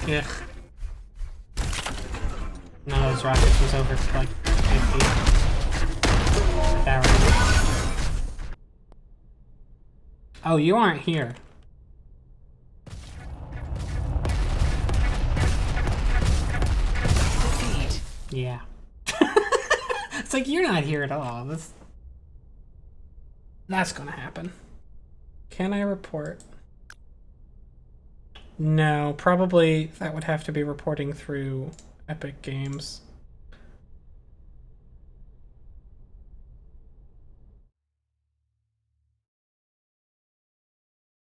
Ugh. None of those rockets was over like 50. That right. Oh, you aren't here. Defeat. Yeah. It's like, you're not here at all. That's gonna happen. Can I report? No, probably that would have to be reporting through Epic Games.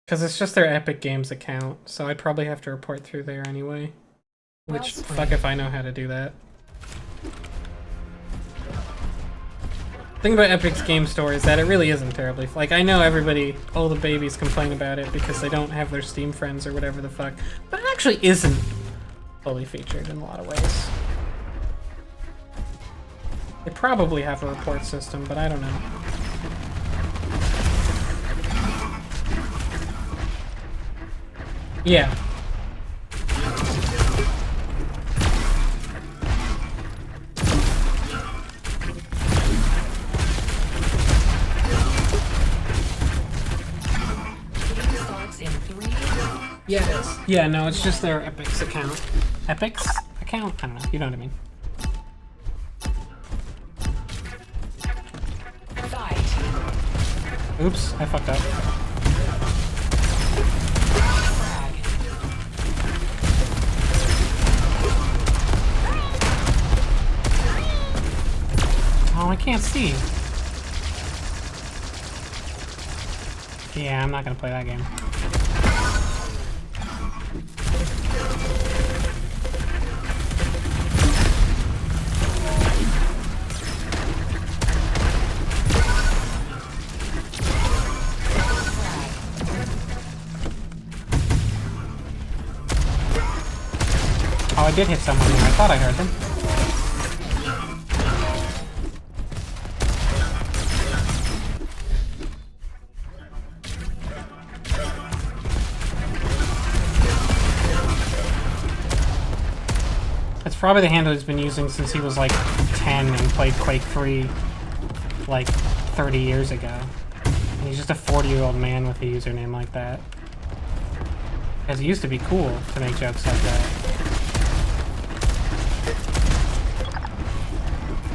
Because it's just their Epic Games account, so I'd probably have to report through there anyway. Which, fuck if I know how to do that. The thing about Epic's Game Store is that it really isn't terribly... Like, I know everybody, all the babies complain about it because they don't have their Steam friends or whatever the fuck, but it actually isn't fully featured in a lot of ways. They probably have a report system, but I don't know. Yeah. Yeah, it is. Yeah, no, it's just their Epic's account. Epic's account? I don't know. You know what I mean. Fight. Oops, I fucked up. Oh, I can't see. Yeah, I'm not gonna play that game. Oh, I did hit someone there. I thought I heard them. That's probably the handle he's been using since he was like 10 and played Quake 3 like 30 years ago. And he's just a 40-year-old man with a username like that. Because it used to be cool to make jokes like that.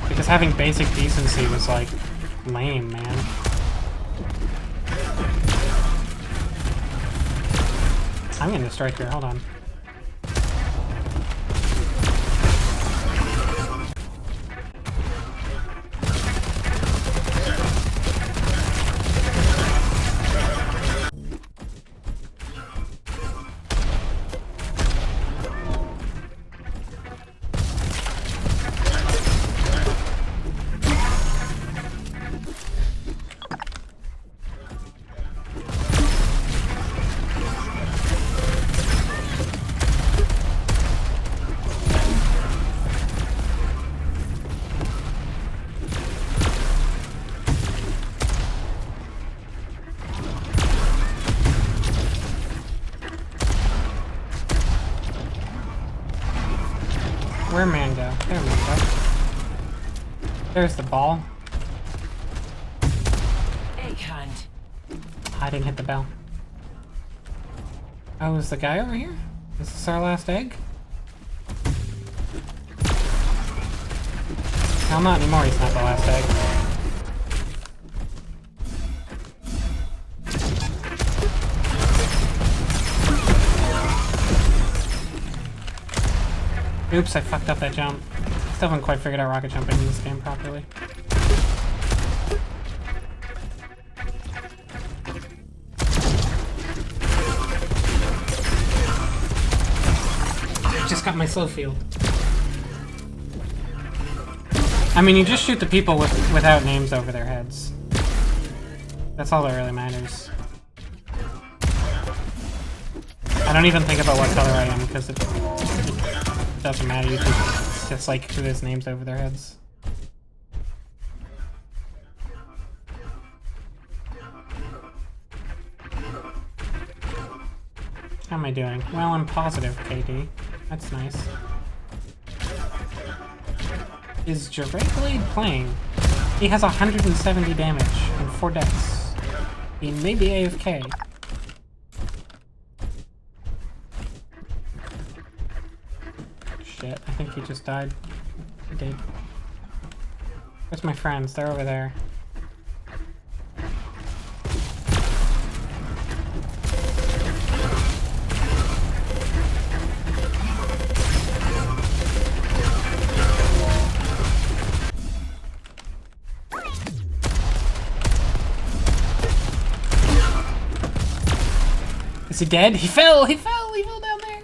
Because having basic decency was like lame, man. I'm getting a strike here, hold on. Where'd man go? There man go. There's the ball. Egg hunt. I didn't hit the bell. Oh, is the guy over here? Is this our last egg? No, not anymore. He's not the last egg. Oops, I fucked up that jump. Still haven't quite figured out rocket jumping in this game properly. I just got my slow field. I mean, you just shoot the people without names over their heads. That's all that really matters. I don't even think about what color I am because it doesn't matter. You just like who has names over their heads. How am I doing? Well, I'm positive, KD. That's nice. Is Drake Blade playing? He has 170 damage and 4 deaths. He may be AFK. Shit, I think he just died. He did. Where's my friends? They're over there. Is he dead? He fell! He fell! He fell down there!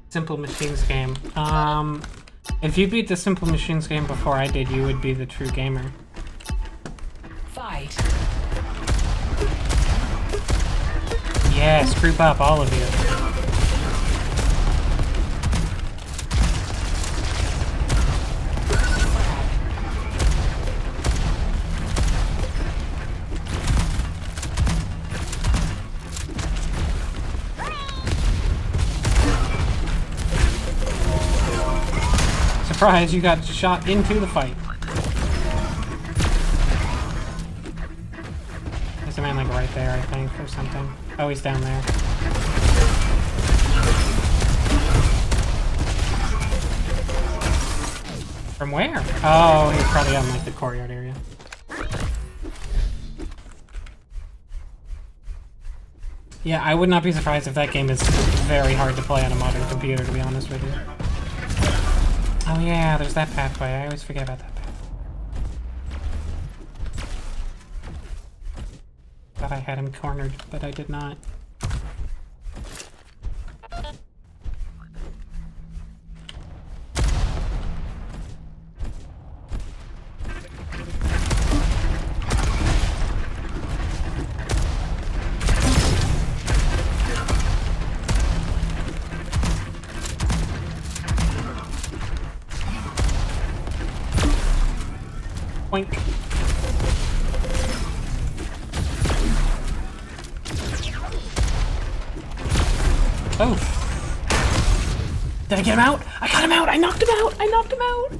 Simple Machines game. If you beat the Simple Machines game before I did, you would be the true gamer. Fight. Yes, group up, all of you. Surprise, you got shot into the fight. There's a man like right there, I think, or something. Oh, he's down there. From where? Oh, he's probably on like the courtyard area. Yeah, I would not be surprised if that game is very hard to play on a modern computer, to be honest with you. Oh yeah, there's that pathway. I always forget about that pathway. Thought I had him cornered, but I did not. Boink. Oh. Did I get him out? I got him out! I knocked him out! I knocked him out!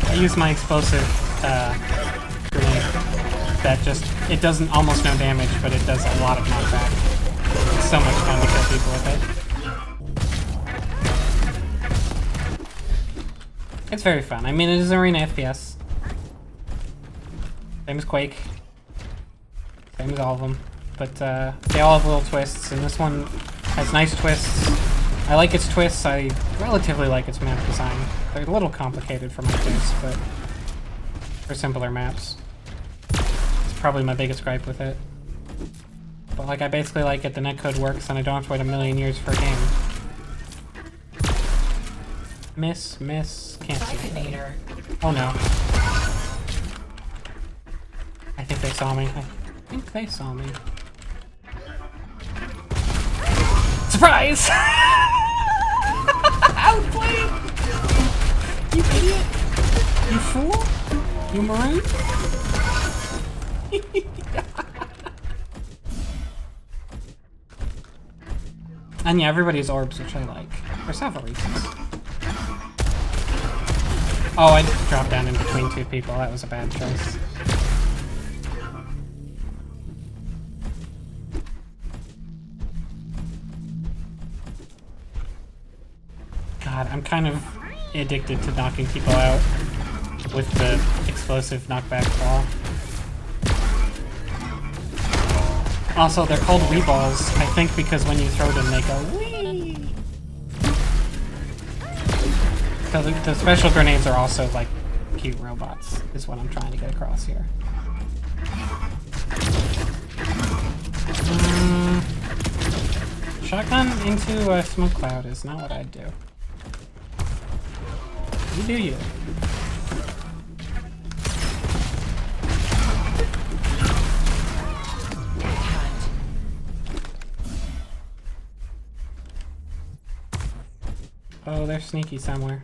I used my explosive grenade. That just, it doesn't almost no damage, but it does a lot of knockback. It's so much fun to kill people with it. It's very fun. I mean, it is an arena FPS. Same as Quake. Same as all of them. But they all have little twists, and this one has nice twists. I like its twists. I relatively like its map design. They're a little complicated for my taste, but for simpler maps. It's probably my biggest gripe with it. But like, I basically like it. The netcode works, and I don't have to wait a million years for a game. Miss, can't see. Oh no. I think they saw me. I think they saw me. Surprise! Outplayed! You idiot! You fool! You maroon! And yeah, everybody's orbs, which I like. For several reasons. Oh, I dropped down in between two people. That was a bad choice. God, I'm kind of addicted to knocking people out with the explosive knockback ball. Also, they're called Wii balls, I think because when you throw them, they go wee. So the special grenades are also like cute robots, is what I'm trying to get across here. Shotgun into a smoke cloud is not what I'd do. You do you. Oh, they're sneaky somewhere.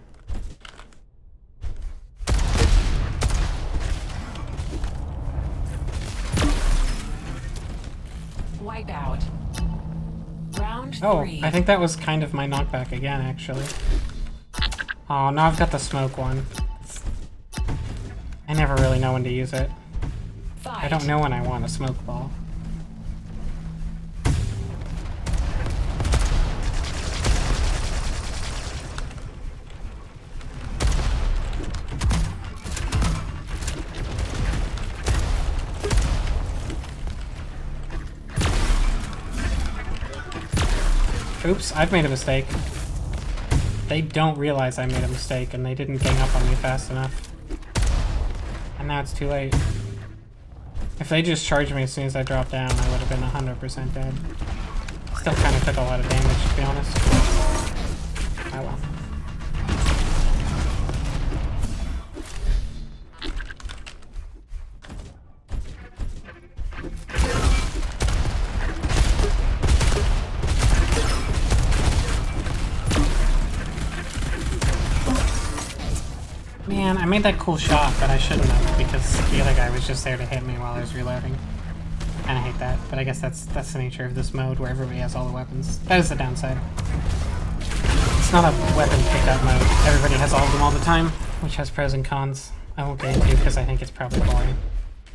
Wipeout. Round 3. Oh, I think that was kind of my knockback again, actually. Oh, now I've got the smoke one. I never really know when to use it. I don't know when I want a smoke ball. Oops, I've made a mistake. They don't realize I made a mistake and they didn't gang up on me fast enough. And now it's too late. If they just charged me as soon as I dropped down, I would have been 100% dead. Still kind of took a lot of damage, to be honest. Oh well. Man, I made that cool shot, but I shouldn't have, because the other guy was just there to hit me while I was reloading. Kinda hate that, but I guess that's the nature of this mode where everybody has all the weapons. That is the downside. It's not a weapon pickup mode. Everybody has all of them all the time, which has pros and cons. I won't get into because I think it's probably boring.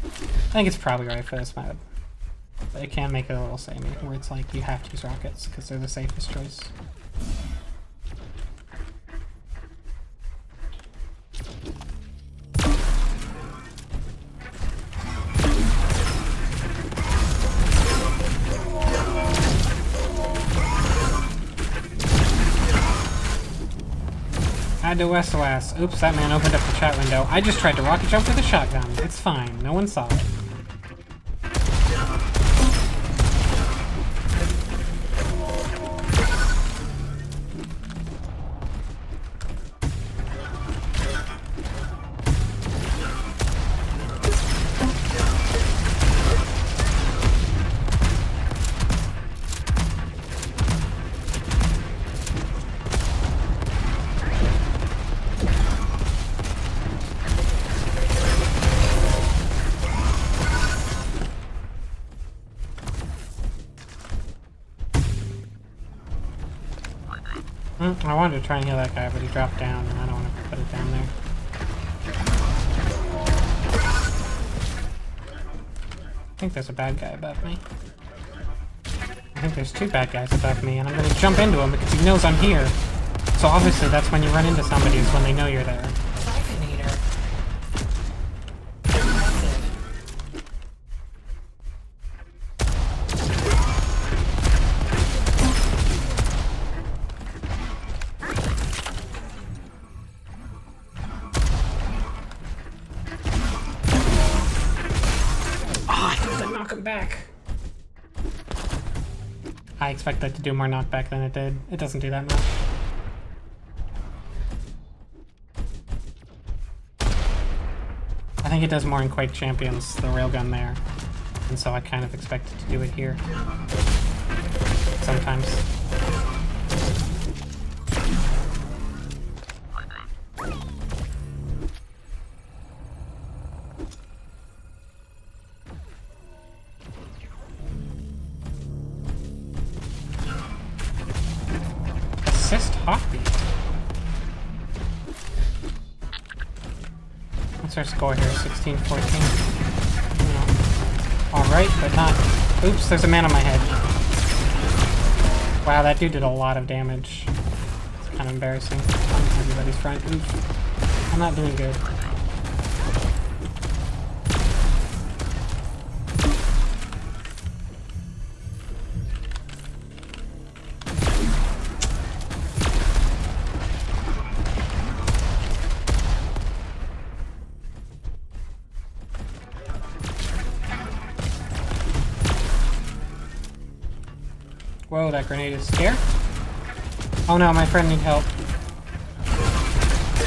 I think it's probably right for this mode. But it can make it a little samey, where it's like you have to use rockets because they're the safest choice. Add to SOS. Oops, that man opened up the chat window. I just tried to rocket jump with a shotgun. It's fine. No one saw it. I wanted to try and heal that guy, but he dropped down, and I don't want to put it down there. I think there's a bad guy above me. I think there's two bad guys above me, and I'm going to jump into him because he knows I'm here. So obviously that's when you run into somebody, is when they know you're there. I expect that to do more knockback than it did. It doesn't do that much. I think it does more in Quake Champions, the railgun there. And so I kind of expect it to do it here. Sometimes. What's our score here? 16-14. Alright, but not... Oops, there's a man on my head. Wow, that dude did a lot of damage. It's kind of embarrassing. On everybody's front. Oops. I'm not doing good. Whoa, that grenade is scare. Oh no, my friend needs help.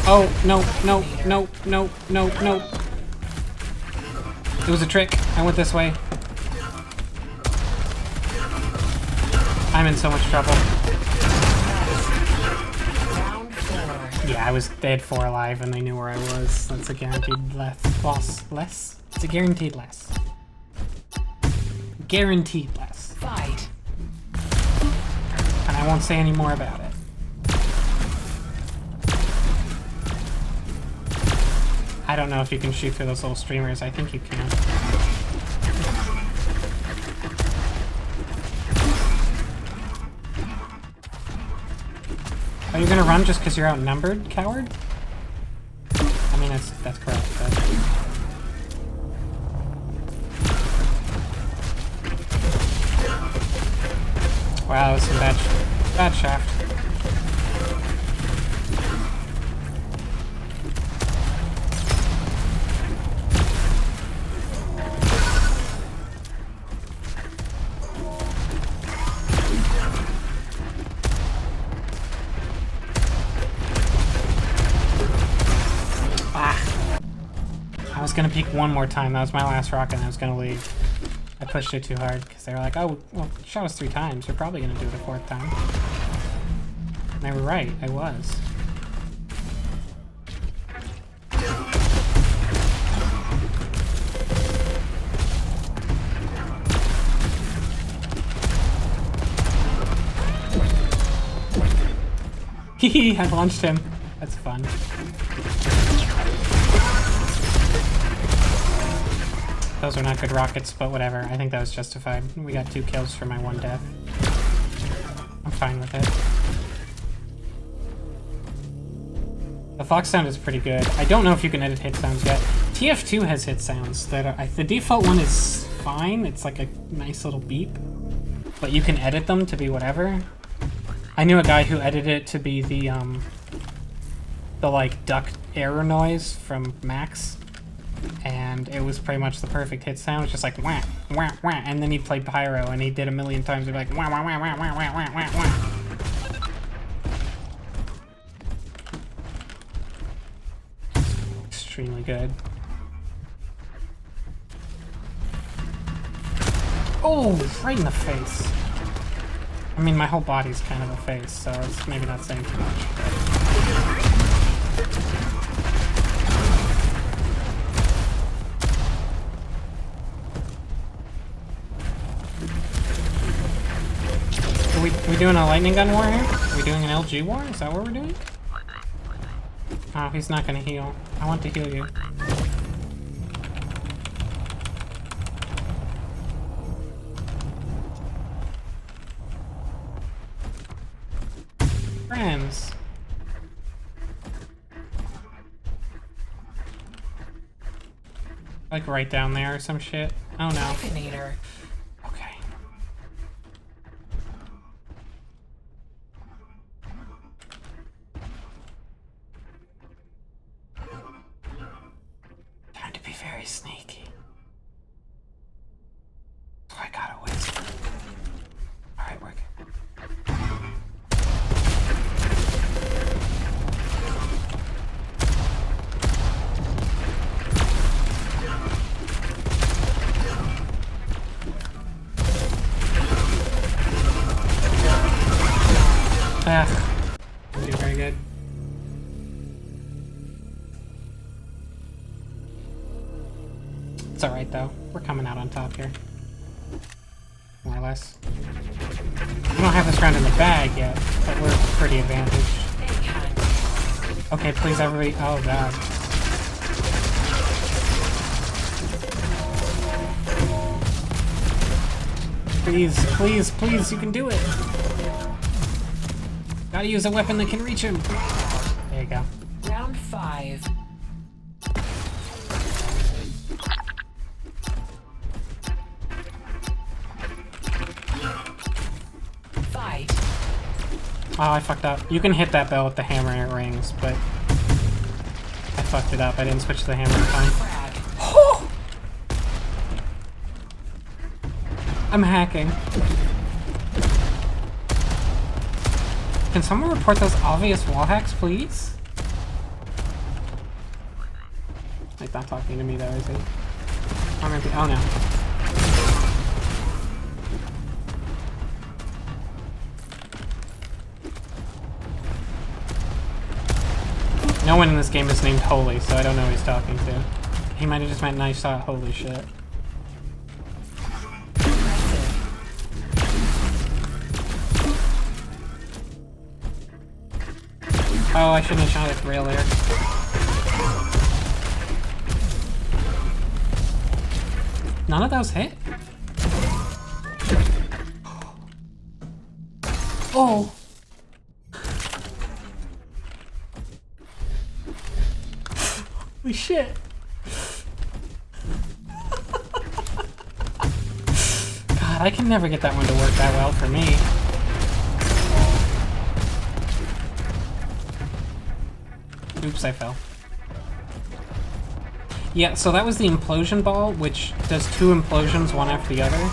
Oh, no, no, no, no, no, no. It was a trick. I went this way. I'm in so much trouble. Yeah, I was dead 4 alive and they knew where I was. That's a guaranteed less. It's a guaranteed less. Guaranteed less. Fight. And I won't say any more about it. I don't know if you can shoot through those little streamers. I think you can. Are you gonna run just because you're outnumbered, coward? I mean, that's correct, but... Wow, that was some bad shaft. I was gonna peek one more time. That was my last rocket and I was gonna leave. I pushed it too hard because they were like, oh, well, you shot us 3 times. You're probably gonna do it a 4th time. And they were right. I was. Hehe, I launched him. That's fun. Those are not good rockets, but whatever. I think that was justified. We got 2 kills for my 1 death. I'm fine with it. The Fox sound is pretty good. I don't know if you can edit hit sounds yet. TF2 has hit sounds that are... the default one is fine. It's like a nice little beep. But you can edit them to be whatever. I knew a guy who edited it to be the, the like duck error noise from Max, and it was pretty much the perfect hit sound. It's just like wah wah wah, and then he'd play Pyro, and he did a million times. He'd be like wah wah wah wah wah wah wah wah wah. Extremely good. Oh, right in the face. I mean, my whole body's kind of a face, so it's maybe not saying too much. Are we doing a lightning gun war here? Are we doing an LG war? Is that what we're doing? Oh, he's not gonna heal. I want to heal you. Friends. Like right down there or some shit. Oh no. Hyphenator. Okay. Time to be very sneaky. So I gotta whisper. Alright, we're good. Very good. It's alright though. We're coming out on top here. More or less. We don't have this round in the bag yet, but we're pretty advantaged. Okay, please everybody. Oh god. Please, please, please, you can do it! Gotta use a weapon that can reach him. There you go. Round 5. Fight. Oh, I fucked up. You can hit that bell with the hammer and it rings, but I fucked it up. I didn't switch to the hammer in time. Oh! I'm hacking. Can someone report those obvious wall hacks, please? Like, not talking to me though, is he? I'm gonna be. Oh no. No one in this game is named Holy, so I don't know who he's talking to. He might have just meant nice shot, holy shit. Oh, I shouldn't have shot at rail there. None of those hit? Oh! Holy shit! God, I can never get that one to work that well for me. Oops, I fell. Yeah, so that was the implosion ball, which does 2 implosions, one after the other.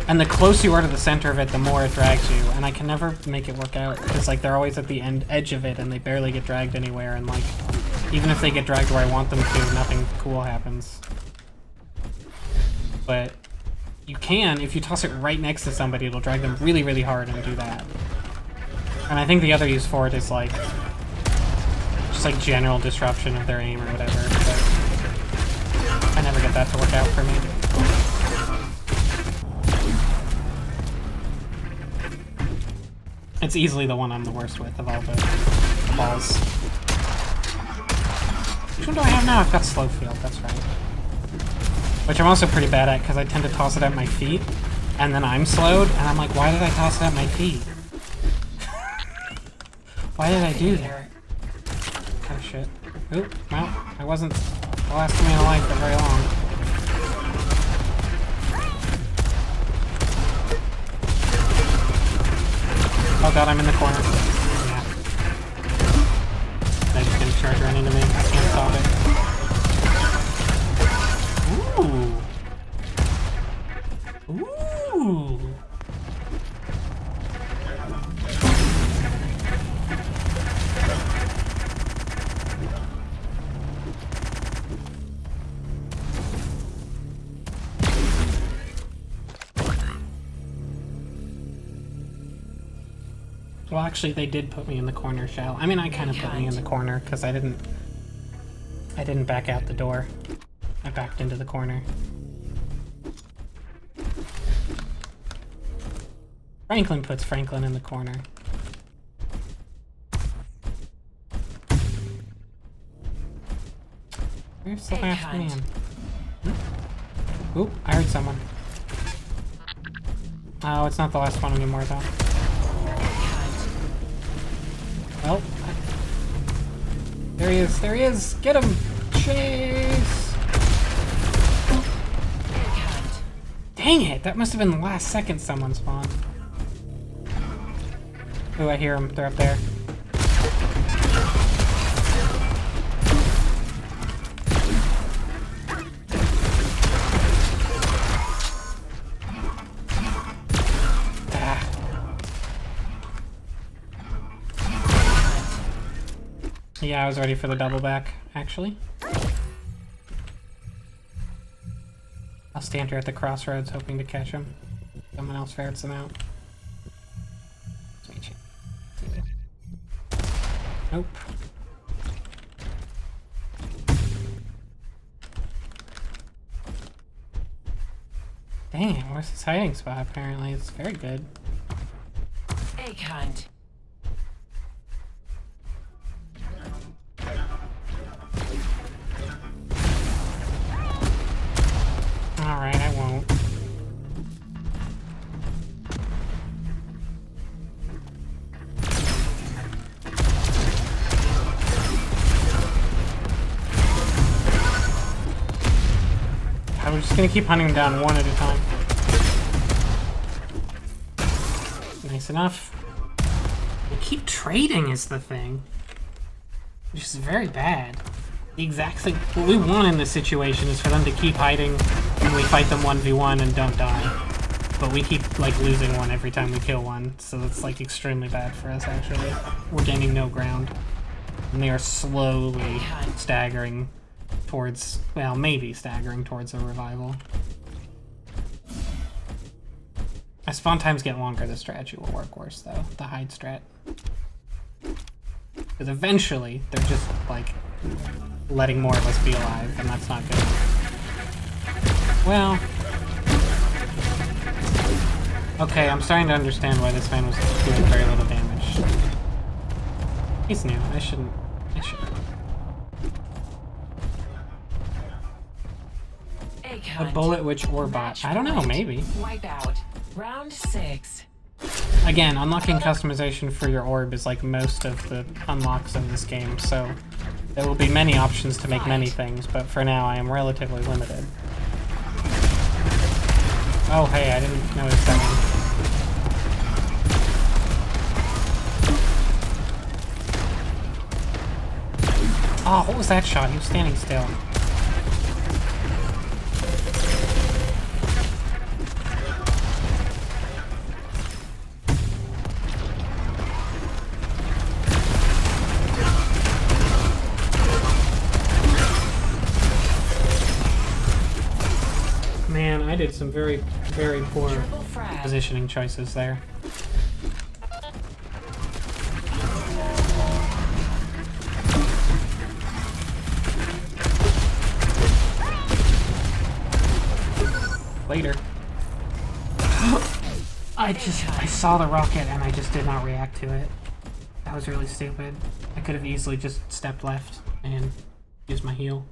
And the closer you are to the center of it, the more it drags you. And I can never make it work out, because like they're always at the edge of it, and they barely get dragged anywhere. And like, even if they get dragged where I want them to, nothing cool happens. But you can, if you toss it right next to somebody, it'll drag them really, really hard and do that. And I think the other use for it is like, just like general disruption of their aim or whatever, but I never get that to work out for me. It's easily the one I'm the worst with of all the balls. Which one do I have now? I've got slow field, that's right. Which I'm also pretty bad at because I tend to toss it at my feet and then I'm slowed and I'm like, why did I toss it at my feet? Why did I do that? Oh shit. Oop, well, I wasn't the last man alive for very long. Oh god, I'm in the corner. Yeah. Ooh. Well, actually, they did put me in the corner, Shell. I mean, I kind of put me in the corner because I didn't back out the door. I backed into the corner. Franklin puts Franklin in the corner. Where's the last man? Oop, I heard someone. Oh, it's not the last one anymore, though. Well, there he is, there he is! Get him! Chase! Dang it! That must have been the last second someone spawned. Ooh, I hear them. They're up there. Yeah, I was ready for the double back, actually. I'll stand here at the crossroads hoping to catch him. Someone else ferrets them out. Nope. Dang it, where's his hiding spot? Apparently, it's very good. Egg hunt. Alright, I won't. We're just gonna keep hunting them down one at a time. Nice enough. We keep trading is the thing. Which is very bad. The exact thing. What we want in this situation is for them to keep hiding and we fight them 1v1 and don't die. But we keep like losing one every time we kill one, so it's like extremely bad for us actually. We're gaining no ground. And they are slowly staggering towards, well, maybe staggering towards a revival. As spawn times get longer, the strategy will work worse though, the hide strat. Because eventually, they're just like letting more of us be alive, and that's not good. Well, okay, I'm starting to understand why this man was doing very little damage. He's new, I shouldn't. A bullet witch or bot? I don't know, maybe. Wipe out. Round 6. Again, unlocking customization for your orb is like most of the unlocks of this game, so there will be many options to make many things, but for now I am relatively limited. Oh hey, I didn't notice that one. Oh, what was that shot? He was standing still. Man, I did some very, very poor positioning choices there. Later. I saw the rocket and I just did not react to it. That was really stupid. I could have easily just stepped left and used my heal.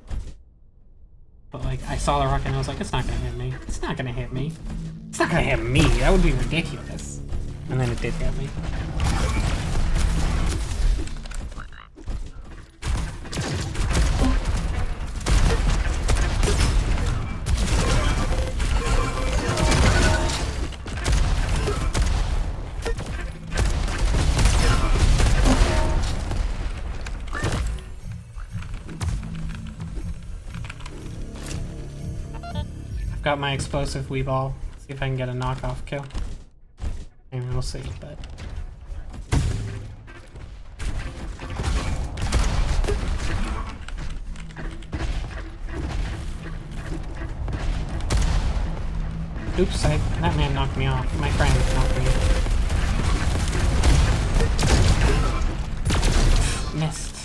But like, I saw the rocket and I was like, it's not gonna hit me. It's not gonna hit me. It's not gonna hit me. That would be ridiculous. And then it did hit me. Got my explosive Weeball. See See if I can get a knockoff kill. Maybe we'll see, but... Oops, that man knocked me off. My friend knocked me off. Missed.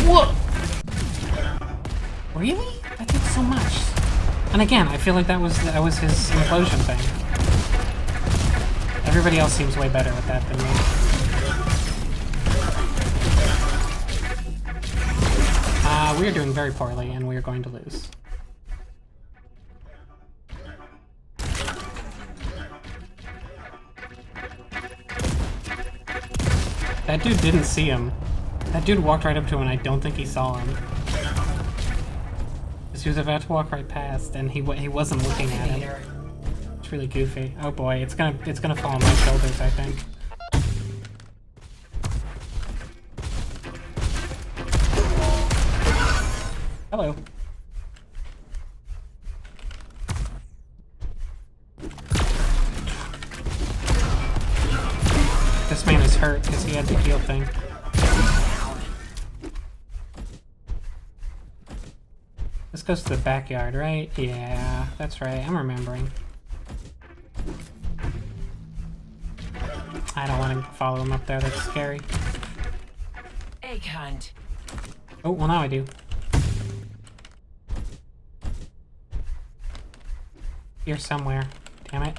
Whoa! Really? That did so much. And again, I feel like that was his implosion thing. Everybody else seems way better at that than me. We are doing very poorly, and we are going to lose. That dude didn't see him. That dude walked right up to him, and I don't think he saw him. Because he was about to walk right past, and he wasn't looking at him. It's really goofy. Oh boy, it's gonna fall on my shoulders, I think. Hello. This man is hurt because he had the heal thing. This goes to the backyard, right? Yeah, that's right. I'm remembering. I don't want to follow him up there. That's scary. Egg hunt. Oh, well now I do. Here somewhere. Damn it.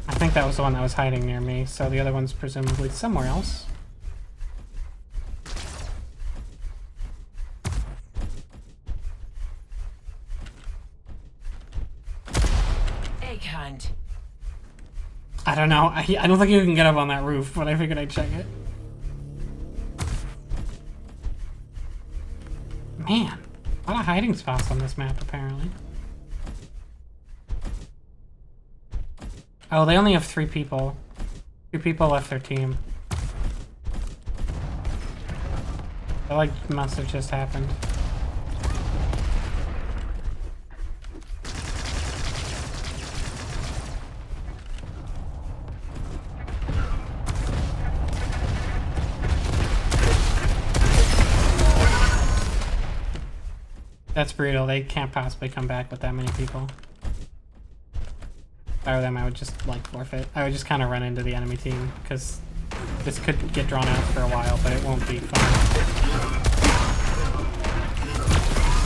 I think that was the one that was hiding near me, so the other one's presumably somewhere else. Egg hunt. I don't know. I don't think you can get up on that roof, but I figured I'd check it. Man, a lot of hiding spots on this map, apparently. Oh, they only have 3 people. 2 people left their team. That, like, must have just happened. That's brutal. They can't possibly come back with that many people. If I were them, I would just, like, forfeit. I would just kind of run into the enemy team, because this could get drawn out for a while, but it won't be fun.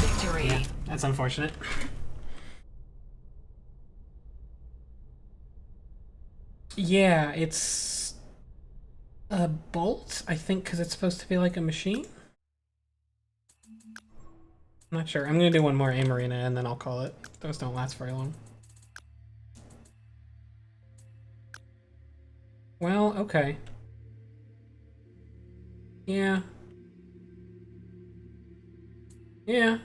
Victory. Yeah, that's unfortunate. Yeah, it's a bolt, I think, because it's supposed to be like a machine. I'm not sure. I'm gonna do one more aim arena and then I'll call it. Those don't last very long. Well, okay. Yeah. Yeah.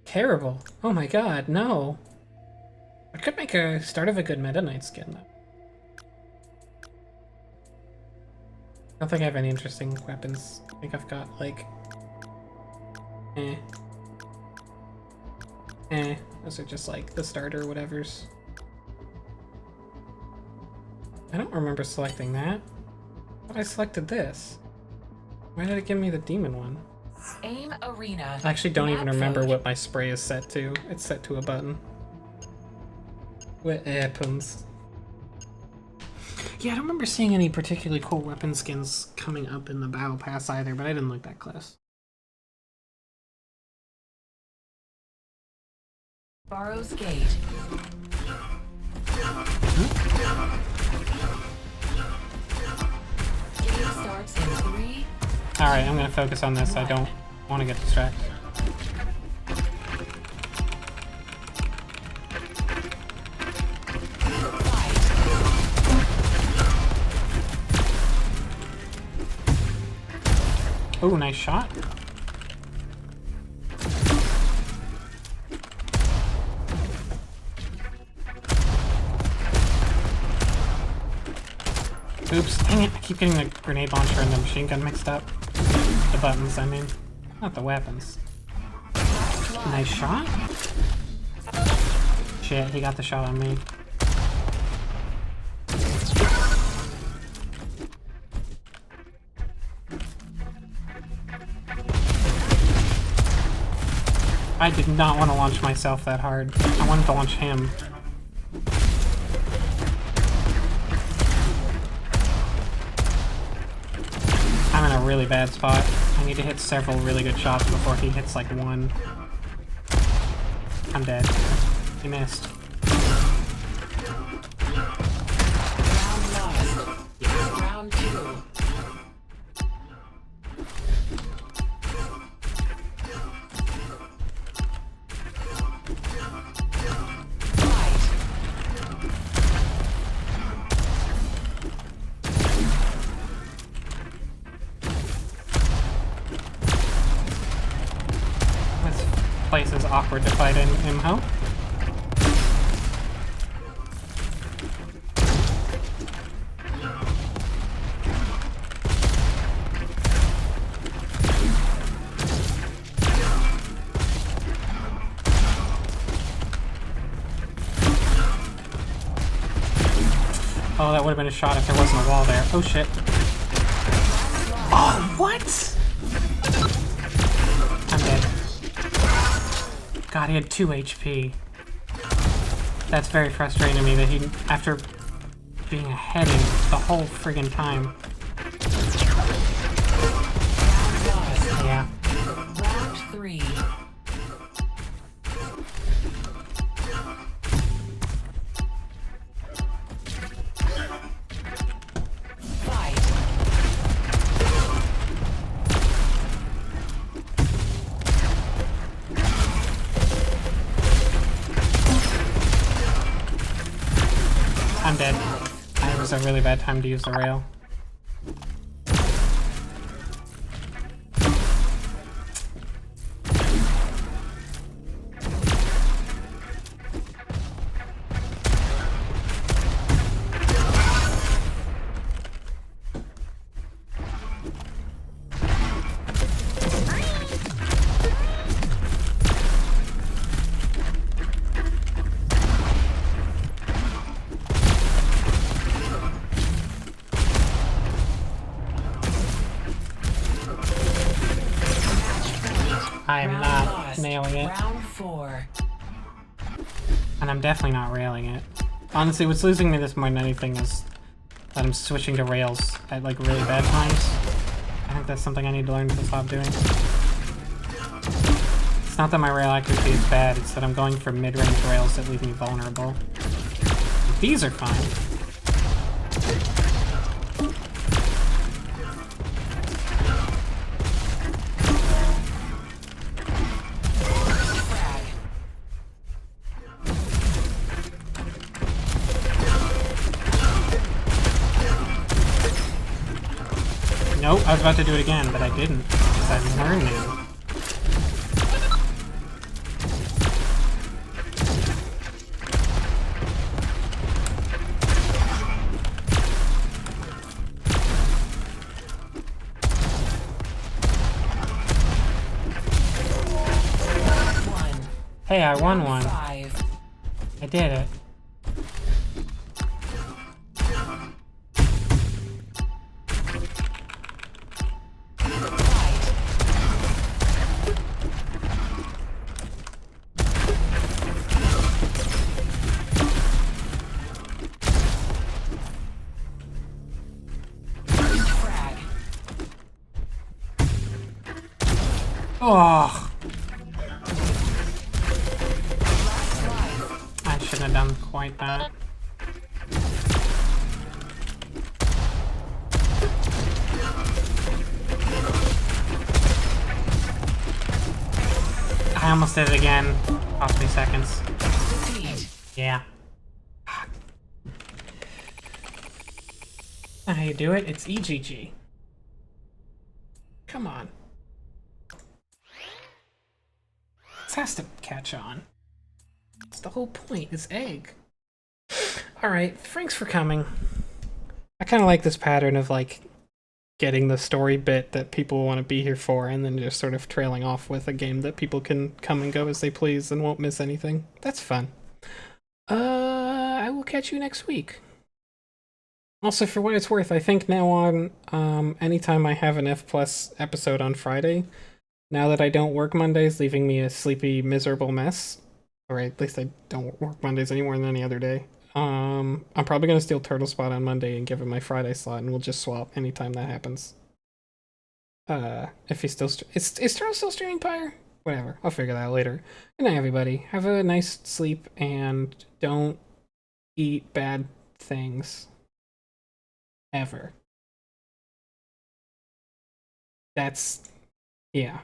Terrible. Oh my god, no. I could make a start of a good Meta Knight skin, though. I don't think I have any interesting weapons. I think I've got, like... Those are just, like, the starter whatevers. I don't remember selecting that. But I selected this. Why did it give me the demon one? Aim arena. I actually don't even remember Map what my spray is set to. It's set to a button. What happens? Yeah, I don't remember seeing any particularly cool weapon skins coming up in the battle pass either, but I didn't look that close. Barrow's Gate. Game starts in 3. Alright, I'm gonna focus on this. I don't want to get distracted. Oh, nice shot. Oops, dang it, I keep getting the grenade launcher and the machine gun mixed up. The buttons, I mean. Not the weapons. Nice shot. Shit, he got the shot on me. I did not want to launch myself that hard. I wanted to launch him. I'm in a really bad spot. I need to hit several really good shots before he hits like one. I'm dead. He missed. Round 2. Place is awkward to fight in Imho. Oh, that would have been a shot if there wasn't a wall there. Oh shit. Oh, what? I'm dead. God, he had 2 HP. That's very frustrating to me that he, after being ahead the whole friggin' time. Yeah. Round 3. I'm dead. It was a really bad time to use the rail. I'm not nailing it. Round 4. And I'm definitely not railing it. Honestly, what's losing me this more than anything is that I'm switching to rails at like really bad times. I think that's something I need to learn to stop doing. It's not that my rail accuracy is bad, it's that I'm going for mid-range rails that leave me vulnerable. These are fine. Nope, I was about to do it again, but I didn't, because I'm learning. Hey, I won one. I did it. Oh, I shouldn't have done quite that. I almost did it again. Cost me seconds. Yeah. How you do it? It's EGG. Come on. This has to catch on. That's the whole point, is egg. Alright, thanks for coming. I kind of like this pattern of, like, getting the story bit that people want to be here for, and then just sort of trailing off with a game that people can come and go as they please and won't miss anything. That's fun. I will catch you next week. Also, for what it's worth, I think now on, anytime I have an F Plus episode on Friday, now that I don't work Mondays, leaving me a sleepy, miserable mess, or at least I don't work Mondays any more than any other day, I'm probably going to steal Turtle Spot on Monday and give him my Friday slot, and we'll just swap anytime that happens. If he's still... Is Turtle still streaming Pyre? Whatever, I'll figure that out later. Good night, everybody. Have a nice sleep, and don't eat bad things. Ever. That's... yeah.